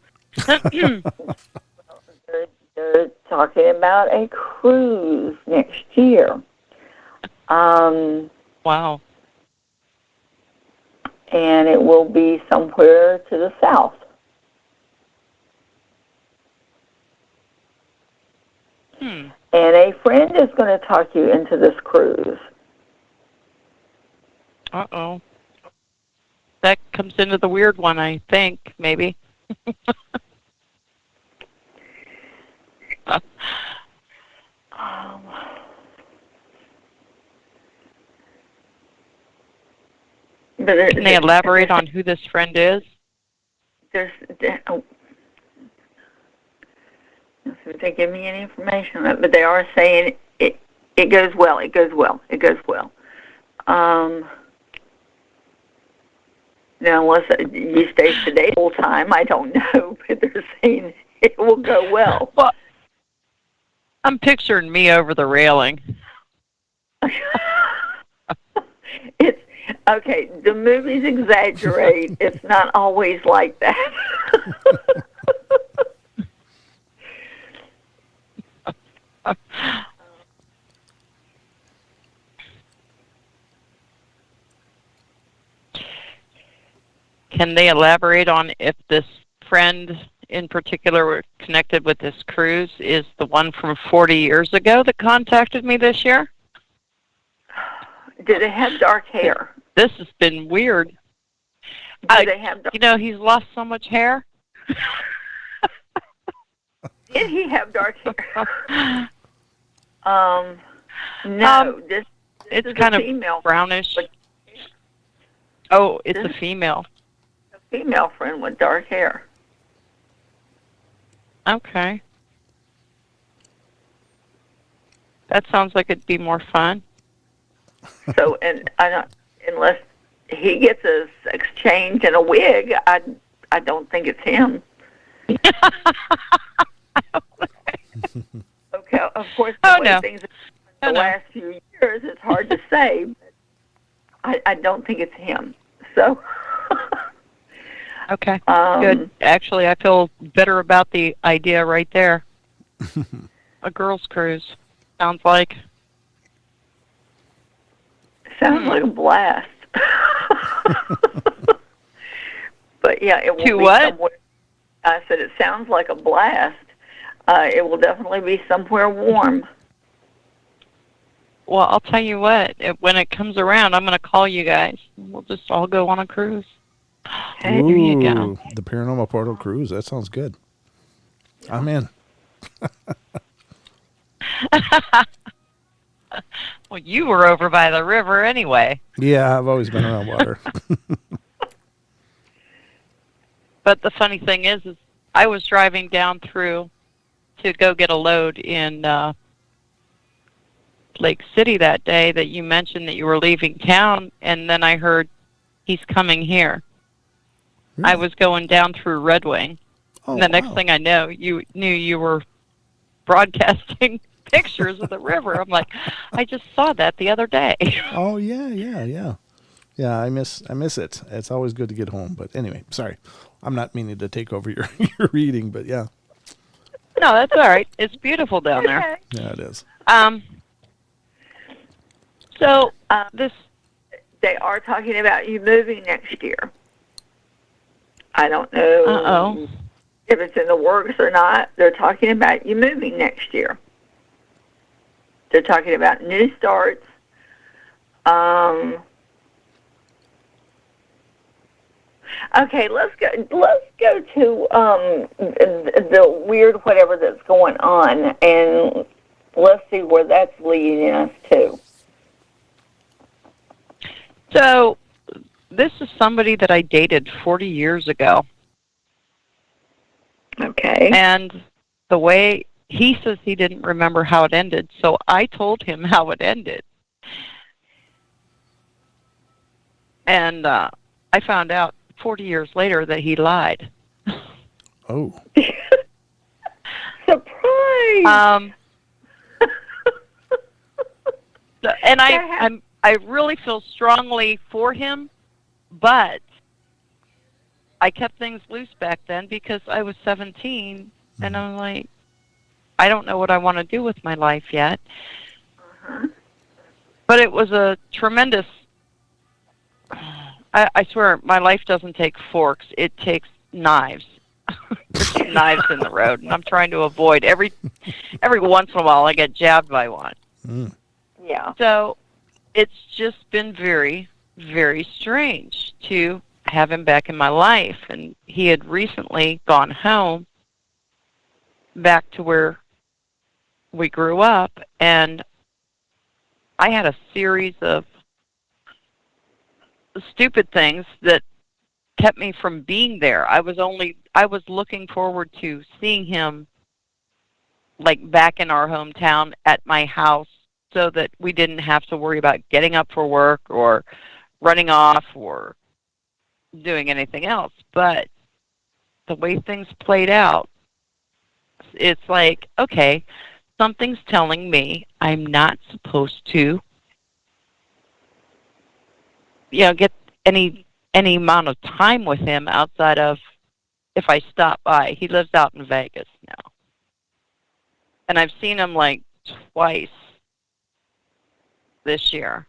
They're talking about a cruise next year. Wow. And it will be somewhere to the south. And a friend is going to talk you into this cruise. Uh-oh. That comes into the weird one, I think, maybe. Can they elaborate on who this friend is? They give me any information on it, but they are saying it goes well. It goes well. It goes well. Now, unless you stay sedate the whole time, I don't know, but they're saying it will go well. Well, I'm picturing me over the railing. It's okay. The movies exaggerate. It's not always like that. can they elaborate on if this friend in particular were connected with this cruise is the one from 40 years ago that contacted me this year? Do they have dark hair? This has been weird. Do they have dark You know, he's lost so much hair. Did he have dark hair? No. This it's is kind a of female. brownish. Oh, it's a female. A female friend with dark hair. Okay. That sounds like it'd be more fun. So, and unless he gets a sex change and a wig, I don't think it's him. Okay, of course, the way things have the last few years, it's hard to say, but I don't think it's him. So. Okay, good. Actually, I feel better about the idea right there. A girls' cruise. Sounds like. Sounds like a blast. But yeah, it will To be what? somewhere. I said it sounds like a blast. It will definitely be somewhere warm. Well, I'll tell you what. When it comes around, I'm going to call you guys. We'll just all go on a cruise. Ooh, there you go. The Paranormal Portal Cruise. That sounds good. I'm in. Well, you were over by the river anyway. Yeah, I've always been around water. But the funny thing is I was driving down through to go get a load in Lake City that day that you mentioned that you were leaving town, and then I heard he's coming here. Really? I was going down through Red Wing. And the next thing I know, you knew you were broadcasting pictures of the river. I'm like, I just saw that the other day. Oh, yeah. Yeah, I miss it. It's always good to get home. But anyway, sorry. I'm not meaning to take over your reading, but yeah. No, that's all right. It's beautiful down there. Yeah, it is. So they are talking about you moving next year. I don't know if it's in the works or not. They're talking about you moving next year. They're talking about new starts. Okay, let's go to the weird whatever that's going on, and let's see where that's leading us to. So, this is somebody that I dated 40 years ago. Okay. And the way he says he didn't remember how it ended, so I told him how it ended. And I found out 40 years later that he lied. Oh. Surprise! And I really feel strongly for him, but I kept things loose back then because I was 17, and I'm like, I don't know what I want to do with my life yet. But it was a tremendous... I swear, my life doesn't take forks. It takes knives. There's knives in the road, and I'm trying to avoid. Every once in a while, I get jabbed by one. Yeah. So it's just been very, very strange to have him back in my life. And he had recently gone home back to where we grew up, and I had a series of stupid things that kept me from being there. I was looking forward to seeing him like back in our hometown at my house so that we didn't have to worry about getting up for work or running off or doing anything else. But the way things played out, it's like, okay, something's telling me I'm not supposed to get any amount of time with him outside of if I stop by. He lives out in Vegas now. And I've seen him like twice this year.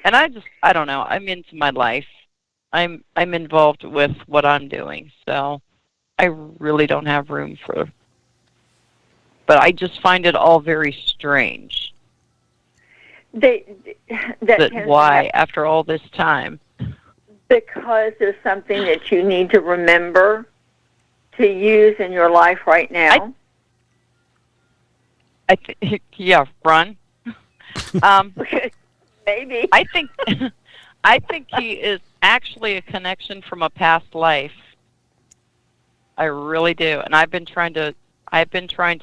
And I don't know. I'm into my life. I'm involved with what I'm doing, so I really don't have room for. But I just find it all very strange. That why, after all this time? Because there's something that you need to remember to use in your life right now. Yeah, Ron. Maybe. I think he is actually a connection from a past life. I really do, and I've been trying to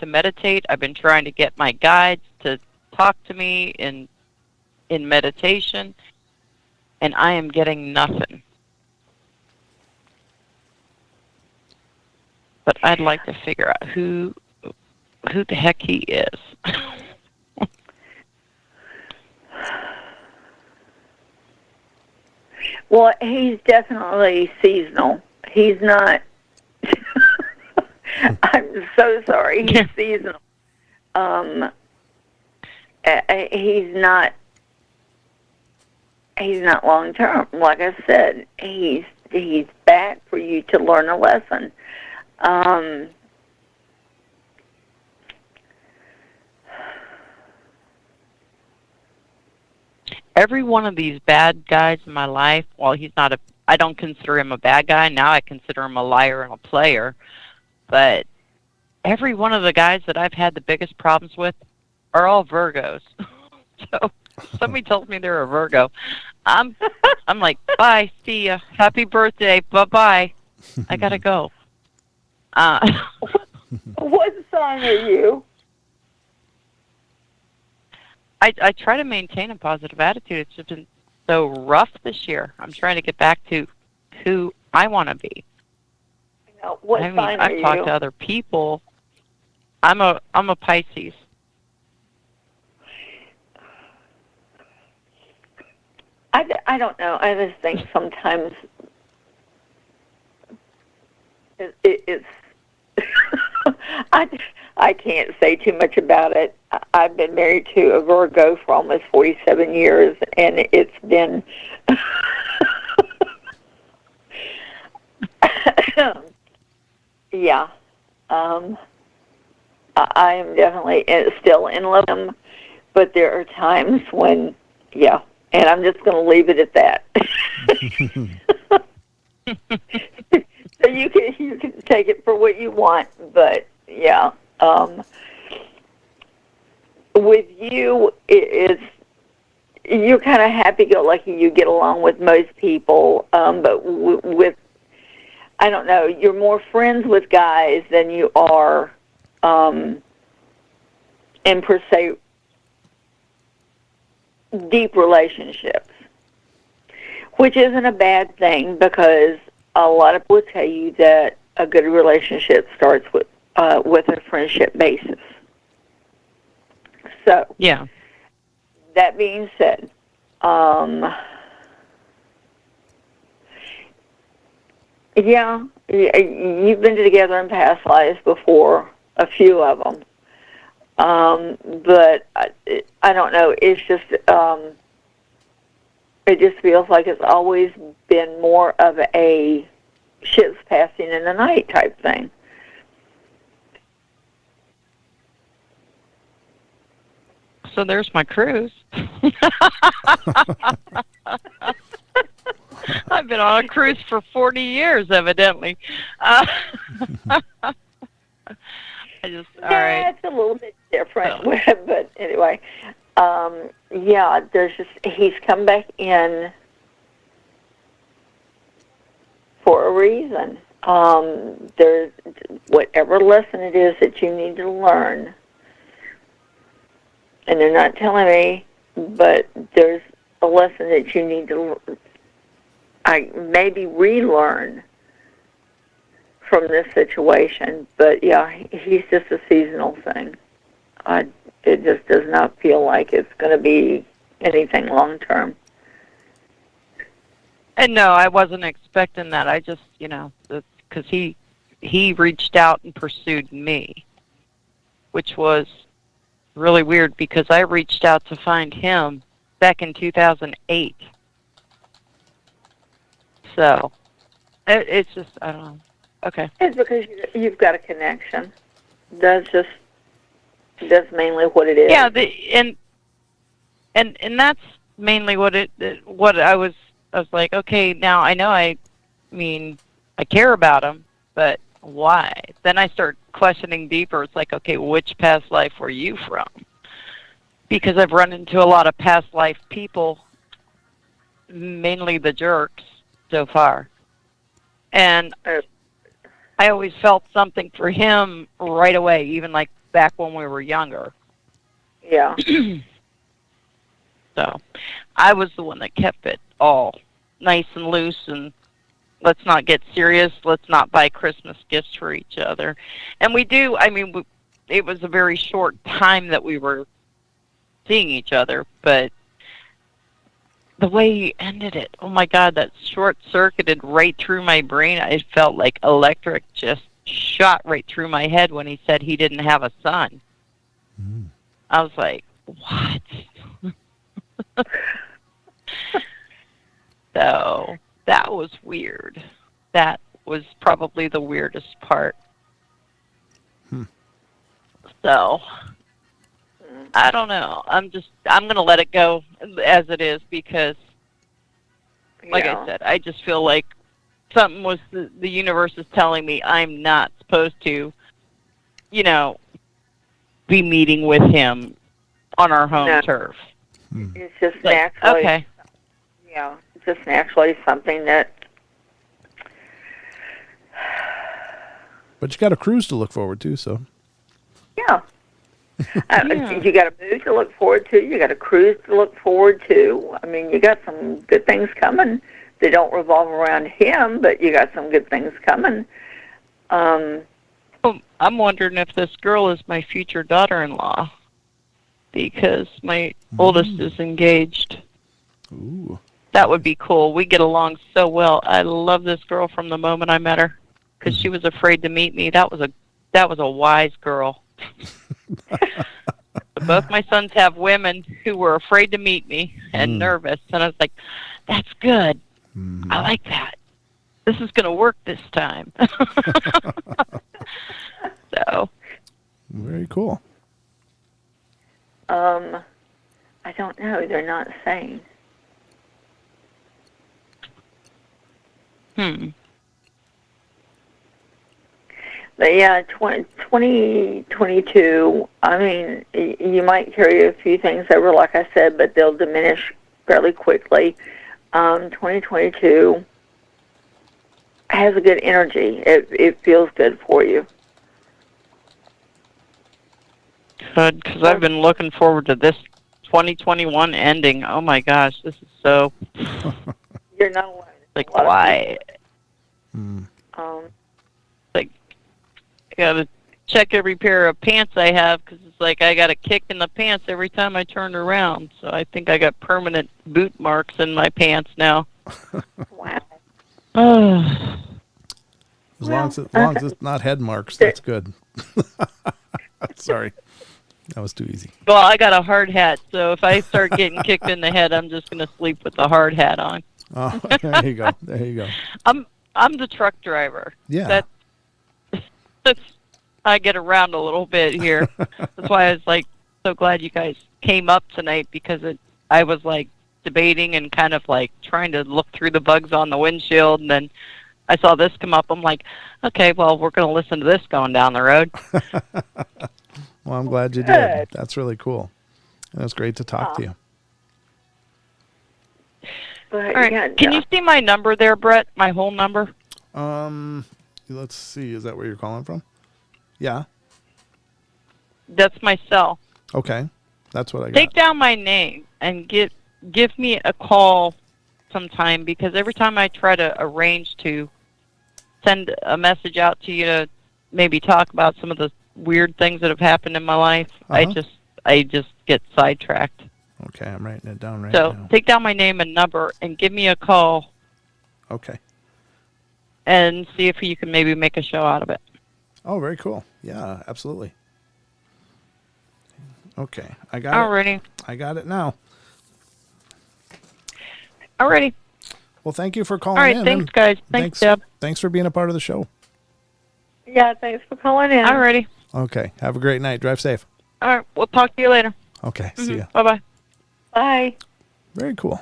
meditate. I've been trying to get my guides to talk to me in meditation, and I am getting nothing. But I'd like to figure out who the heck he is. Well, he's definitely seasonal. He's not. I'm so sorry. He's seasonal. He's not. He's not long term. Like I said, he's back for you to learn a lesson. Every one of these bad guys in my life, while he's not I don't consider him a bad guy. Now I consider him a liar and a player. But every one of the guys that I've had the biggest problems with are all Virgos. So somebody tells me they're a Virgo, I'm like, bye, see ya, happy birthday, bye-bye. I gotta go. What sign are you? I try to maintain a positive attitude. It's just been so rough this year. I'm trying to get back to who I want to be. What sign are you? I've talked to other people. I'm a Pisces. I don't know. I just think sometimes it's I can't say too much about it. I've been married to a Virgo for almost 47 years, and it's been yeah. I am definitely still in love with him, but there are times when, yeah, and I'm just going to leave it at that. So you can take it for what you want, but yeah. With you, you're kind of happy-go-lucky. You get along with most people, but with I don't know, you're more friends with guys than you are in per se deep relationships, which isn't a bad thing because a lot of people will tell you that a good relationship starts with a friendship basis. So, yeah. That being said, yeah, you've been together in past lives before, a few of them. But I don't know. It's just it just feels like it's always been more of a ships passing in the night type thing. So there's my cruise. I've been on a cruise for 40 years, evidently. All right. It's a little bit different, but anyway, yeah. He's come back in for a reason. There's whatever lesson it is that you need to learn, and they're not telling me, but there's a lesson that you need to maybe relearn from this situation. But yeah, he's just a seasonal thing. It just does not feel like it's going to be anything long term. And no, I wasn't expecting that. I just, because he reached out and pursued me, which was really weird because I reached out to find him back in 2008. So it's just, I don't know. Okay. It's because you've got a connection. That's mainly what it is. Yeah, and that's mainly what I was like, okay, now I know, I mean, I care about him, but why? Then I start questioning deeper. It's like, okay, which past life were you from? Because I've run into a lot of past life people, mainly the jerks so far. And I always felt something for him right away, even like back when we were younger. Yeah. So I was the one that kept it all nice and loose, and let's not get serious. Let's not buy Christmas gifts for each other. And we do, I mean, it was a very short time that we were seeing each other, but the way he ended it, oh my God, that short-circuited right through my brain. It felt like electric just shot right through my head when he said he didn't have a son. I was like, what? So that was weird. That was probably the weirdest part. So I don't know. I'm going to let it go as it is, because like I said, I just feel like something was, the universe is telling me I'm not supposed to, you know, be meeting with him on our home turf. It's just naturally. Okay. Yeah, it's just naturally something that. But you got a cruise to look forward to, so. Yeah. You got a move to look forward to. You got a cruise to look forward to. I mean, you got some good things coming. They don't revolve around him, but you got some good things coming. I'm wondering if this girl is my future daughter-in-law, because my oldest is engaged. Ooh. That would be cool. We get along so well. I love this girl from the moment I met her, because she was afraid to meet me. That was a wise girl. Both my sons have women who were afraid to meet me and nervous, and I was like, that's good. I like that. This is going to work this time. So. Very cool. I don't know. They're not saying. But yeah, 2022, I mean, you might carry a few things over, like I said, but they'll diminish fairly quickly. 2022 has a good energy. It feels good for you. Good, because I've been looking forward to this 2021 ending. Oh my gosh, this is so. You're not alone. Like, why? Like, I gotta check every pair of pants I have, because it's like I got a kick in the pants every time I turn around. So I think I got permanent boot marks in my pants now. Wow. As long as it's not head marks, that's good. Sorry. That was too easy. Well, I got a hard hat, so if I start getting kicked in the head, I'm just going to sleep with the hard hat on. Oh, there you go. There you go. I'm the truck driver. Yeah. That's I get around a little bit here. That's why I was like so glad you guys came up tonight, because I was like debating and kind of like trying to look through the bugs on the windshield, and then I saw this come up. I'm like, okay, well, we're going to listen to this going down the road. Well, I'm glad you did. That's really cool. It was great to talk to you. But, all right. Can you see my number there, Brett? My whole number? Let's see. Is that where you're calling from? Yeah. That's my cell. Okay. That's what I got. Take down my name and give me a call sometime, because every time I try to arrange to send a message out to you to maybe talk about some of the weird things that have happened in my life, I just get sidetracked. Okay, I'm writing it down right now. So take down my name and number and give me a call. Okay. And see if you can maybe make a show out of it. Oh, very cool. Yeah, absolutely. Okay, I got Alrighty. it. I got it now. Alrighty. Well, thank you for calling All right, in. thanks, guys. Thanks, Deb. Thanks for being a part of the show. Yeah, thanks for calling in. Alrighty. Okay. Have a great night. Drive safe. All right, we'll talk to you later. Okay. See ya. Bye-bye. Bye. Very cool.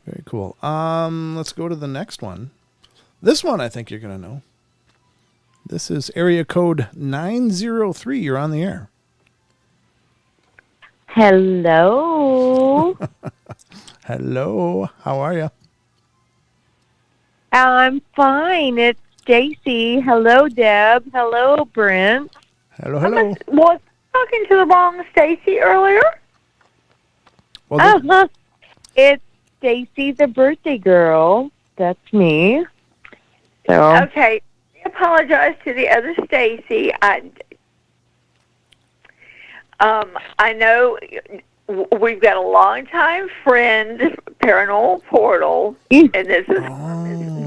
Very cool. Let's go to the next one. This one I think you're going to know. This is area code 903. You're on the air. Hello. Hello. How are you? I'm fine. It's Stacy. Hello, Deb. Hello, Brent. Hello, hello. Was I talking to the wrong Stacy earlier? Well, it's Stacy, the birthday girl. That's me. So. Okay. I apologize to the other Stacy. I know we've got a longtime friend, Paranormal Portal, and this is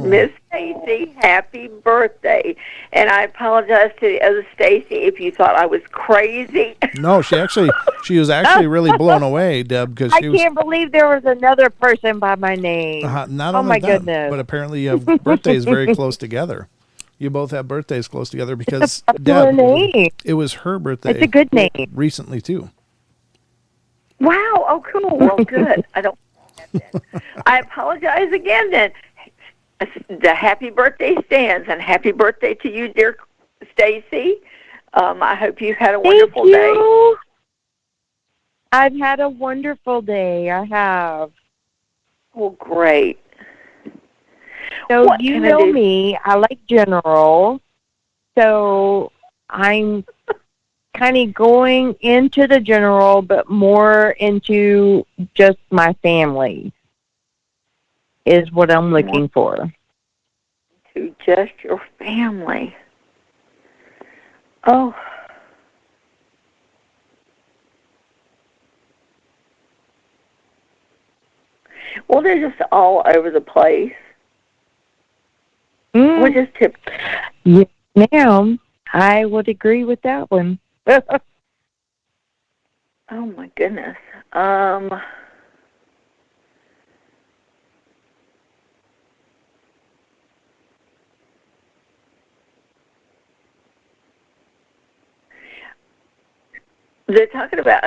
Miss Stacy. Happy birthday! And I apologize to the other Stacy if you thought I was crazy. No, she was actually really blown away, Deb, because I can't believe there was another person by my name. Not oh only my that, goodness! but apparently you have birthdays very close together. You both have birthdays close together because Deb, name. It was her birthday. It's a good name. Recently too. Wow. Oh, cool. Well, good. I apologize again then. The happy birthday stands, and happy birthday to you, dear Stacy. I hope you've had a wonderful day. I've had a wonderful day. I have. Well, great. So you know me. I like general. So I'm kind of going into the general, but more into just my family is what I'm looking for. To just your family. Oh. Well, they're just all over the place. We're just typical. Yes, ma'am. I would agree with that one. Oh, my goodness. They're talking about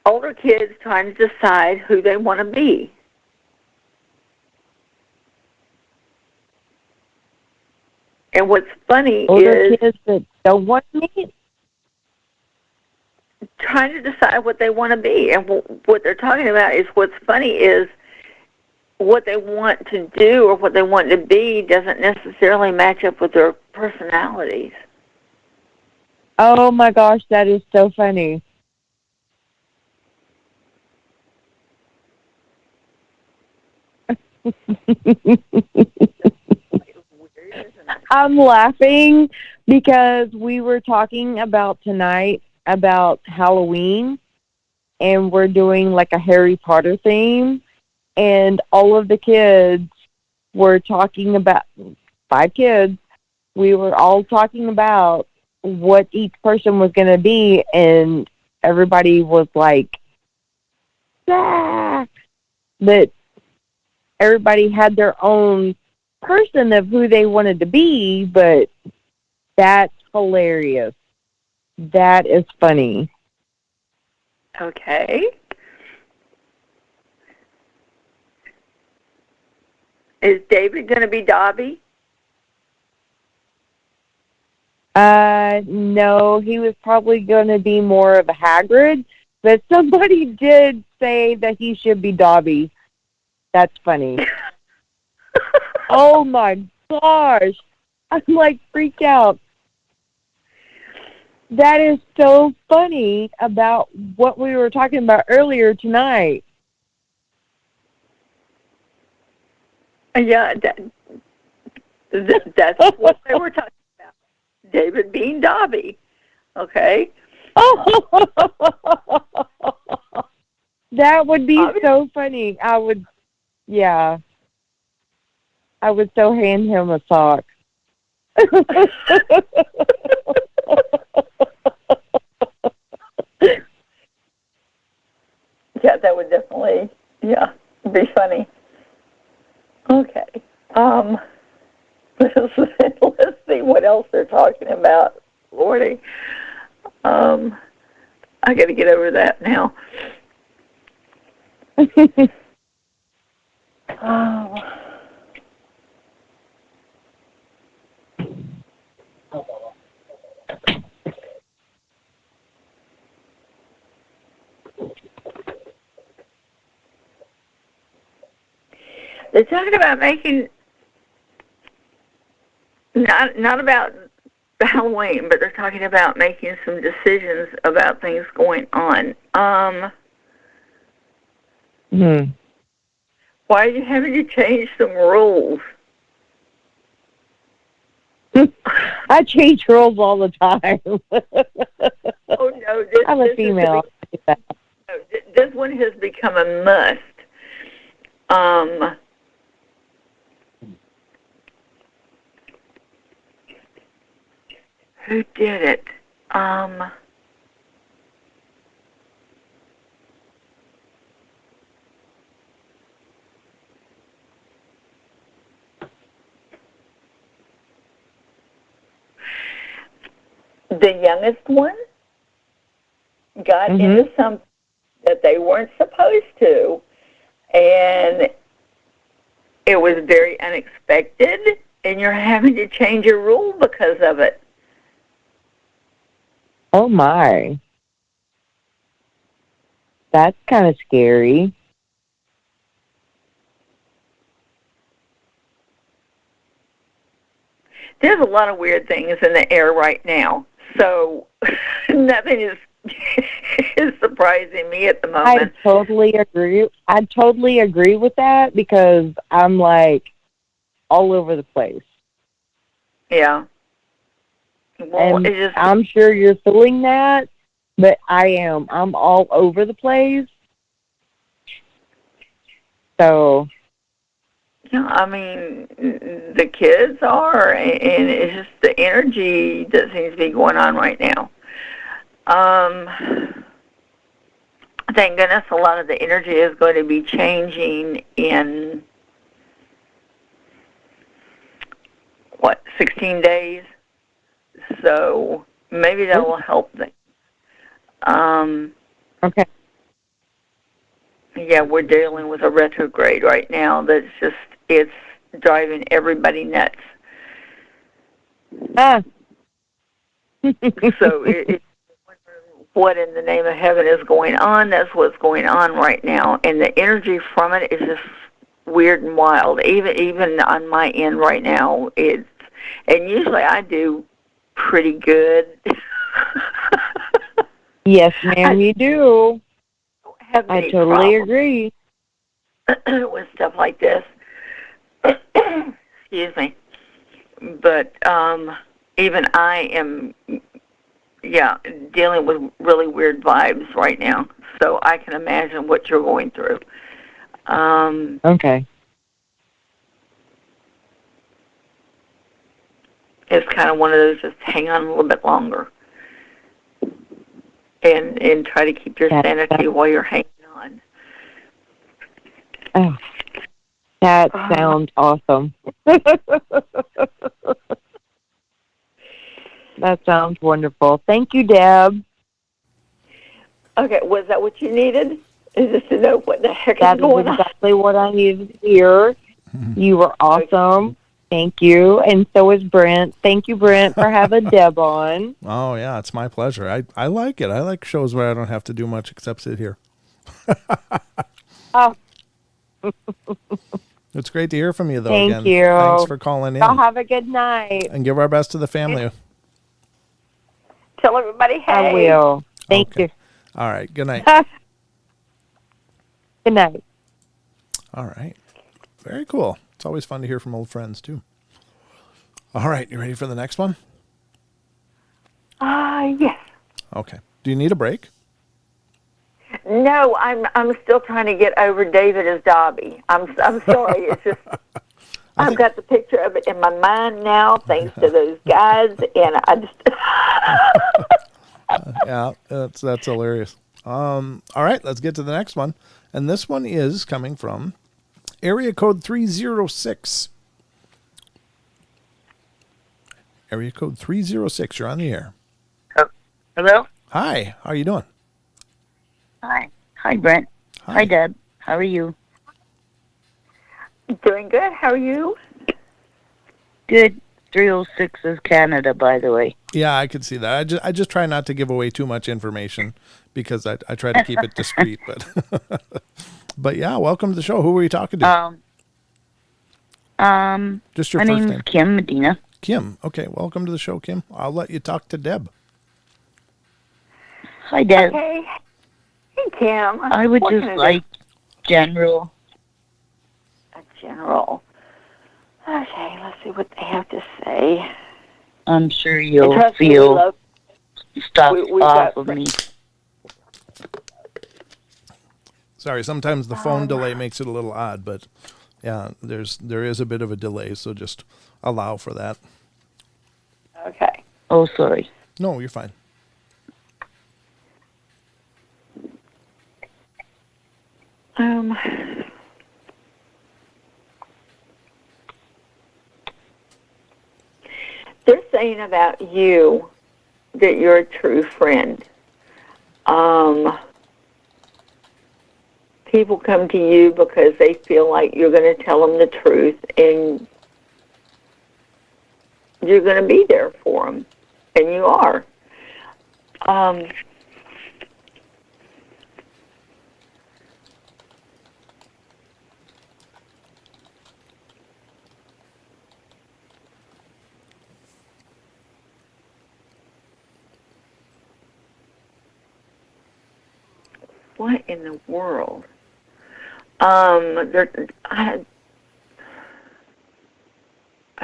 older kids trying to decide who they want to be. And what's funny older is kids that don't want me trying to decide what they want to be. And what they're talking about is what's funny is what they want to do or what they want to be doesn't necessarily match up with their personalities. Oh my gosh, that is so funny. I'm laughing because we were talking about tonight about Halloween, and we're doing like a Harry Potter theme, and all of the kids were talking about, 5 kids, we were all talking about what each person was going to be, and everybody was like, ah! But everybody had their own person of who they wanted to be, but that's hilarious. That is funny. Okay. Is David going to be Dobby? No, he was probably going to be more of a Hagrid, but somebody did say that he should be Dobby. That's funny. Oh my gosh. I'm like freaked out. That is so funny about what we were talking about earlier tonight. Yeah, that's what they were talking about. David being Dobby. Okay. That would be so funny. I would so hand him a sock. Yeah, that would definitely, yeah. Be funny. Okay. Let's see what else they're talking about. Lordy. I got to get over that now. They're talking about making, not about Halloween, but they're talking about making some decisions about things going on. Why are you having to change some rules? I change rules all the time. Oh no, I'm a female. This one has become a must. Who did it? The youngest one got into something that they weren't supposed to, and it was very unexpected, and you're having to change your rule because of it. Oh, my. That's kind of scary. There's a lot of weird things in the air right now, so nothing is surprising me at the moment. I totally agree. I totally agree with that because I'm like all over the place. Yeah. Well, And I'm sure you're feeling that, but I am. I'm all over the place. So. Yeah, I mean, the kids are, and it's just the energy that seems to be going on right now. Thank goodness a lot of the energy is going to be changing in, 16 days? So maybe that will help things. Okay. Yeah, we're dealing with a retrograde right now that's just, it's driving everybody nuts. So what in the name of heaven is going on? That's what's going on right now. And the energy from it is just weird and wild. Even on my end right now, and usually I do pretty good. Yes, ma'am, you do. I totally agree. With stuff like this. Excuse me. But even I am, dealing with really weird vibes right now. So I can imagine what you're going through. Okay. It's kind of one of those, just hang on a little bit longer. And try to keep your sanity while you're hanging on. Oh, that sounds awesome. That sounds wonderful. Thank you, Deb. Okay, was that what you needed? Is just to know what the heck is going on? That is exactly what I needed to hear. You were awesome. Thank you. And so is Brent. Thank you, Brent, for having Deb on. Oh, yeah, it's my pleasure. I like it. I like shows where I don't have to do much except sit here. Oh. It's great to hear from you, though. Thank again. you. Thanks for calling in. Y'all have a good night. And give our best to the family. Tell everybody hey. I will. Thank you. All right. Good night. Good night. All right. Very cool. It's always fun to hear from old friends, too. All right. You ready for the next one? Yes. Okay. Do you need a break? No, I'm still trying to get over David as Dobby. I'm sorry. It's just I've got the picture of it in my mind now, thanks to those guys, and I just yeah, that's hilarious. All right, let's get to the next one. And this one is coming from area code 306. Area code 306. You're on the air. Hello? Hi. How are you doing? Hi. Hi, Brent. Hi, Deb. How are you? Doing good. How are you? Good. 306 is Canada, by the way. Yeah, I could see that. I just try not to give away too much information because I try to keep it discreet. But yeah, welcome to the show. Who were you talking to? Just your my first name's name. Kim Medina. Kim. Okay, welcome to the show, Kim. I'll let you talk to Deb. Hi, Deb. Okay. Hey, Kim. I would What just can I do? like general. A general. Okay, let's see what they have to say. I'm sure you'll Trust me, we feel love- stuff we've off got- of me. Sorry, sometimes the phone delay makes it a little odd, but yeah, there is a bit of a delay, so just allow for that. Okay. Oh, sorry. No, you're fine. They're saying about you that you're a true friend. People come to you because they feel like you're going to tell them the truth and you're going to be there for them, and you are. What in the world? I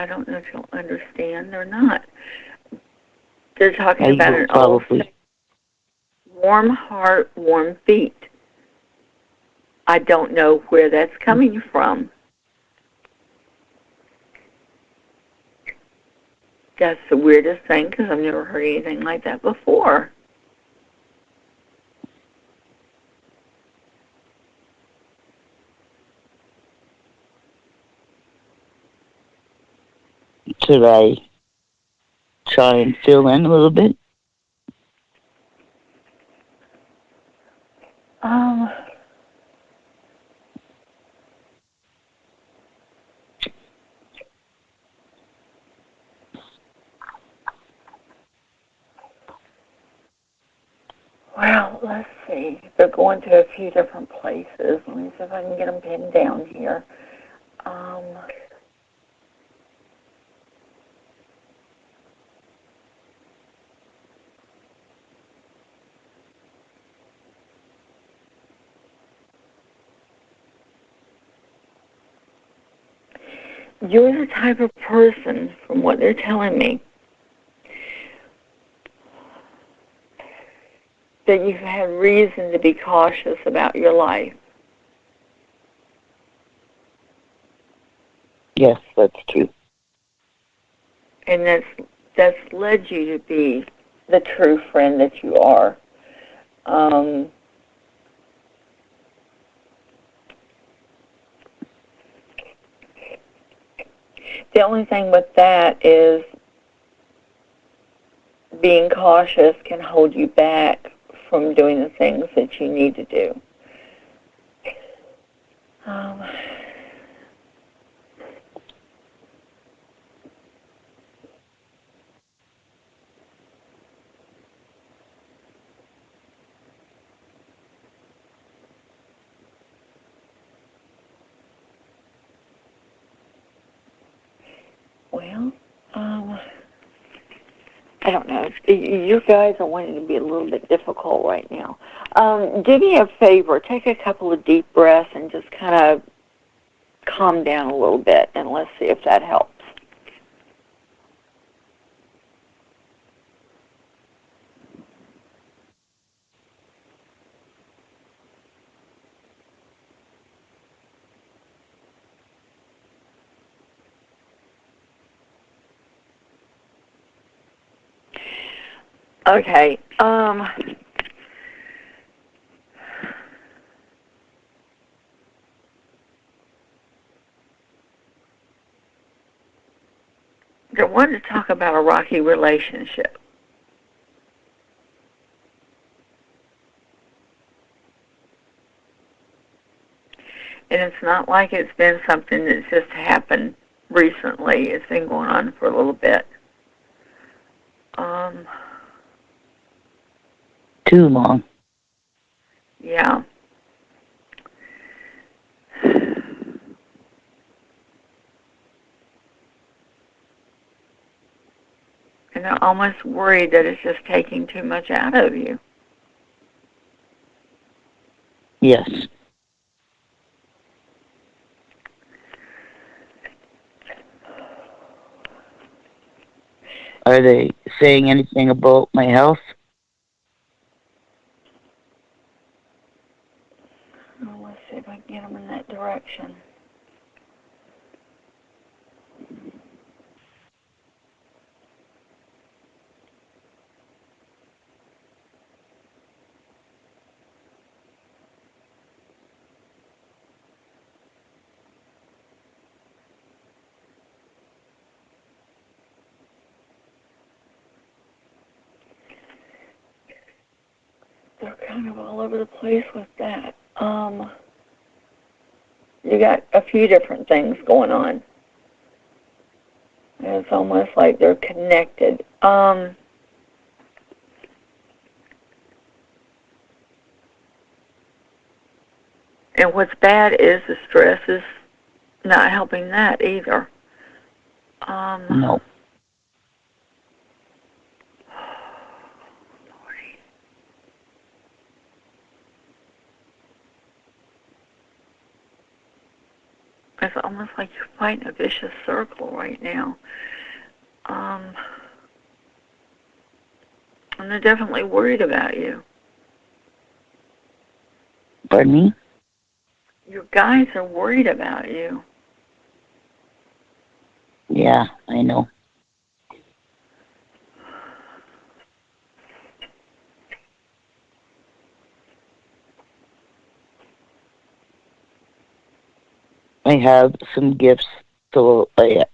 don't know if you'll understand or not. They're talking about an old warm heart, warm feet. I don't know where that's coming from. That's the weirdest thing because I've never heard anything like that before. Should I try and fill in a little bit? Well, let's see. They're going to a few different places. Let me see if I can get them pinned down here. You're the type of person, from what they're telling me, that you've had reason to be cautious about your life. Yes, that's true. And that's led you to be the true friend that you are. The only thing with that is being cautious can hold you back from doing the things that you need to do. Well, I don't know. You guys are wanting to be a little bit difficult right now. Do me a favor. Take a couple of deep breaths and just kind of calm down a little bit, and let's see if that helps. Okay. They're wanting to talk about a rocky relationship. And it's not like it's been something that's just happened recently. It's been going on for a little bit. Too long. Yeah. And they're almost worried that it's just taking too much out of you. Yes. Are they saying anything about my health? Oh, let's see if I can get them in that direction. They're kind of all over the place with that. You got a few different things going on. And it's almost like they're connected. And what's bad is the stress is not helping that either. No. It's almost like you're fighting a vicious circle right now. And they're definitely worried about you. Pardon me? Your guys are worried about you. Yeah, I know. I have some gifts, so I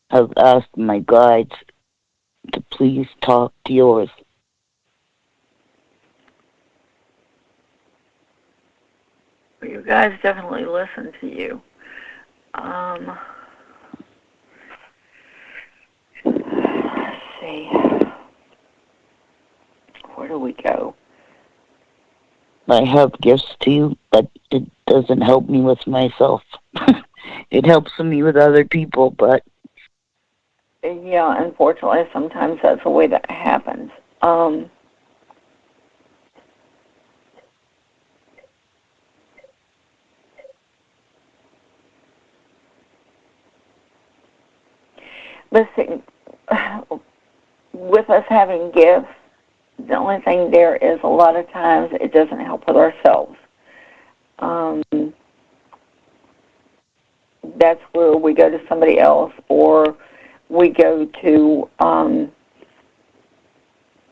have asked my guides to please talk to yours. But you guys definitely listen to you. Let's see. Where do we go? I have gifts to you, but it doesn't help me with myself. It helps me with other people, but... Yeah, unfortunately, sometimes that's the way that happens. But see, with us having gifts, the only thing there is a lot of times it doesn't help with ourselves. That's where we go to somebody else, or we go to,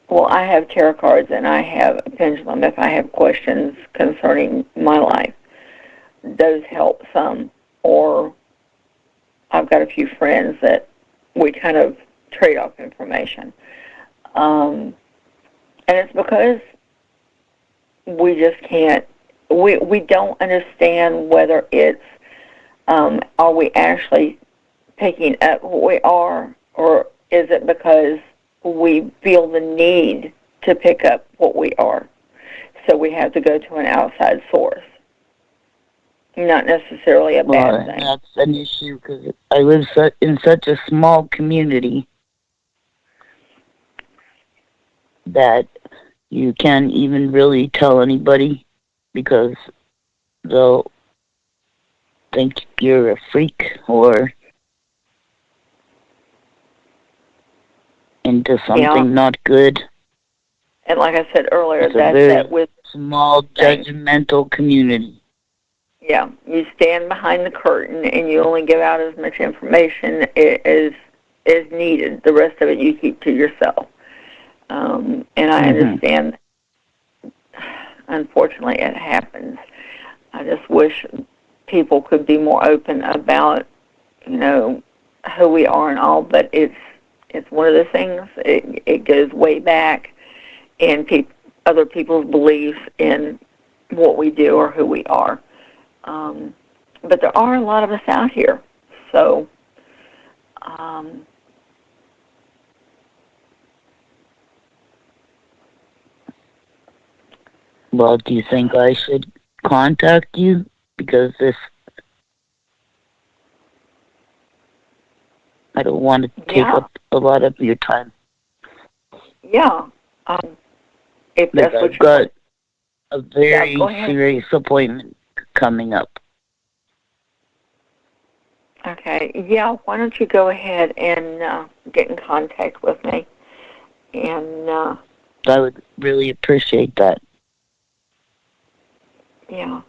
well, I have tarot cards and I have a pendulum if I have questions concerning my life. Those help some. Or I've got a few friends that we kind of trade off information. And it's because we just can't, we don't understand whether it's, are we actually picking up what we are, or is it because we feel the need to pick up what we are? So we have to go to an outside source. Not necessarily a bad thing. That's an issue because I live in such a small community that you can't even really tell anybody because they'll think you're a freak or into something not good. And like I said earlier, it's that's a very that with small, judgmental community. Yeah, you stand behind the curtain and you only give out as much information as needed. The rest of it you keep to yourself. And I understand. Unfortunately, it happens. I just wish people could be more open about, who we are and all, but it's one of the things. It goes way back in other people's beliefs in what we do or who we are. But there are a lot of us out here, so. Well, do you think I should contact you? Because I don't want to take up a lot of your time. Yeah. If that's what I've got a very serious appointment coming up. Okay. Yeah, why don't you go ahead and get in contact with me? And I would really appreciate that. Yeah.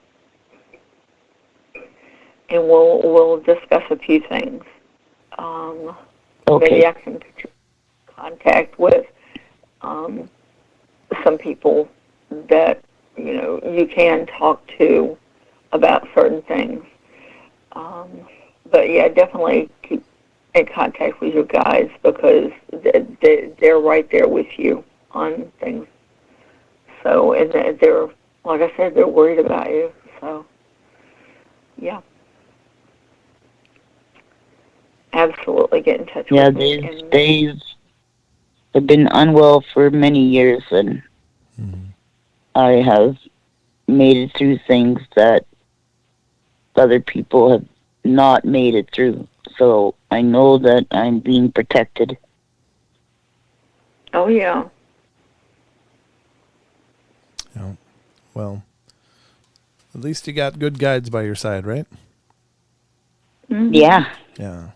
And we'll discuss a few things. Okay. Maybe I can get you in contact with some people that you can talk to about certain things. But yeah, definitely keep in contact with your guys because they're right there with you on things. So, and they're, like I said, they're worried about you. So, yeah. Absolutely get in touch with me. They've been unwell for many years, and I have made it through things that other people have not made it through. So I know that I'm being protected. Oh, yeah. Yeah. Well, at least you got good guides by your side, right? Mm-hmm. Yeah. Yeah.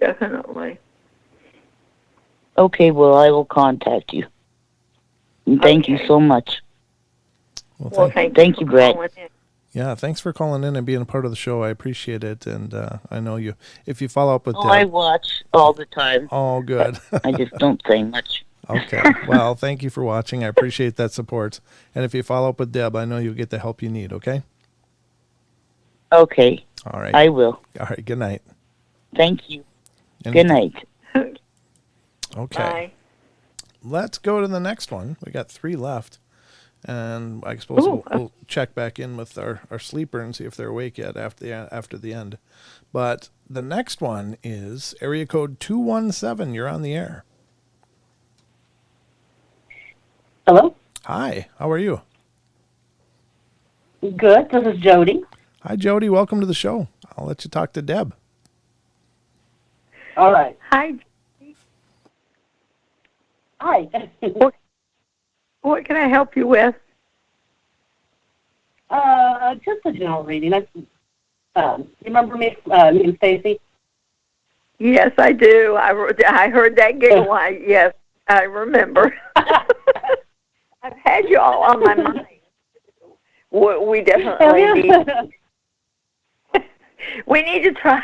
Definitely. Okay, well, I will contact you. And thank you so much. Well, thank you, Brett. Yeah, thanks for calling in and being a part of the show. I appreciate it, and I know you. If you follow up with, I watch all the time. Oh, good. I just don't say much. Okay. Well, thank you for watching. I appreciate that support. And if you follow up with Deb, I know you'll get the help you need. Okay. Okay. All right. I will. All right. Good night. Thank you. Anything. Good night. Okay. Bye. Let's go to the next one. We got 3 left. And I suppose we'll check back in with our sleeper and see if they're awake yet after the end. But the next one is area code 217. You're on the air. Hello? Hi. How are you? Good. This is Jody. Hi, Jody. Welcome to the show. I'll let you talk to Deb. All right. Hi. Hi. What can I help you with? Just a general reading. You remember me and Stacy? Yes, I do. I heard that giggle. Yes, I remember. I've had you all on my mind. We definitely need. We need to try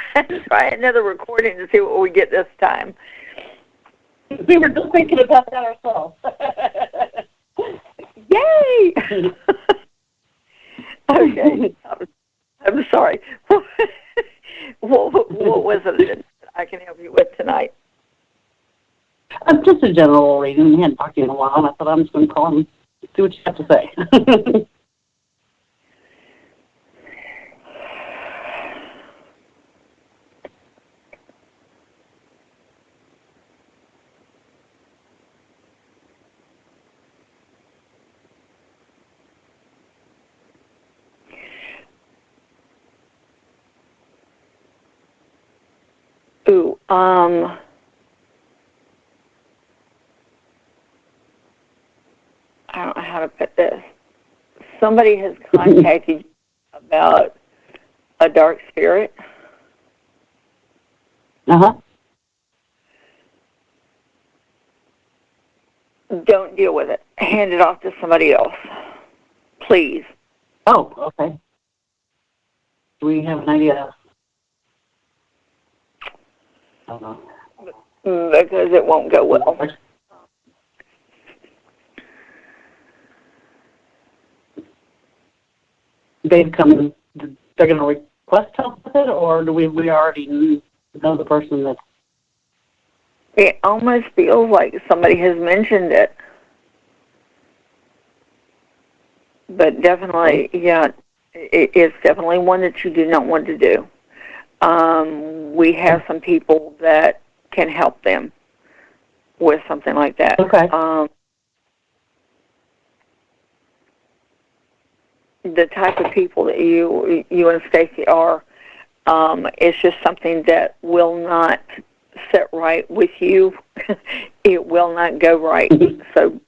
another recording to see what we get this time. We were just thinking about that ourselves. Yay! Okay. I'm sorry. What was it that I can help you with tonight? Just a general reading. We hadn't talked to you in a while, and I thought I'm just going to call and see what you have to say. Ooh, I don't know how to put this. Somebody has contacted you about a dark spirit. Uh-huh. Don't deal with it. Hand it off to somebody else. Please. Oh, okay. Do we have an idea? I don't know. Because it won't go well. They've come. They're going to request help with it, or do we already know the person that's... It almost feels like somebody has mentioned it. But definitely, yeah, it's definitely one that you do not want to do. We have some people that can help them with something like that. Okay. The type of people that you and Stacy are, it's just something that will not sit right with you. It will not go right. So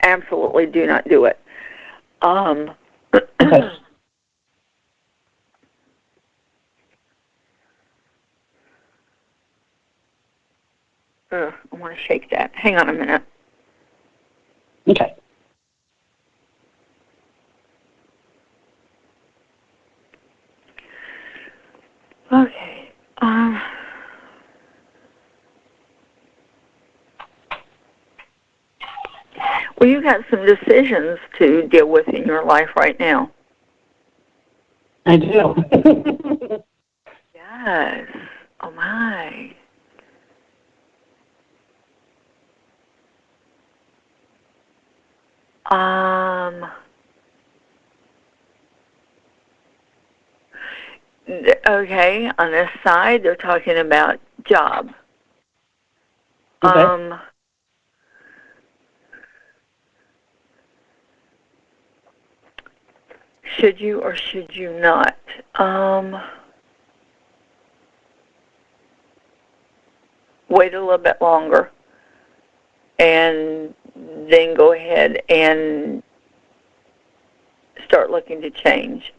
absolutely do not do it. Okay. I want to shake that. Hang on a minute. Okay. Okay. Well, you got some decisions to deal with in your life right now. I do. Yes. Oh, my. Okay, on this side, they're talking about job. Okay. Should you or should you not? Wait a little bit longer and then go ahead and start looking to change.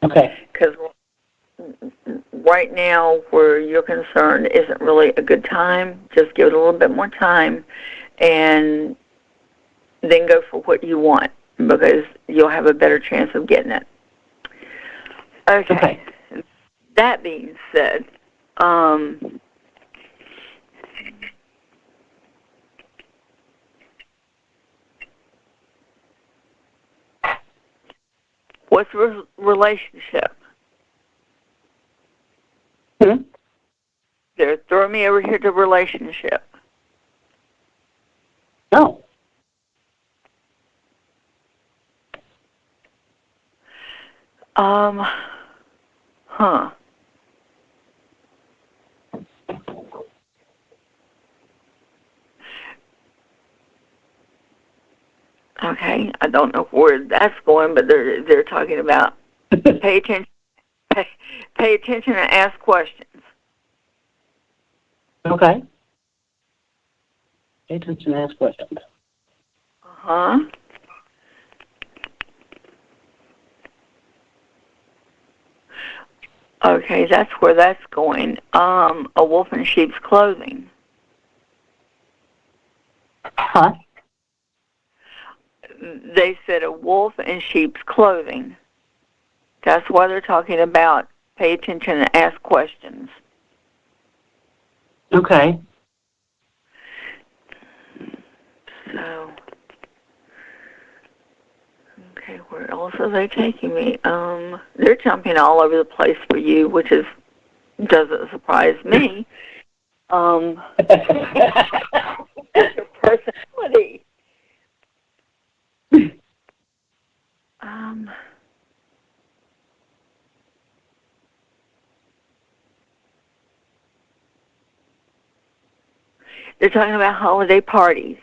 Okay. Because right now, where you're concerned, isn't really a good time. Just give it a little bit more time and then go for what you want, because you'll have a better chance of getting it. Okay. That being said, what's the relationship? They're throwing me over here to relationship. No. Huh. Okay, I don't know where that's going, but they're talking about pay attention and ask questions. Okay. Pay attention and ask questions. Uh-huh. Okay, that's where that's going. A wolf in sheep's clothing. Huh? They said a wolf in sheep's clothing. That's why they're talking about pay attention and ask questions. Okay. So, okay, where else are they taking me? They're jumping all over the place for you, which doesn't surprise me. It's your personality. They're talking about holiday parties.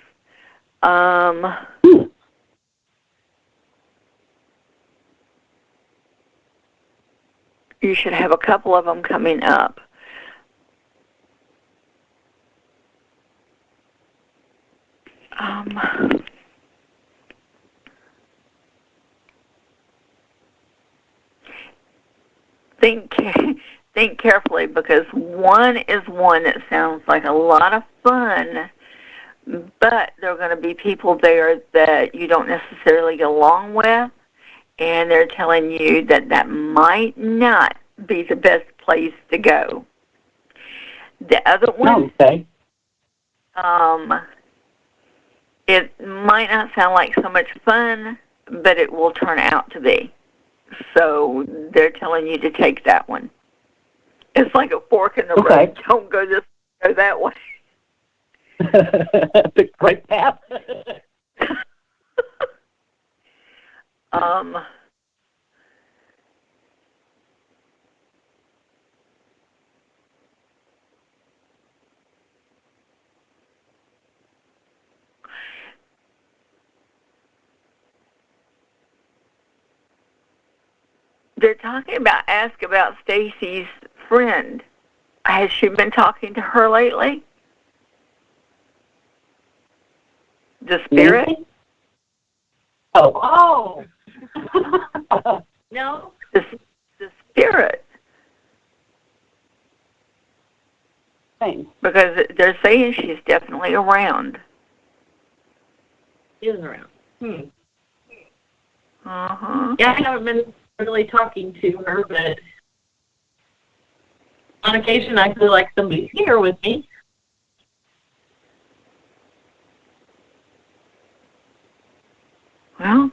You should have a couple of them coming up. Think carefully, because one is one that sounds like a lot of fun, but there are going to be people there that you don't necessarily get along with, and they're telling you that might not be the best place to go. The other one, it might not sound like so much fun, but it will turn out to be. So they're telling you to take that one. It's like a fork in the Okay. road. Don't go this, go that way. The right path. Um, they're talking about, ask about Stacy's friend. Has she been talking to her lately? The spirit? Nancy? Oh. No, the spirit. Same. Because they're saying she's definitely around. She is around. Uh-huh. Yeah, I haven't been really talking to her, but on occasion I feel like somebody's here with me. Well,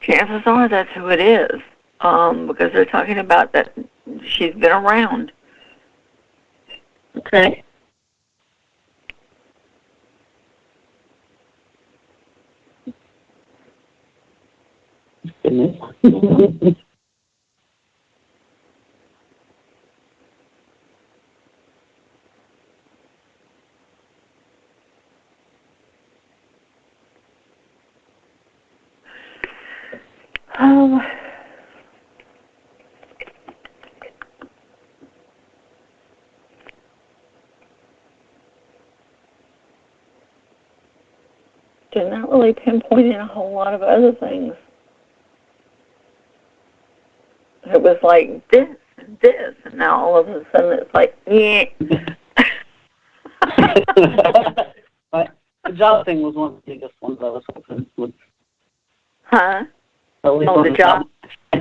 chances are that's who it is, because they're talking about that she's been around. Okay. Goodness. Um, they're not really pinpointing a whole lot of other things. It was like this and this, and now all of a sudden it's like, yeah. But the job thing was one of the biggest ones I was hoping would. Huh? Oh, the job?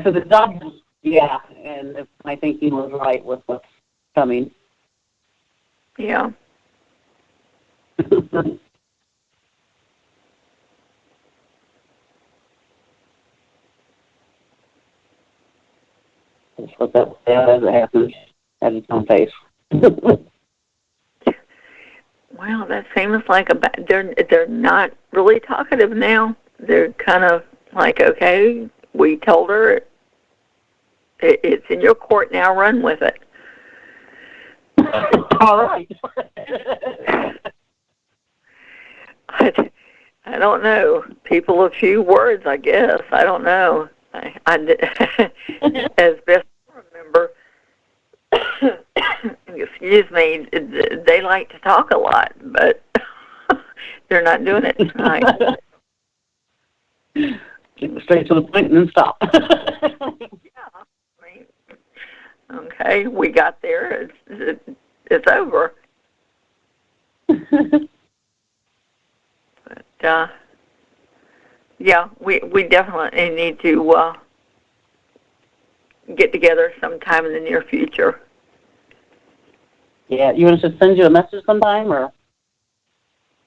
So the job, yeah, and if my thinking was right with what's coming. Yeah. Just let that play out as it happens at its own pace. Wow, that seems like they're not really talkative now. They're kind of like, okay, we told her it's in your court now. Run with it. All right. I don't know. People of few words, I guess. I don't know. As best I remember, excuse me, they like to talk a lot, but they're not doing it tonight. Get straight to the point and then stop. Okay, we got there. It's over. But yeah, we definitely need to get together sometime in the near future. Yeah, you want us to send you a message sometime, or?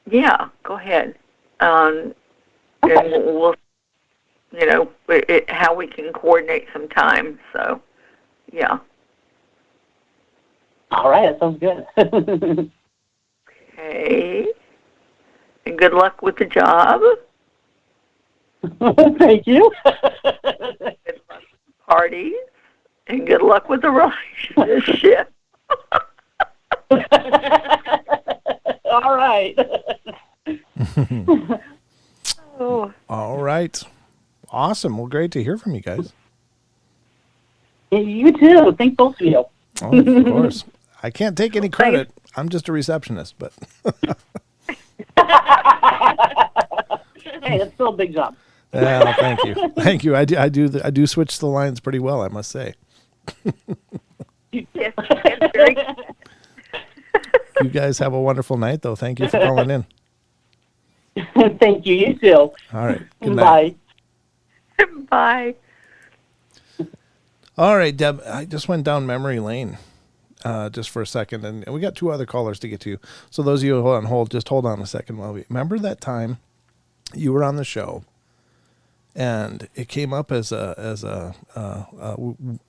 Yeah, go ahead. And we'll, how we can coordinate some time. So, yeah. All right, that sounds good. Okay. And good luck with the job. Thank you. Good luck with parties. And good luck with the relationship. All right. Oh. All right. Awesome. Well, great to hear from you guys. You too. Thank both of you. Oh, of course. I can't take any credit. I'm just a receptionist, but. Hey, that's still a big job. Yeah, thank you. Thank you. I do switch the lines pretty well, I must say. Yes, that's very good. You guys have a wonderful night, though. Thank you for calling in. Thank you. You too. All right. Good night. Bye. Bye. All right, Deb. I just went down memory lane just for a second, and we got two other callers to get to. So those of you who are on hold, just hold on a second while we remember that time you were on the show and it came up as a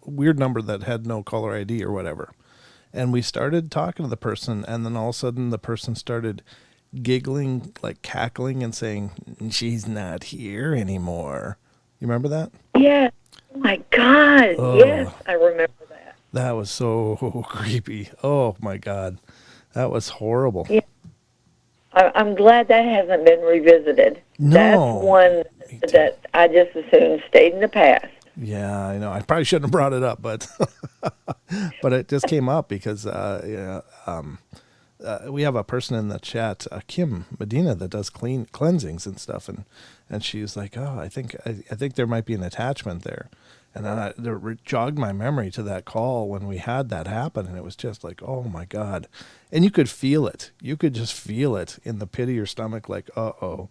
weird number that had no caller ID or whatever. And we started talking to the person, and then all of a sudden the person started giggling, like cackling, and saying, "She's not here anymore." You remember that? Yeah. Oh my God. Oh. Yes, I remember that. That was so creepy. Oh my God. That was horrible. Yeah. I'm glad that hasn't been revisited. No. That's one that I just assumed stayed in the past. Yeah, I know. I probably shouldn't have brought it up, but but it just came up because we have a person in the chat, Kim Medina, that does cleansings and stuff, and she's like, "Oh, I think there might be an attachment there," and then it jogged my memory to that call when we had that happen, and it was just like, "Oh my God," and you could feel it. You could just feel it in the pit of your stomach, like, "Uh-oh,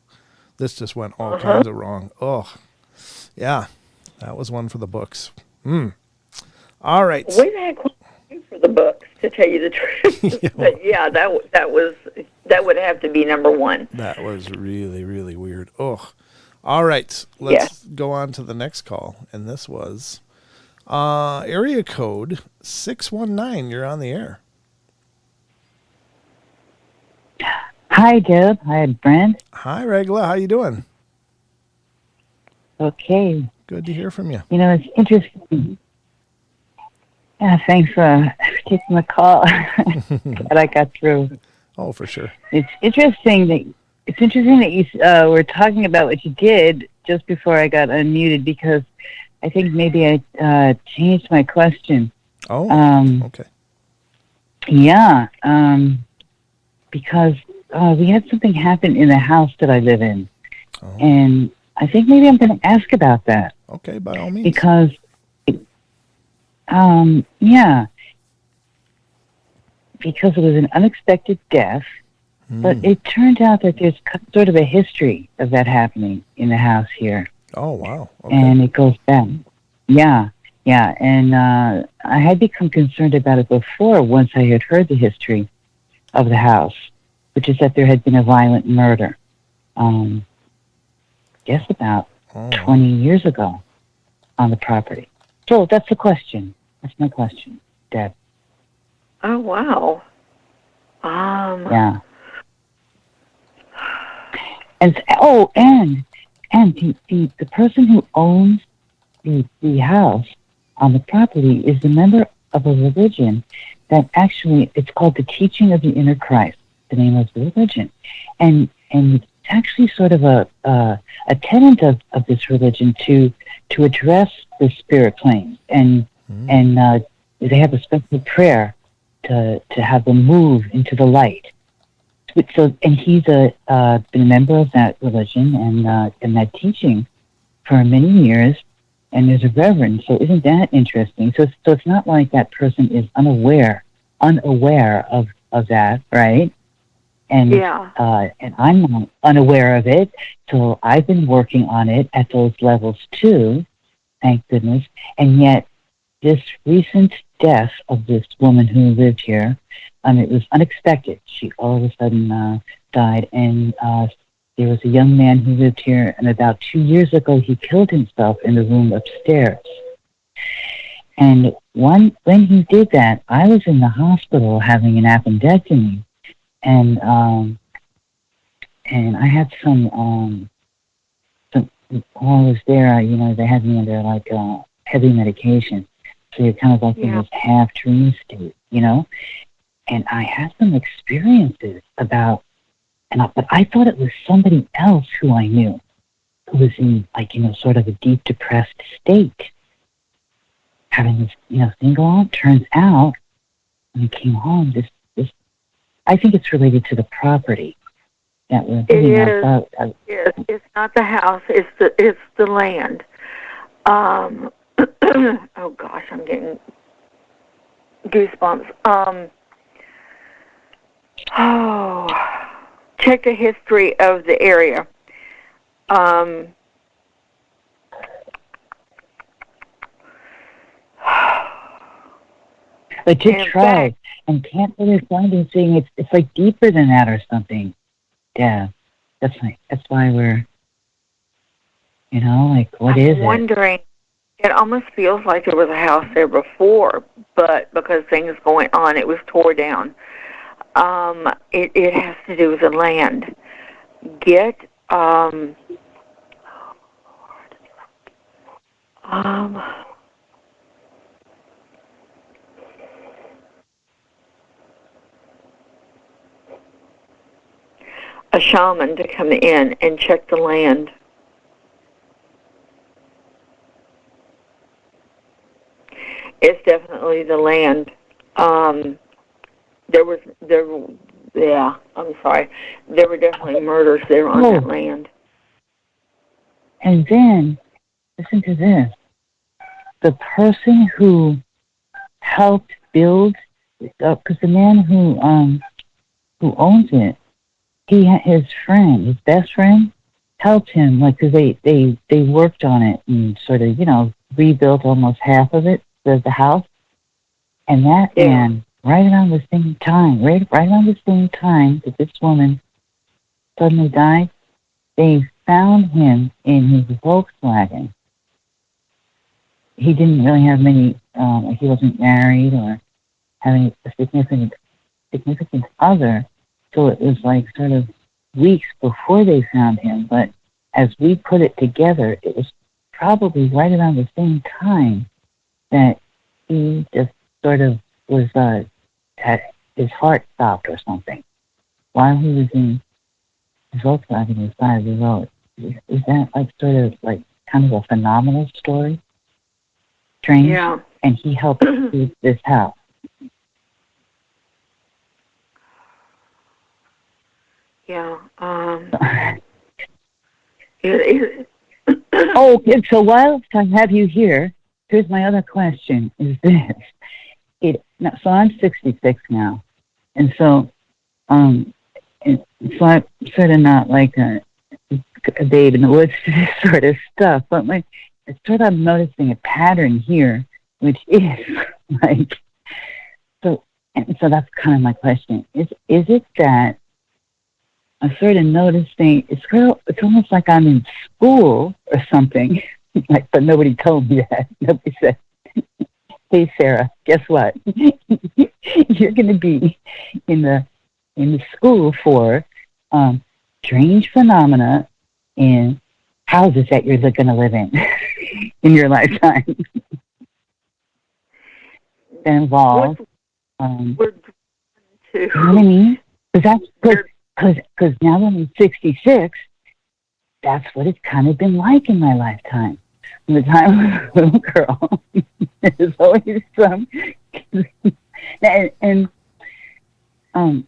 this just went all kinds of wrong." Oh, yeah. That was one for the books. All right. We've had quite a few for the books, to tell you the truth. Yeah. But yeah, that would have to be number one. That was really, really weird. Oh, all right. Let's go on to the next call, and this was area code 619. You're on the air. Hi, Deb. Hi, Brent. Hi, Regla. How you doing? Okay. Good to hear from you. You know, it's interesting. Yeah, thanks for taking the call. Glad I got through. Oh, for sure. It's interesting that you were talking about what you did just before I got unmuted, because I think maybe I changed my question. Oh, okay. Yeah, because we had something happen in the house that I live in, and I think maybe I'm going to ask about that. Okay, by all means. Because, because it was an unexpected death, but it turned out that there's sort of a history of that happening in the house here. Oh, wow. Okay. And it goes back. Yeah, and I had become concerned about it before once I had heard the history of the house, which is that there had been a violent murder. Guess about 20 years ago on the property. So that's the question. That's my question, Deb. Oh, wow. Yeah. And the person who owns the house on the property is a member of a religion that actually, it's called the Teaching of the Inner Christ, the name of the religion. And it's actually sort of a tenet of this religion to address the spirit planes, and they have a special prayer to have them move into the light. So, and he's been a member of that religion and that teaching for many years, and there's a reverend. So isn't that interesting? So it's not like that person is unaware of that, right? And and I'm not unaware of it, so I've been working on it at those levels too, thank goodness. And yet, this recent death of this woman who lived here, it was unexpected. She all of a sudden died, and there was a young man who lived here, and about 2 years ago, he killed himself in the room upstairs. And when he did that, I was in the hospital having an appendectomy. And I had some while I was there, they had me under like heavy medication. So you're kind of like in this half dream state, And I had some experiences but I thought it was somebody else who I knew, who was in sort of a deep depressed state, having this, thing go on. Turns out when he came home, this I think it's related to the property that we're living on. Yes, it's not the house. It's the land. Oh gosh, I'm getting goosebumps. Check the history of the area. I did try and can't really find anything. It's like deeper than that or something. Yeah, that's why we're You know, like, what is I'm it? wondering, it almost feels like there was a house there before, but because things going on, it was tore down. It has to do with the land. Get, a shaman to come in and check the land. It's definitely the land. Yeah, I'm sorry. There were definitely murders there on that land. And then, listen to this. The person who helped build, because the man who owns it, his friend, his best friend, helped him, like, because they worked on it and sort of, you know, rebuilt almost half of it, the house. And that man, right around the same time that this woman suddenly died, they found him in his Volkswagen. He didn't really have many, he wasn't married or having a significant other, so it was like sort of weeks before they found him, but as we put it together, it was probably right around the same time that he just sort of was, had his heart stopped or something while he was in his Volkswagen on the side of the road. Is that like sort of like kind of a phenomenal story? Strange? Yeah. And he helped build this house. Yeah. Oh, so while I have you here, here's my other question, is this. So I'm 66 now, and so I'm sort of not like a babe in the woods to this sort of stuff, but it's sort of I'm noticing a pattern here, which is like, so that's kind of my question. Is it that I'm sort of noticing it's almost like I'm in school or something, like, but nobody told me that. Nobody said, "Hey, Sarah, guess what? You're going to be in the school for strange phenomena in houses that you're going to live in your lifetime." That involve, you know what I mean? Because now that I'm 66, that's what it's kind of been like in my lifetime. From the time I was a little girl, there's always some, and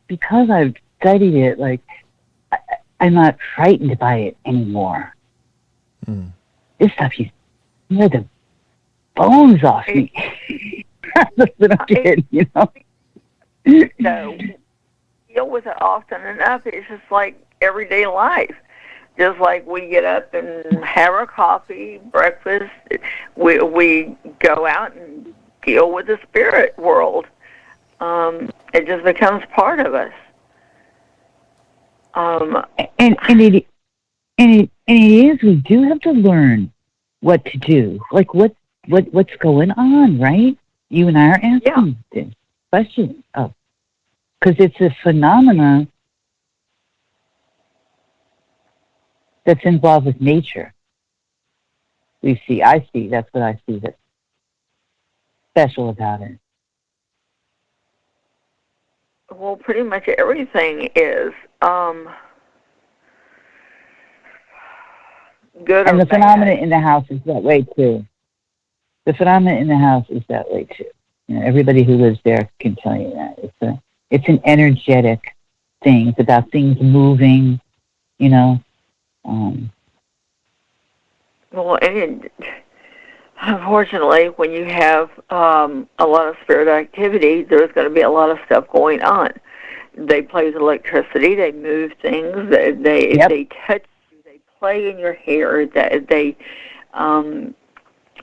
because I've studied it, like, I'm not frightened by it anymore. This stuff, you know, the bones off me. That's what I'm kidding, you know. So, deal with it often enough. It's just like everyday life. Just like we get up and have our coffee, breakfast, we go out and deal with the spirit world. It just becomes part of us. And it is. We do have to learn what to do. Like what's going on, right? You and I are asking this question because it's a phenomena that's involved with nature. I see, that's what I see that's special about it. Well, pretty much everything is good and or the bad. phenomena in the house is that way too. The phenomena in the house is that way too. You know, everybody who lives there can tell you that. It's an energetic thing. It's about things moving, you know. Well, and unfortunately, when you have a lot of spirit activity, there's going to be a lot of stuff going on. They play with electricity. They move things. They touch you. They play in your hair.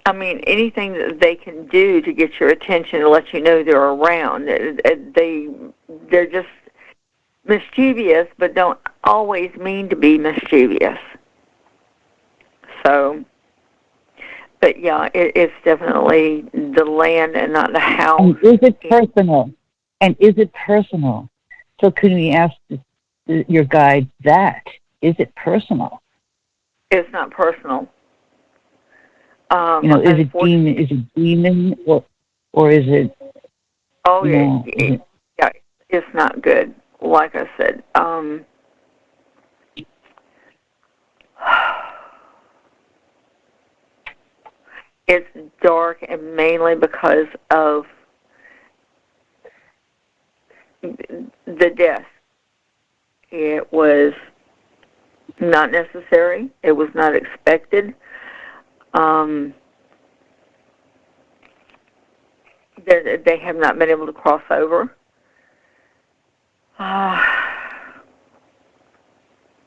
I mean, anything that they can do to get your attention and let you know they're around. They're just mischievous, but don't always mean to be mischievous. So, but yeah, it's definitely the land and not the house. And is it personal? And is it personal? So can we ask your guide that? Is it personal? It's not personal. Is it demon? Is it demon, or is it? Oh yeah, yeah. It's not good. Like I said, it's dark, and mainly because of the death. It was not necessary. It was not expected. They have not been able to cross over.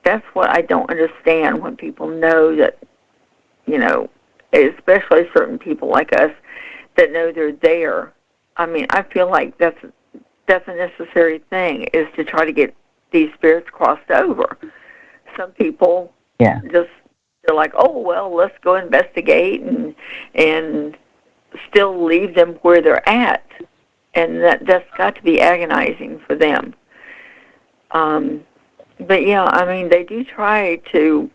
That's what I don't understand, when people know that, especially certain people like us that know they're there. I mean, I feel like that's a necessary thing, is to try to get these spirits crossed over. Some people they're like, oh, well, let's go investigate and still leave them where they're at. And that's got to be agonizing for them. But yeah, I mean, they do try to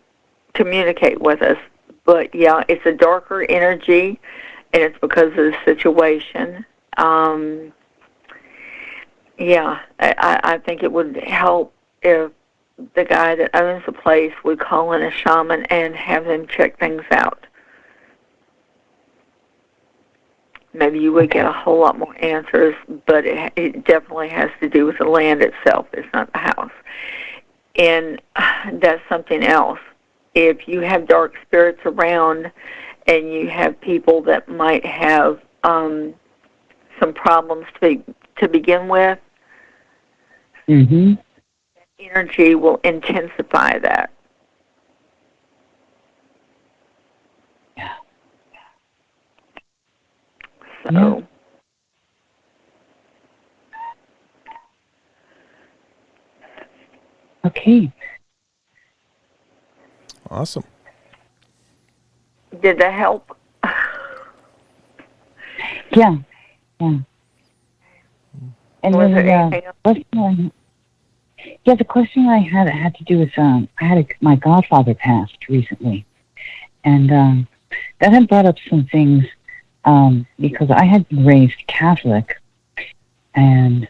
communicate with us. But yeah, it's a darker energy, and it's because of the situation. Yeah, I think it would help if the guy that owns the place would call in a shaman and have them check things out. Maybe you would get a whole lot more answers, but it definitely has to do with the land itself. It's not the house. And that's something else. If you have dark spirits around and you have people that might have some problems to begin with, energy will intensify that. So, okay. Awesome. Did that help? Yeah. And Was then there anything else? The question I had to do with my godfather passed recently, and that had brought up some things. Because I had been raised Catholic, and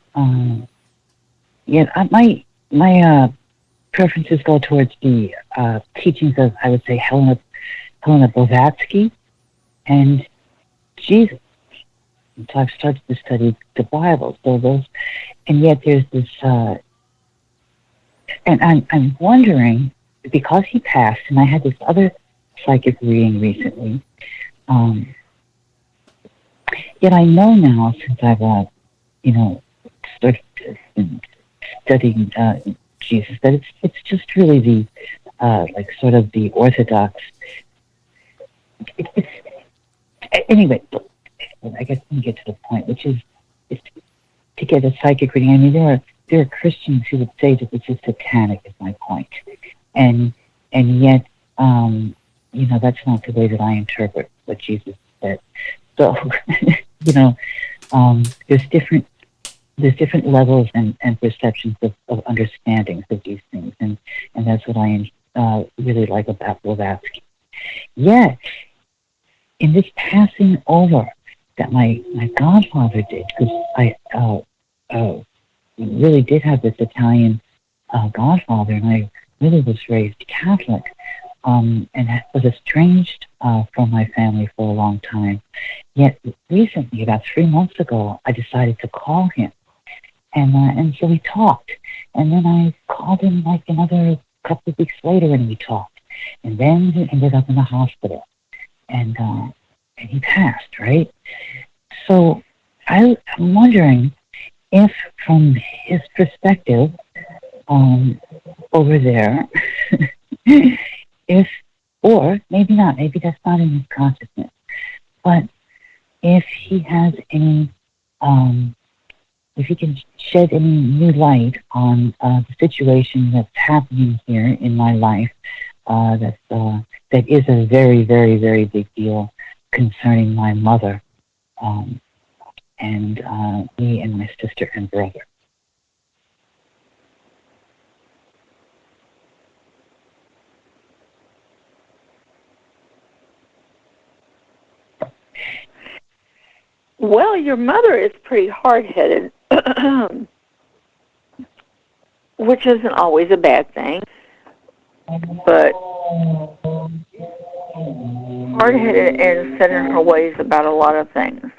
yet my preferences go towards the teachings of, I would say, Helena Blavatsky and Jesus. And so I've started to study the Bible. So those, and yet there's this, and I'm wondering, because he passed, and I had this other psychic reading recently. Yet I know now, since I've, started studying Jesus, that it's just really the, sort of the orthodox. Anyway, I guess let me get to the point, which is to get a psychic reading. I mean, there are Christians who would say that this is satanic, is my point, and yet, that's not the way that I interpret what Jesus said. So, there's different levels and perceptions of understandings of these things, and that's what I really like about Blavatsky. Yet, in this passing over that my godfather did, because I really did have this Italian godfather, and I really was raised Catholic, and was estranged from my family for a long time. Yet recently, about 3 months ago, I decided to call him, and so we talked, and then I called him like another couple of weeks later, and we talked, and then he ended up in the hospital, and he passed, right? So I'm wondering if, from his perspective, over there, or maybe not, maybe that's not in his consciousness, but if he has any, if he can shed any new light on the situation that's happening here in my life, that is a very, very, very big deal concerning my mother, and me and my sister and brother. Well, your mother is pretty hard-headed, which isn't always a bad thing, but hard-headed and set in her ways about a lot of things.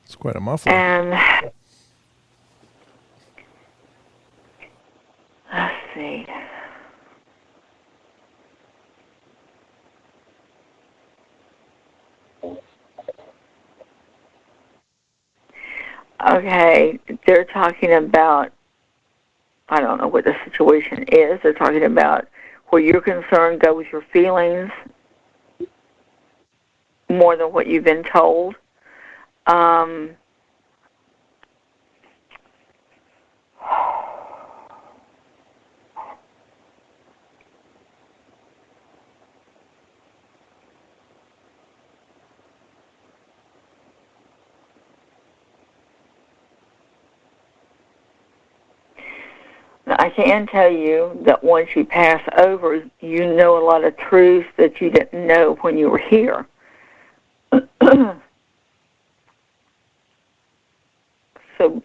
It's quite a muffler. And let's see. Okay, they're talking about, I don't know what the situation is. They're talking about where you're concerned, go with your feelings more than what you've been told. I can tell you that once you pass over, you know a lot of truths that you didn't know when you were here. So,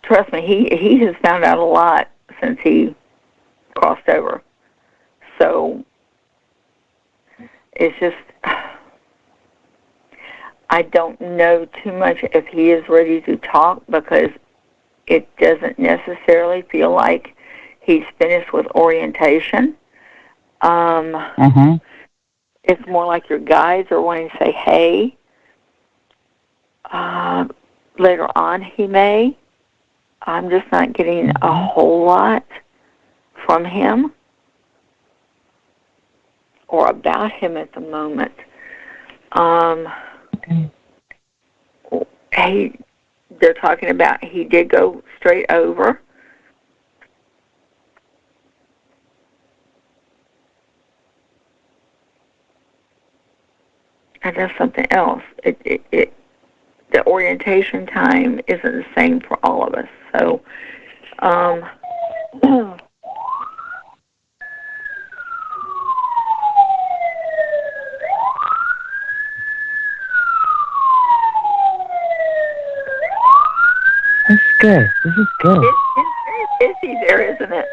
trust me, he has found out a lot since he crossed over. So, it's just, I don't know too much if he is ready to talk, because it doesn't necessarily feel like he's finished with orientation. It's more like your guides are wanting to say, hey. Later on, he may. I'm just not getting a whole lot from him or about him at the moment. They're talking about he did go straight over. And that's something else. The orientation time isn't the same for all of us. So, That's good. This is good. It's very busy there, isn't it?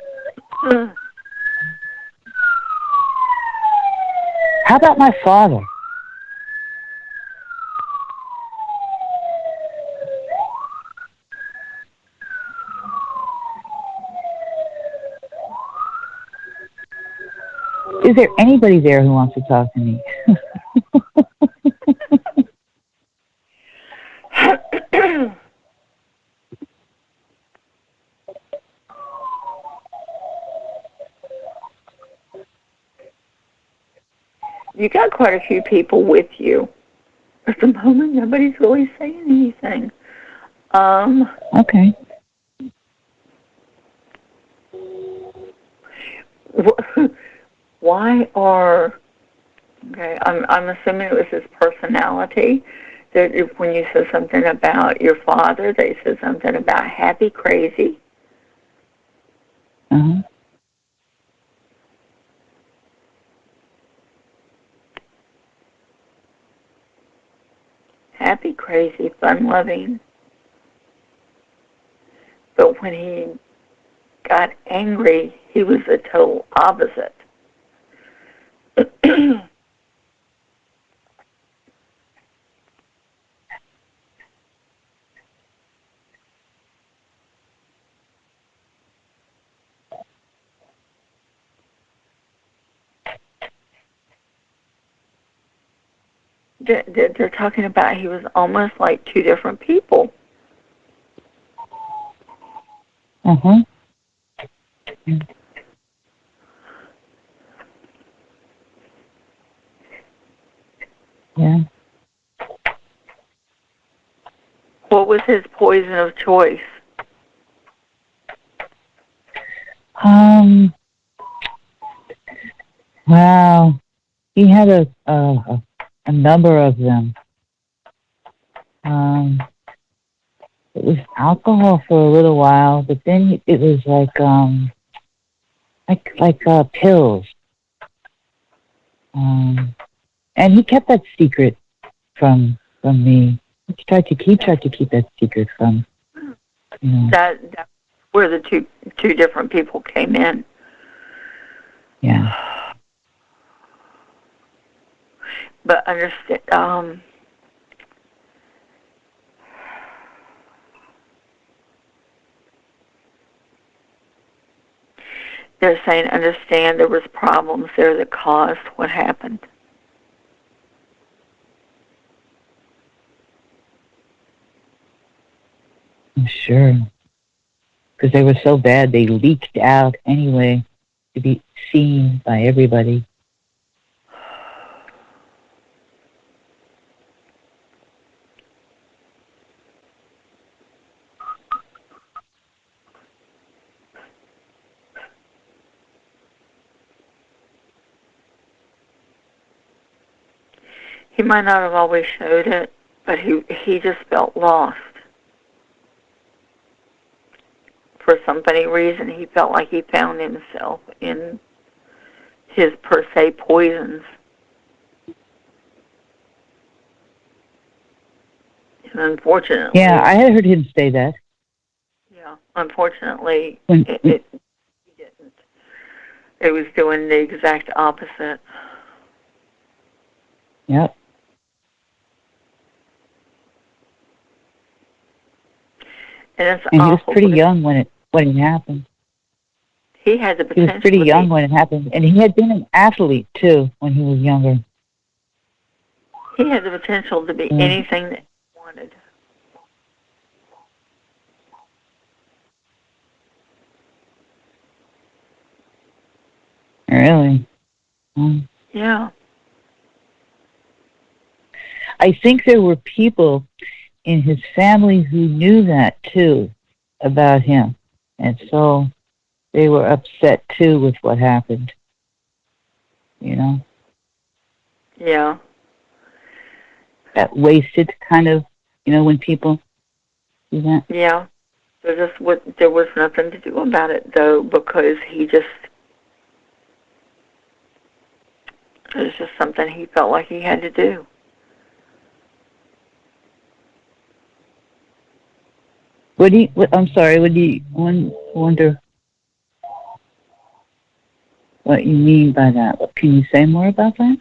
How about my father? Is there anybody there who wants to talk to me? You got quite a few people with you. At the moment, nobody's really saying anything. Okay. Why are... Okay, I'm assuming it was his personality. That if when you said something about your father, they said something about happy, crazy. Happy, crazy, fun-loving. But when he got angry, he was the total opposite. They're talking about he was almost like two different people. Yeah. What was his poison of choice? Wow. He had a number of them. It was alcohol for a little while, but then it was like pills. And he kept that secret from me. He tried to keep that secret from. You know. That where the two different people came in. Yeah. But understand. They're saying, understand there was problems there that caused what happened. I'm sure. Because they were so bad, they leaked out anyway to be seen by everybody. He might not have always showed it, but he just felt lost. For some funny reason, he felt like he found himself in his per se poisons. And unfortunately... Yeah, I had heard him say that. Yeah, unfortunately, it didn't. It was doing the exact opposite. Yep. And he was pretty young when it happened. He had the potential. He was pretty young when it happened, and he had been an athlete too when he was younger. He had the potential to be anything that he wanted. Really? Yeah. I think there were people in his family who knew that too about him, and so they were upset too with what happened. You know? Yeah. That wasted kind of, when people do that. Yeah. There was nothing to do about it though, because it was just something he felt like he had to do. I'm sorry, would you wonder what you mean by that? Can you say more about that?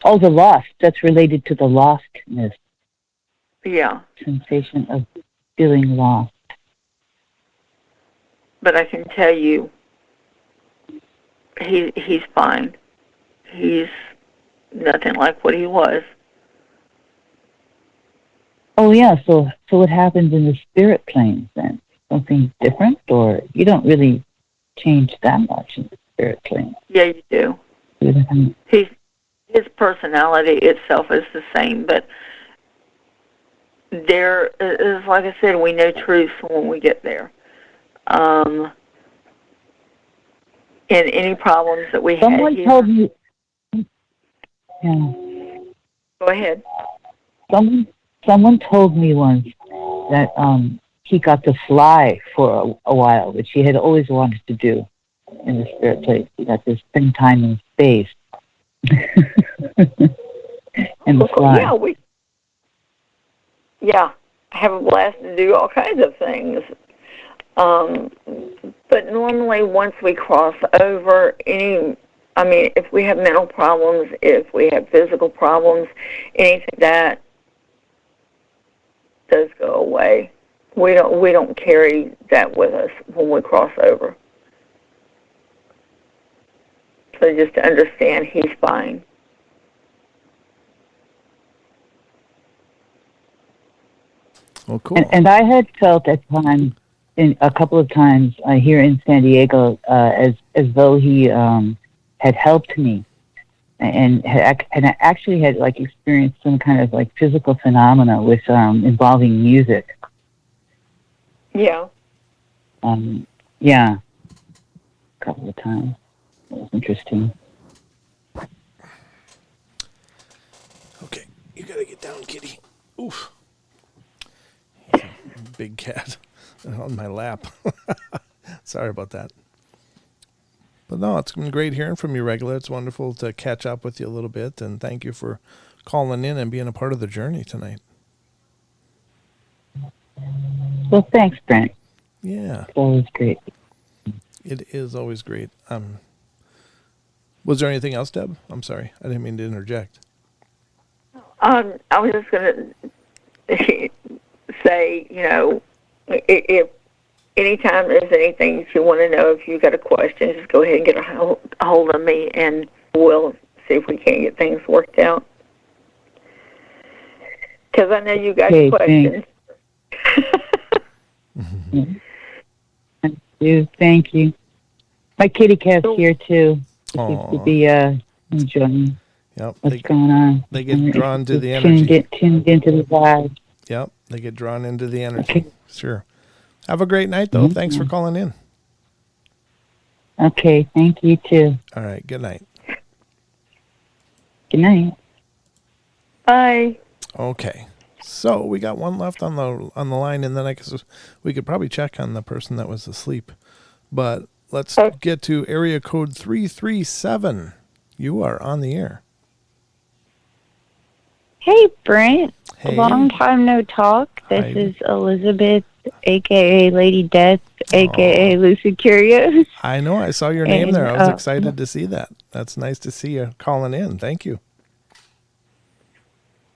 Oh, the lost. That's related to the lostness. Yeah. Sensation of feeling lost. But I can tell you, he's fine. He's nothing like what he was. Oh, yeah, so what happens in the spirit planes then? Something different, or you don't really change that much in the spirit plane? Yeah, you do. His personality itself is the same, but there is, like I said, we know truth when we get there. And any problems that we had here... told me... Yeah. Go ahead. Someone told me once that he got to fly for a while, which he had always wanted to do in the spirit place. He got to spend time in space and fly. Yeah, have a blast to do all kinds of things. But normally once we cross over if we have mental problems, if we have physical problems, anything that does go away. We don't carry that with us when we cross over. So just to understand, he's fine. Oh, cool. And I had felt at times, a couple of times here in San Diego, as though he had helped me. and I actually had like experienced some kind of like physical phenomena with involving music. Yeah. Yeah, a couple of times. It was interesting. Okay, you gotta get down, kitty. Oof. He's a big cat on my lap. Sorry about that. But no, it's been great hearing from you, Regula. It's wonderful to catch up with you a little bit, and thank you for calling in and being a part of the journey tonight. Well, thanks, Brent. Yeah. It's always great. It is always great. Was there anything else, Deb? I'm sorry. I didn't mean to interject. I was just going to say, if anytime there's anything that you want to know, if you've got a question, just go ahead and get a hold of me, and we'll see if we can't get things worked out. Because I know you got questions. Thank you. My kitty cat's here, too. She seems to be enjoying what's going on. They get drawn to the energy. Tuned into the vibe. Yep, they get drawn into the energy. Okay. Sure. Have a great night, though. Mm-hmm. Thanks for calling in. Okay, thank you, too. All right, good night. Good night. Bye. Okay. So we got one left on the line, and then I guess we could probably check on the person that was asleep. But let's get to area code 337. You are on the air. Hey, Brent. Hey. Long time no talk. This is Elizabeth, a.k.a. Lady Death, a.k.a. Lucid Curious. I know. I saw your name there. I was excited to see that. That's nice to see you calling in. Thank you.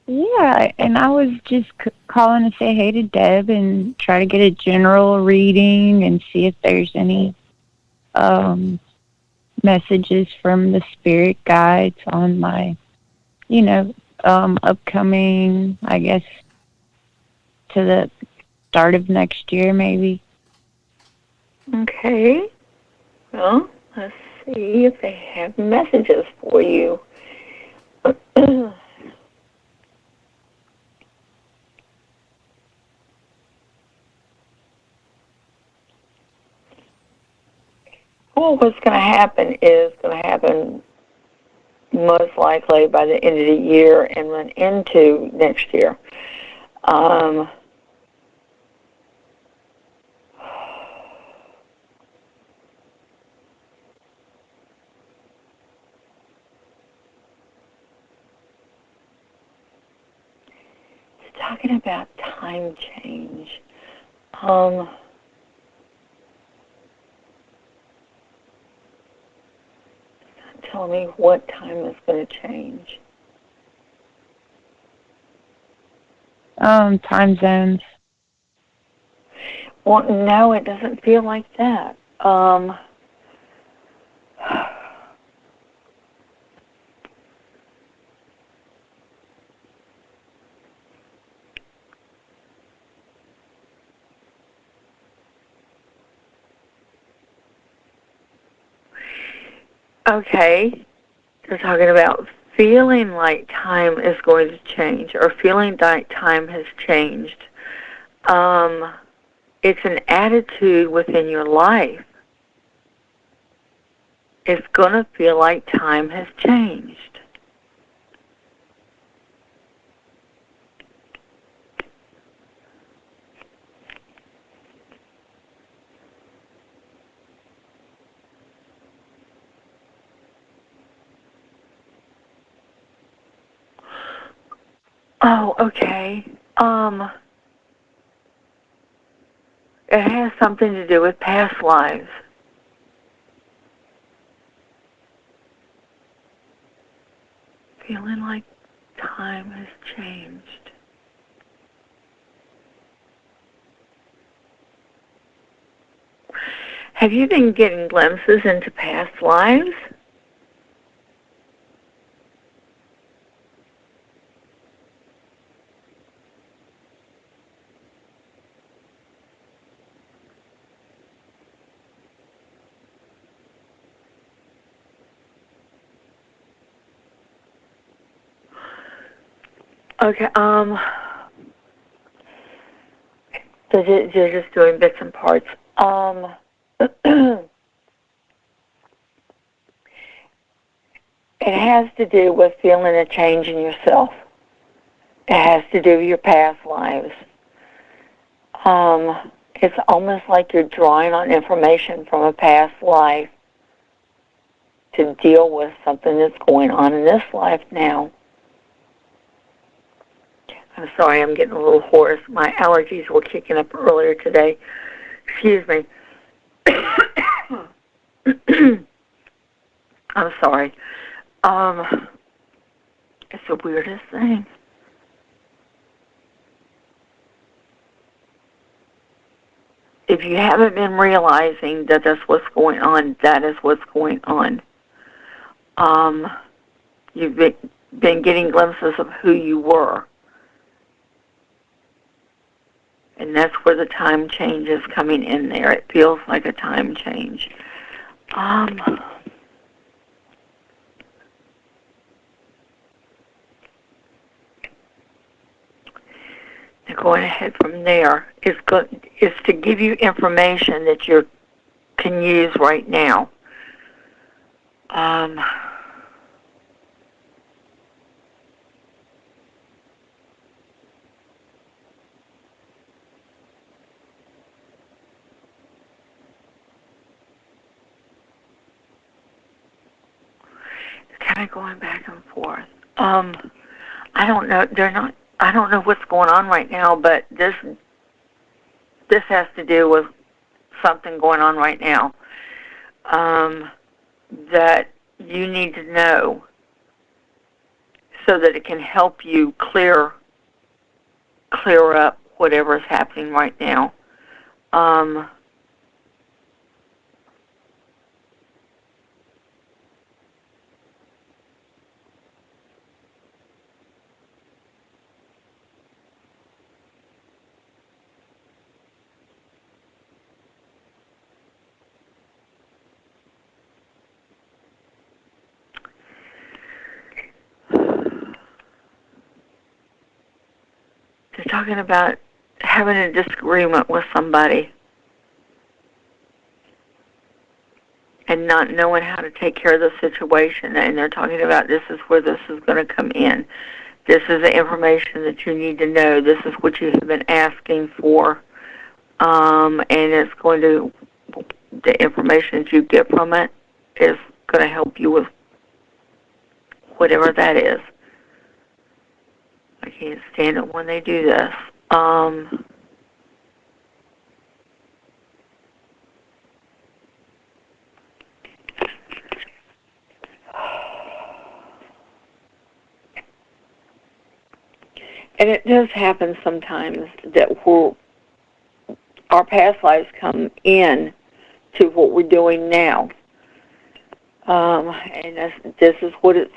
Yeah, and I was just calling to say hey to Deb and try to get a general reading and see if there's any messages from the spirit guides on my, upcoming, I guess, to the start of next year, maybe. Okay. Well, let's see if they have messages for you. Well, what's going to happen is going to happen most likely by the end of the year and run into next year. It's talking about time change. Tell me what time is going to change. Time zones. Well, no, it doesn't feel like that. Okay, they're talking about feeling like time is going to change or feeling like time has changed. It's an attitude within your life. It's going to feel like time has changed. Oh, okay. It has something to do with past lives. Feeling like time has changed. Have you been getting glimpses into past lives? Okay. They're just doing bits and parts. It has to do with feeling a change in yourself. It has to do with your past lives. It's almost like you're drawing on information from a past life to deal with something that's going on in this life now. I'm sorry, I'm getting a little hoarse. My allergies were kicking up earlier today. Excuse me. I'm sorry. It's the weirdest thing. If you haven't been realizing that that's what's going on, that is what's going on. You've been getting glimpses of who you were. And that's where the time change is coming in there. It feels like a time change. Going ahead from there is to give you information that you can use right now. Kind of going back and forth. I don't know. I don't know what's going on right now, but this has to do with something going on right now that you need to know so that it can help you clear up whatever is happening right now. They're talking about having a disagreement with somebody and not knowing how to take care of the situation. And they're talking about this is where this is going to come in. This is the information that you need to know. This is what you have been asking for. And it's going to, the information that you get from it is going to help you with whatever that is. I can't stand it when they do this. And it does happen sometimes that our past lives come in to what we're doing now. And this is what it's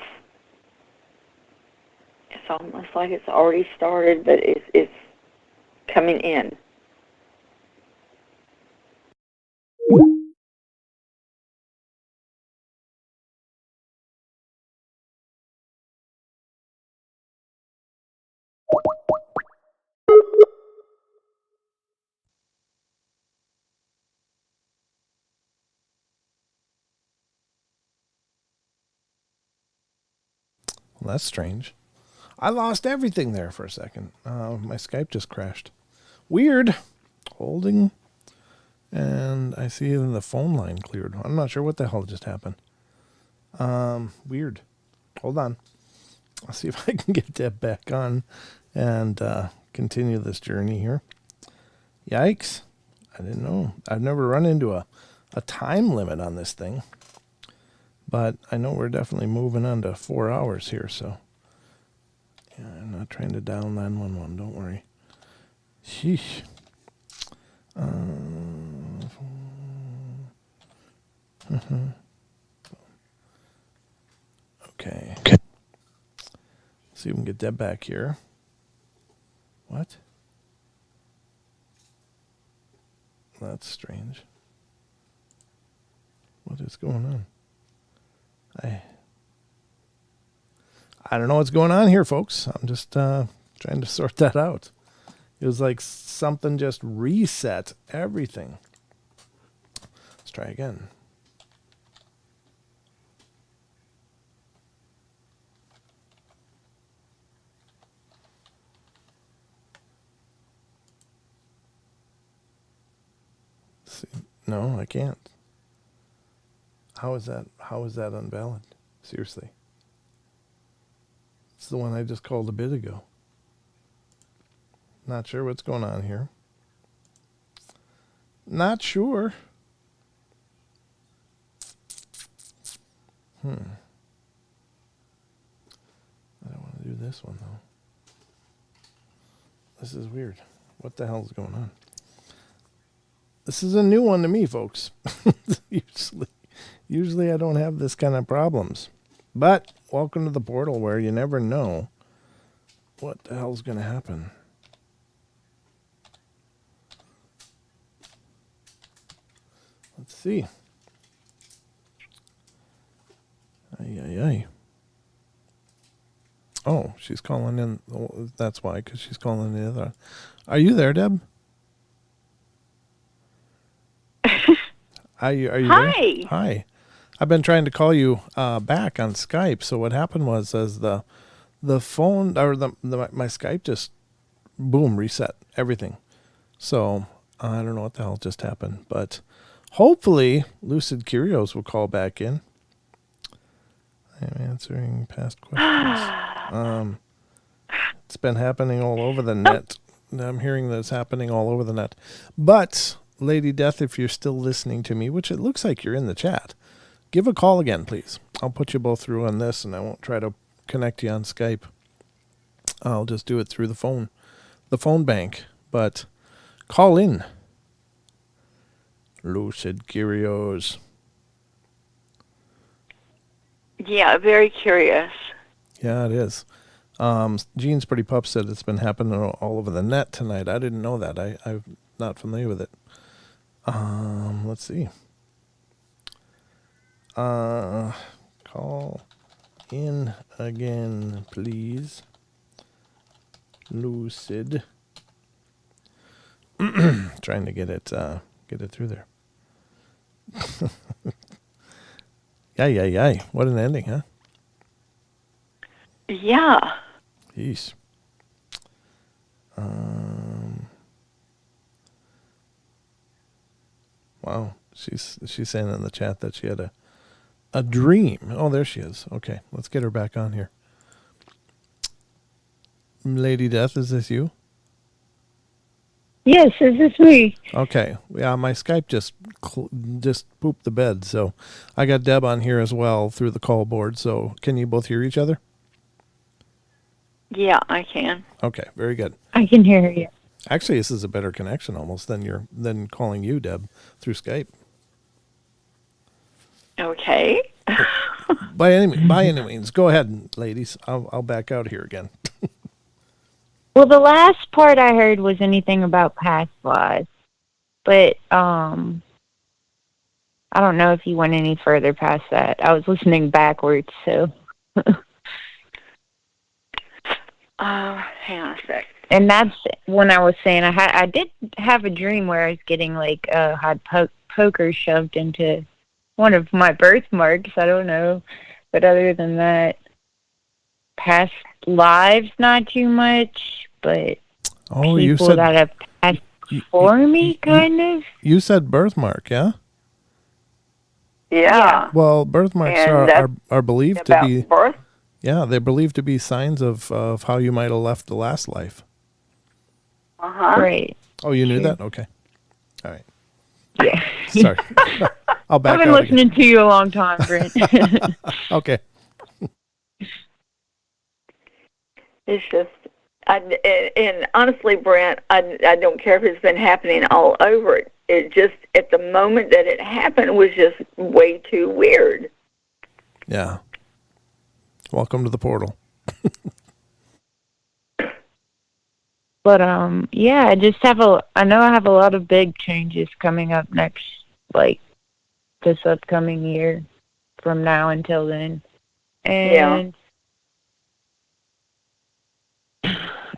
almost like it's already started, but it's coming in. Well, that's strange. I lost everything there for a second. My Skype just crashed. Weird. Holding. And I see the phone line cleared. I'm not sure what the hell just happened. Weird. Hold on. I'll see if I can get Deb back on and continue this journey here. Yikes. I didn't know. I've never run into a time limit on this thing. But I know we're definitely moving on to 4 hours here, so. Yeah, I'm not trying to dial 911. Don't worry. Sheesh. Okay. See if we can get Deb back here. What? That's strange. What is going on? I don't know what's going on here, folks. I'm just Trying to sort that out. It was like something just reset everything. Let's try again. See, no, I can't. How is that unvalid? Seriously. It's the one I just called a bit ago. Not sure what's going on here. Not sure. I don't want to do this one, though. This is weird. What the hell is going on? This is a new one to me, folks. Usually I don't have this kind of problems. But welcome to the portal where you never know what the hell's going to happen. Let's see. Ay. Oh, she's calling in. Oh, that's why, because she's calling the other. Are you there, Deb? Are you Hi. there? Hi. I've been trying to call you back on Skype. So what happened was, as the phone or my Skype just boom reset everything. So I don't know what the hell just happened, but hopefully Lucid Curios will call back in. I'm answering past questions. It's been happening all over the net. I'm hearing that it's happening all over the net. But Lady Death, if you're still listening to me, which it looks like you're in the chat, give a call again, please. I'll put you both through on this, and I won't try to connect you on Skype. I'll just do it through the phone bank. But call in. Lucid Curios. Yeah, very curious. Yeah, it is. Jean's Pretty Pup said it's been happening all over the net tonight. I didn't know that. I'm not familiar with it. Let's see. Call in again, please. Lucid. Trying to get it through there. Yay. What an ending, huh? Yeah. Jeez. Wow. She's saying in the chat that she had a dream. Oh, there she is. Okay, let's get her back on here. Lady Death, is this you? Yes, is this me? Okay. Yeah, my Skype just pooped the bed, so I got Deb on here as well through the call board. So can you both hear each other? Yeah, I can. Okay, very good. I can hear you. Actually, this is a better connection almost than calling you, Deb, through Skype. Okay. By any means, go ahead, ladies. I'll back out here again. Well, the last part I heard was anything about past lives, but I don't know if you went any further past that. I was listening backwards, so. Hang on a sec. And that's when I was saying I did have a dream where I was getting had poker shoved into one of my birthmarks. I don't know, but other than that, past lives not too much, but people you said that have passed before me, kind of. You said birthmark, yeah? Yeah. Well, birthmarks are believed to be birth? Yeah, they're believed to be signs of how you might have left the last life. Right. Oh, you knew that? Okay. All right. Yeah. Sorry. I'll back I've been out listening again. to you a long time, Brent. Okay. It's just, and honestly, Brent, I don't care if it's been happening all over it. It just, at the moment that it happened, was just way too weird. Yeah. Welcome to the portal. But yeah, I just have I know I have a lot of big changes coming up next, this upcoming year, from now until then, and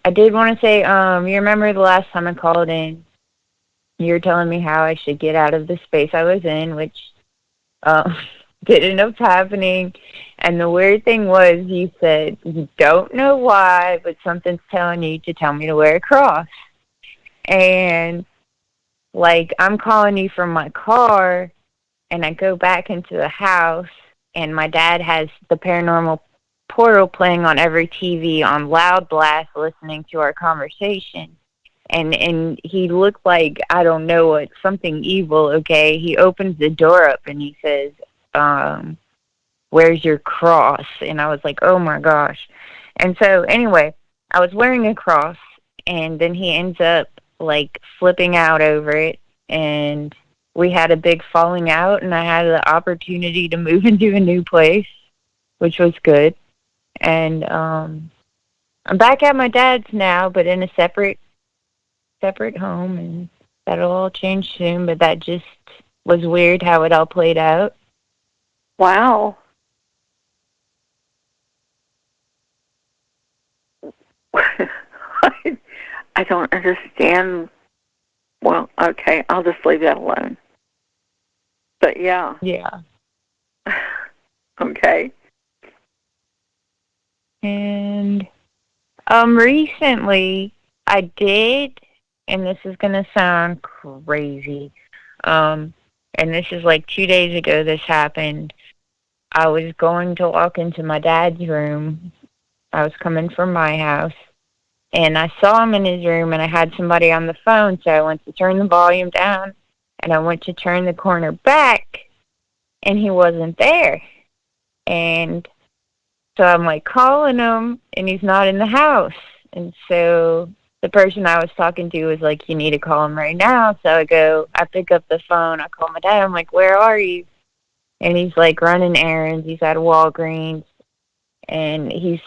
I did want to say, you remember the last time I called in, you were telling me how I should get out of the space I was in, which didn't end up happening. And the weird thing was, you said, you don't know why, but something's telling you to tell me to wear a cross. And, like, I'm calling you from my car, and I go back into the house, and my dad has the Paranormal Portal playing on every TV on loud blast, listening to our conversation. And he looked like, I don't know what, something evil, okay? He opens the door up, and he says, where's your cross? And I was like, oh, my gosh. And so, anyway, I was wearing a cross, and then he ends up, like, flipping out over it, and we had a big falling out, and I had the opportunity to move into a new place, which was good. And I'm back at my dad's now, but in a separate home, and that'll all change soon, but that just was weird how it all played out. Wow. I don't understand. Well, okay, I'll just leave that alone. But yeah. Yeah. Okay. And recently I did, and this is going to sound crazy, and this is like 2 days ago this happened. I was going to walk into my dad's room. I was coming from my house, and I saw him in his room, and I had somebody on the phone, so I went to turn the volume down, and I went to turn the corner back, and he wasn't there. And so I'm like calling him, and he's not in the house. And so the person I was talking to was like, you need to call him right now. So I pick up the phone, I call my dad, I'm like, where are you? And he's like running errands, he's at Walgreens, and he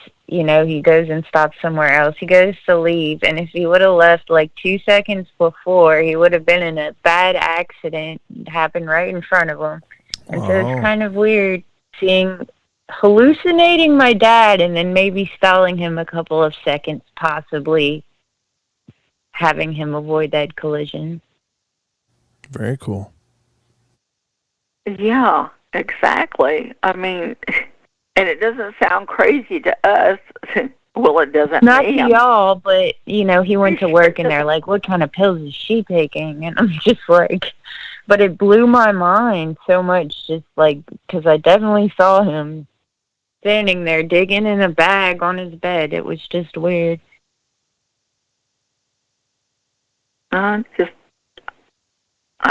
goes and stops somewhere else. He goes to leave, and if he would have left like 2 seconds before, he would have been in a bad accident. It happened right in front of him. And so it's kind of weird hallucinating my dad and then maybe stalling him a couple of seconds, possibly having him avoid that collision. Very cool. Yeah, exactly. I mean, and it doesn't sound crazy to us. Well, it doesn't. Not to y'all, but, he went to work and they're like, what kind of pills is she taking? And I'm just like, but it blew my mind so much, just like, because I definitely saw him standing there digging in a bag on his bed. It was just weird. I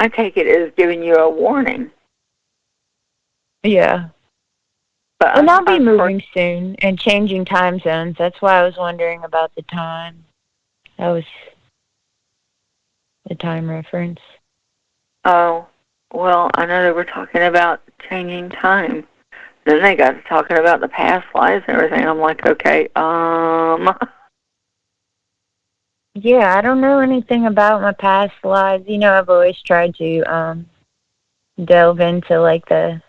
take it as giving you a warning. Yeah. But and I'll be moving soon and changing time zones. That's why I was wondering about the time. That was the time reference. Oh, well, I know they were talking about changing time. Then they got to talking about the past lives and everything. I'm like, okay, Yeah, I don't know anything about my past lives. I've always tried to delve into, like, the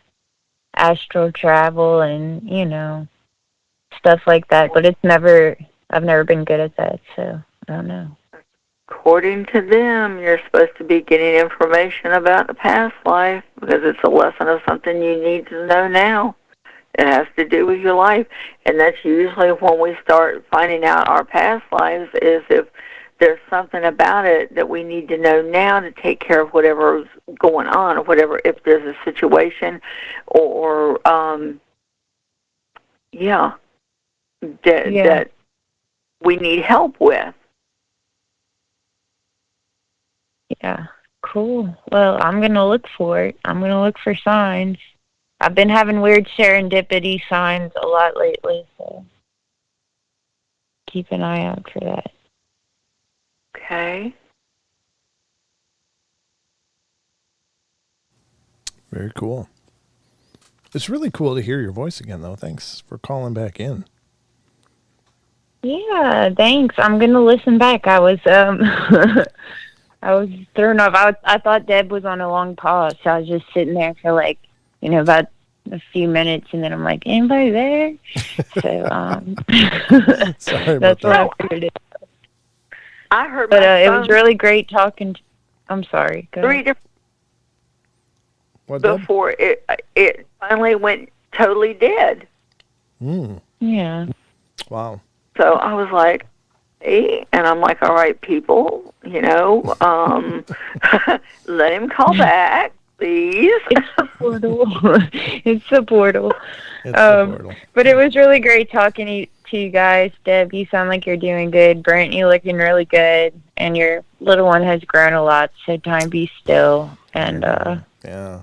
astral travel and, stuff like that. But I've never been good at that, so I don't know. According to them, you're supposed to be getting information about the past life because it's a lesson of something you need to know now. It has to do with your life. And that's usually when we start finding out our past lives, is if there's something about it that we need to know now to take care of whatever's going on, or whatever, if there's a situation or that we need help with. Yeah, cool. Well, I'm going to look for it. I'm going to look for signs. I've been having weird serendipity signs a lot lately, so keep an eye out for that. Okay. Very cool. It's really cool to hear your voice again, though. Thanks for calling back in. Yeah, thanks. I'm going to listen back. I was I was thrown off. I thought Deb was on a long pause, so I was just sitting there for about a few minutes, and then I'm like, anybody there? So sorry about that's that. what I figured it. I heard But my it was phone really great talking. I'm sorry. Go three ahead. different before it finally went totally dead. Yeah. Wow. So I was like, hey, and I'm like, all right, people, let him call back, please. It's the portal. It's the portal. It's the portal. But it was really great talking to you guys. Deb, you sound like you're doing good. Brent, you're looking really good. And your little one has grown a lot, so time be still. And yeah.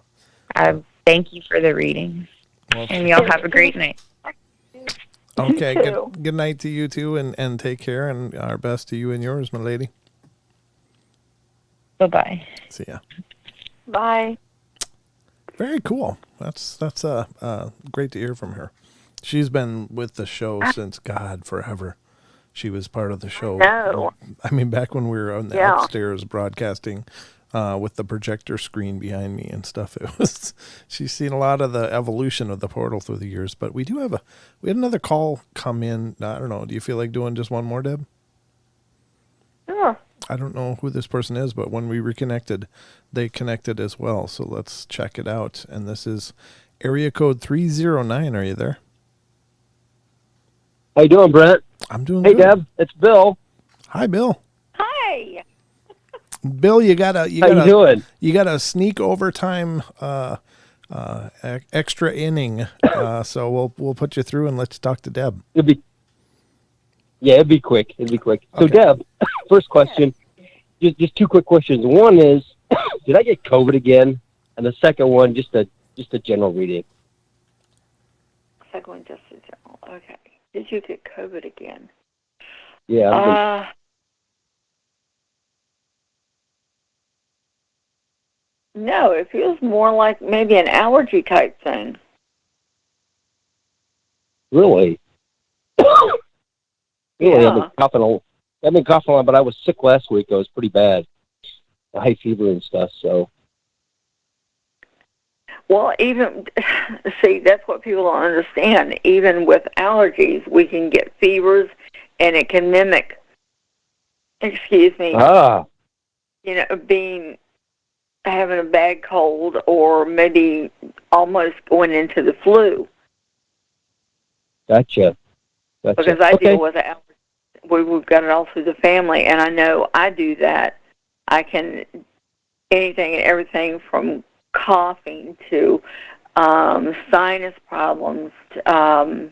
I thank you for the reading. Well, and y'all have a great night. Okay, good night to you too, and take care, and our best to you and yours, my lady. Bye-bye. See ya. Bye. Very cool. That's great to hear from her. She's been with the show since forever. She was part of the show. No. I mean, back when we were on the upstairs broadcasting with the projector screen behind me and stuff. She's seen a lot of the evolution of the portal through the years. But we had another call come in. I don't know. Do you feel like doing just one more, Deb? Sure. I don't know who this person is, but when we reconnected, they connected as well. So let's check it out. And this is area code 309. Are you there? How you doing, Brent? I'm doing good. Hey, Deb. It's Bill. Hi, Bill. Hi. Bill, you got How you doing? You got a sneak overtime extra inning. So we'll put you through and let's talk to Deb. It'd be quick. So, Deb, first question, just two quick questions. One is, did I get COVID again? And the second one, just a general reading. Second one, just a general. Okay. Did you get COVID again? Yeah. No, it feels more like maybe an allergy type thing. Really? Really, Yeah. I've been coughing a lot, but I was sick last week. It was pretty bad. High fever and stuff, so. Well, see, that's what people don't understand. Even with allergies, we can get fevers, and it can mimic, having a bad cold or maybe almost going into the flu. Gotcha. Because I deal with allergies. We've got it all through the family, and I know I do that. I can anything and everything from coughing to sinus problems, the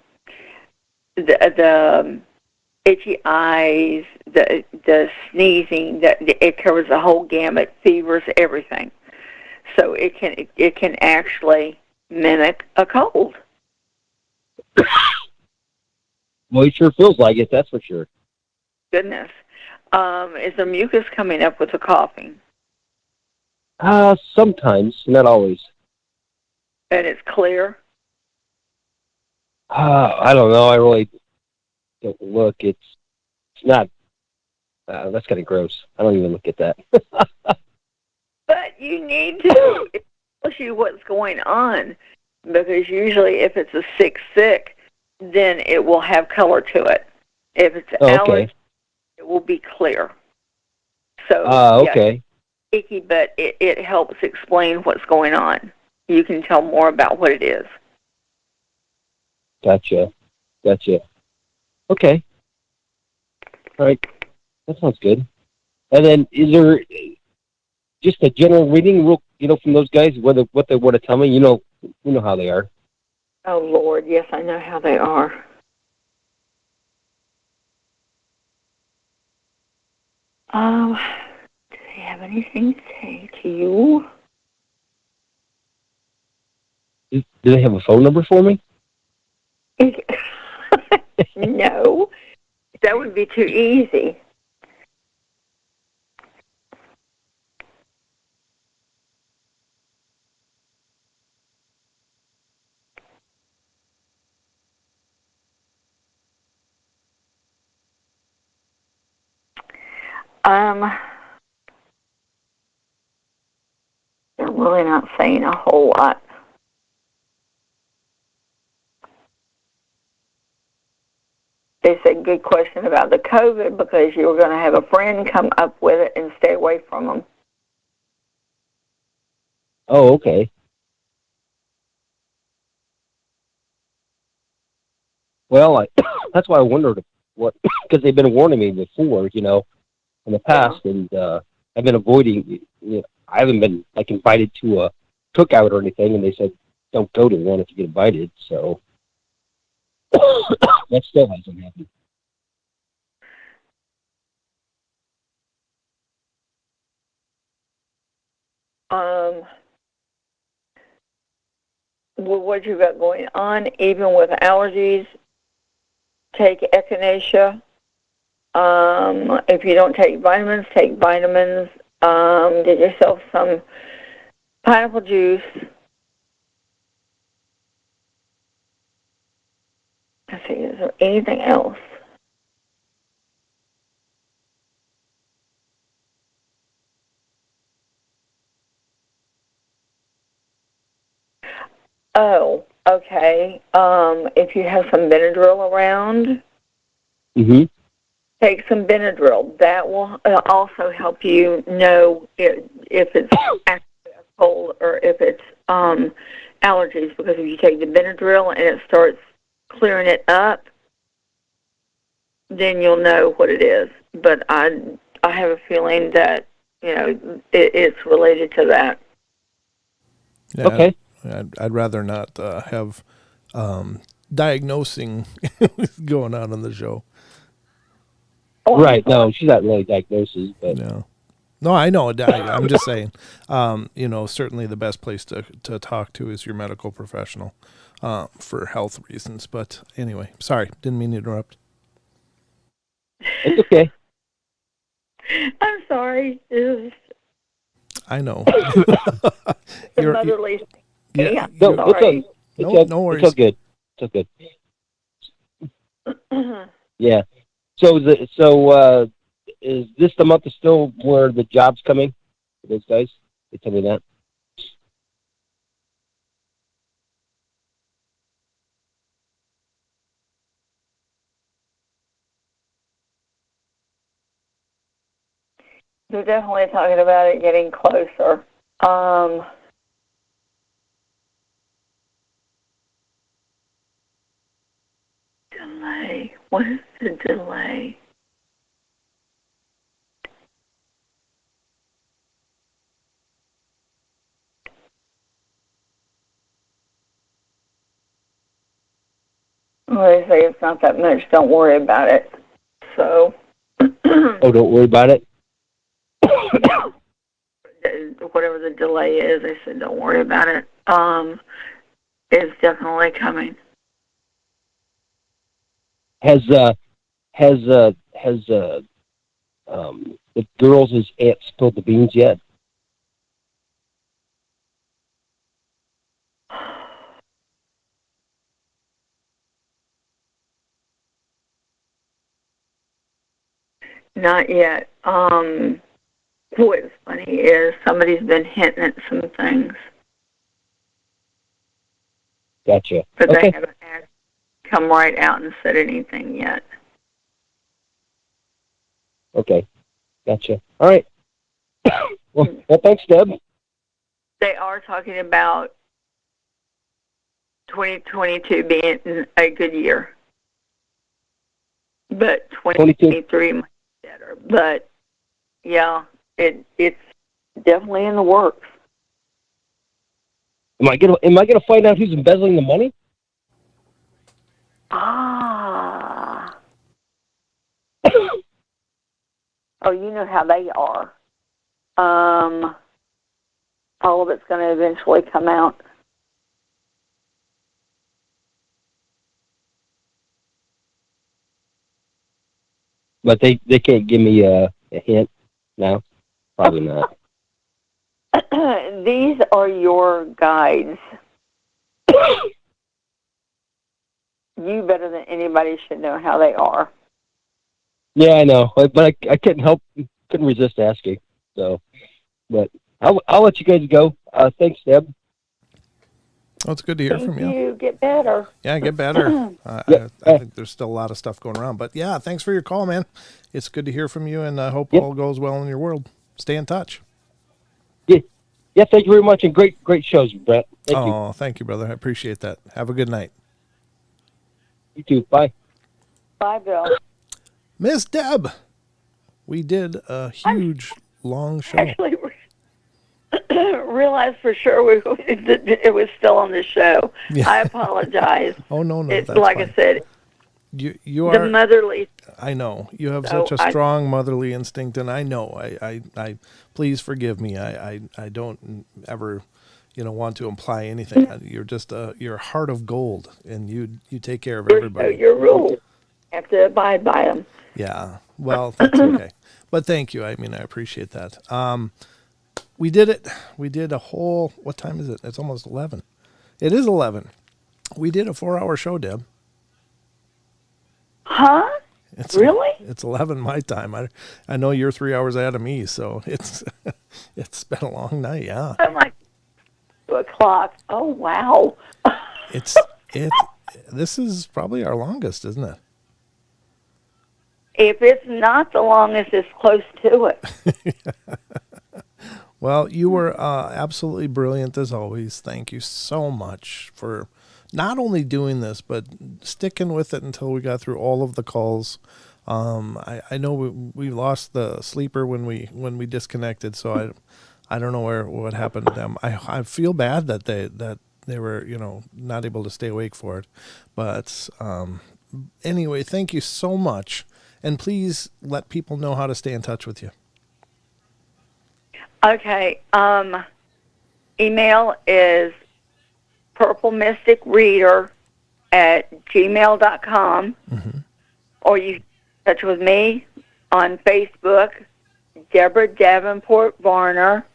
itchy eyes, the sneezing. It covers the whole gamut, fevers, everything. So it can actually mimic a cold. Well, it sure feels like it, that's for sure. Goodness. Is the mucus coming up with the coughing? Sometimes, not always. And it's clear? I don't know. I really don't look. It's not. That's kind of gross. I don't even look at that. But you need to. It tells you what's going on. Because usually if it's a sick, then it will have color to it. If it's allergy, it will be clear. So, okay. Yeah, icky, but it helps explain what's going on. You can tell more about what it is. Gotcha. Okay. All right. That sounds good. And then is there just a general reading, from those guys, what they want to tell me? You know how they are. Oh, Lord, yes, I know how they are. Do they have anything to say to you? Do they have a phone number for me? No, that would be too easy. They're really not saying a whole lot. they said, good question about the COVID because you were going to have a friend come up with it and stay away from them. Oh, okay. Well, that's why I wondered what, because they've been warning me before, in the past, and I've been avoiding. I haven't been invited to a cookout or anything, and they said don't go to one if you get invited. So that still hasn't happened. With what you got going on, even with allergies, take echinacea. If you don't take vitamins, take vitamins. Get yourself some pineapple juice. Let's see, is there anything else? Oh, okay. If you have some Benadryl around, take some Benadryl. That will also help you know if it's actually a cold or if it's allergies. Because if you take the Benadryl and it starts clearing it up, then you'll know what it is. But I have a feeling that it's related to that. Yeah, okay. I'd rather not have diagnosing going on the show. Right. No, she's not really diagnosis, but no, I know. I'm just saying. Certainly the best place to talk to is your medical professional for health reasons. But anyway, sorry, didn't mean to interrupt. It's okay. I'm sorry. I know. The motherly. Yeah. No, sorry. No worries. It's all good. It's all good. Yeah. So is this the month is still where the job's coming for those guys? They tell me that. They're definitely talking about it getting closer. Delay. What is the delay? Well, they say it's not that much. Don't worry about it. So. Oh, don't worry about it. Whatever the delay is, they said don't worry about it. It's definitely coming. Has the girls' aunt spilled the beans yet? Not yet. What's funny is somebody's been hinting at some things. Gotcha. But okay. They haven't come right out and said anything yet. Okay. Gotcha. All right. well, thanks, Deb. They are talking about 2022 being a good year. But 2023 might be better. But, yeah, it's definitely in the works. Am I gonna find out who's embezzling the money? Ah. Oh, you know how they are. All of it's going to eventually come out. But they can't give me a hint now? Probably not. These are your guides. You better than anybody should know how they are. Yeah, I know, but I couldn't resist asking. So, but I'll let you guys go. Thanks, Deb. Well, it's good to hear Thank from you. you. Get better. Yeah, get better. I think there's still a lot of stuff going around. But yeah, thanks for your call, man. It's good to hear from you, and I hope all goes well in your world. Stay in touch. Yeah, thank you very much, and great shows, Brett. Thank you. Thank you, brother. I appreciate that. Have a good night. You too. Bye. Bye, Bill. Miss Deb, we did a huge, long show. Actually, realized for sure it was still on the show. Yeah. I apologize. Oh, no, It's that's like fine. I said, You are the motherly. I know you have So such a strong motherly instinct, and I know. I please forgive me. I don't ever, want to imply anything. You're just you're a heart of gold, and you take care of everybody. Your rules. Have to abide by them. Yeah. Well, that's okay. But thank you. I mean, I appreciate that. We did it. We did a whole. What time is it? It's almost 11. It is 11. We did a 4-hour show, Deb. Huh? Really? It's 11 my time. I know you're 3 hours ahead of me, so it's been a long night. Yeah. I'm like 2 o'clock. Oh wow. This is probably our longest, isn't it? If it's not the longest, it's close to it. Well, you were absolutely brilliant as always. Thank you so much for not only doing this, but sticking with it until we got through all of the calls. I know we lost the sleeper when we disconnected, so I don't know what happened to them. I feel bad that they were not able to stay awake for it, but anyway, thank you so much, and please let people know how to stay in touch with you. Okay. Email is purplemysticreader@gmail.com, or you can touch with me on Facebook, Debra Davenport Varner,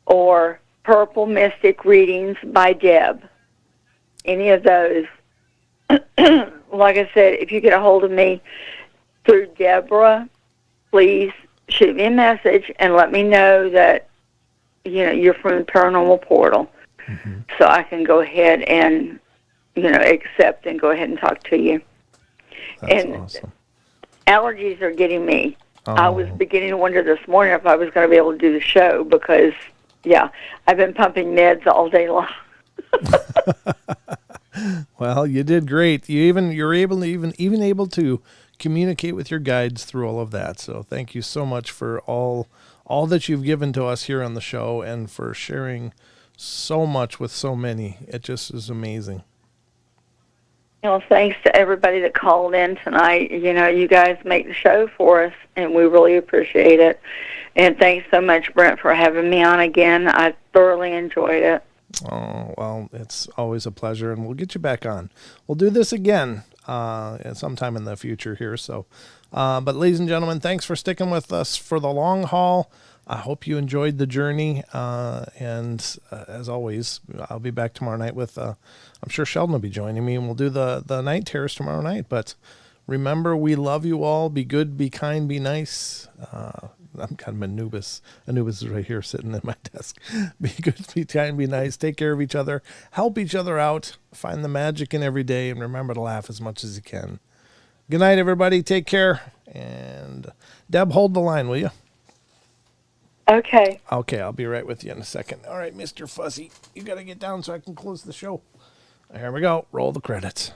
or Purple Mystic Readings by Deb. Any of those. Like I said, if you get a hold of me through Deborah, please shoot me a message and let me know that you're from the Paranormal Portal, so I can go ahead and accept and go ahead and talk to you. That's and awesome. Allergies are getting me. Oh. I was beginning to wonder this morning if I was going to be able to do the show because, I've been pumping meds all day long. Well, you did great. You're able to communicate with your guides through all of that. So thank you so much for all that you've given to us here on the show and for sharing so much with so many. It just is amazing. Thanks to everybody that called in tonight. You guys make the show for us, and we really appreciate it. And thanks so much, Brent, for having me on again. I thoroughly enjoyed it. Oh, well, it's always a pleasure, and we'll get you back on. We'll do this again sometime in the future here. So, but ladies and gentlemen, thanks for sticking with us for the long haul. I hope you enjoyed the journey. And as always, I'll be back tomorrow night with, I'm sure Sheldon will be joining me, and we'll do the night terrors tomorrow night. But remember, we love you all. Be good, be kind, be nice. I'm kind of Anubis. Anubis is right here sitting at my desk. Be good, be kind, be nice. Take care of each other. Help each other out. Find the magic in every day, and remember to laugh as much as you can. Good night, everybody. Take care. And Deb, hold the line, will you? Okay. Okay, I'll be right with you in a second. All right, Mr. Fuzzy, you got to get down so I can close the show. Here we go. Roll the credits.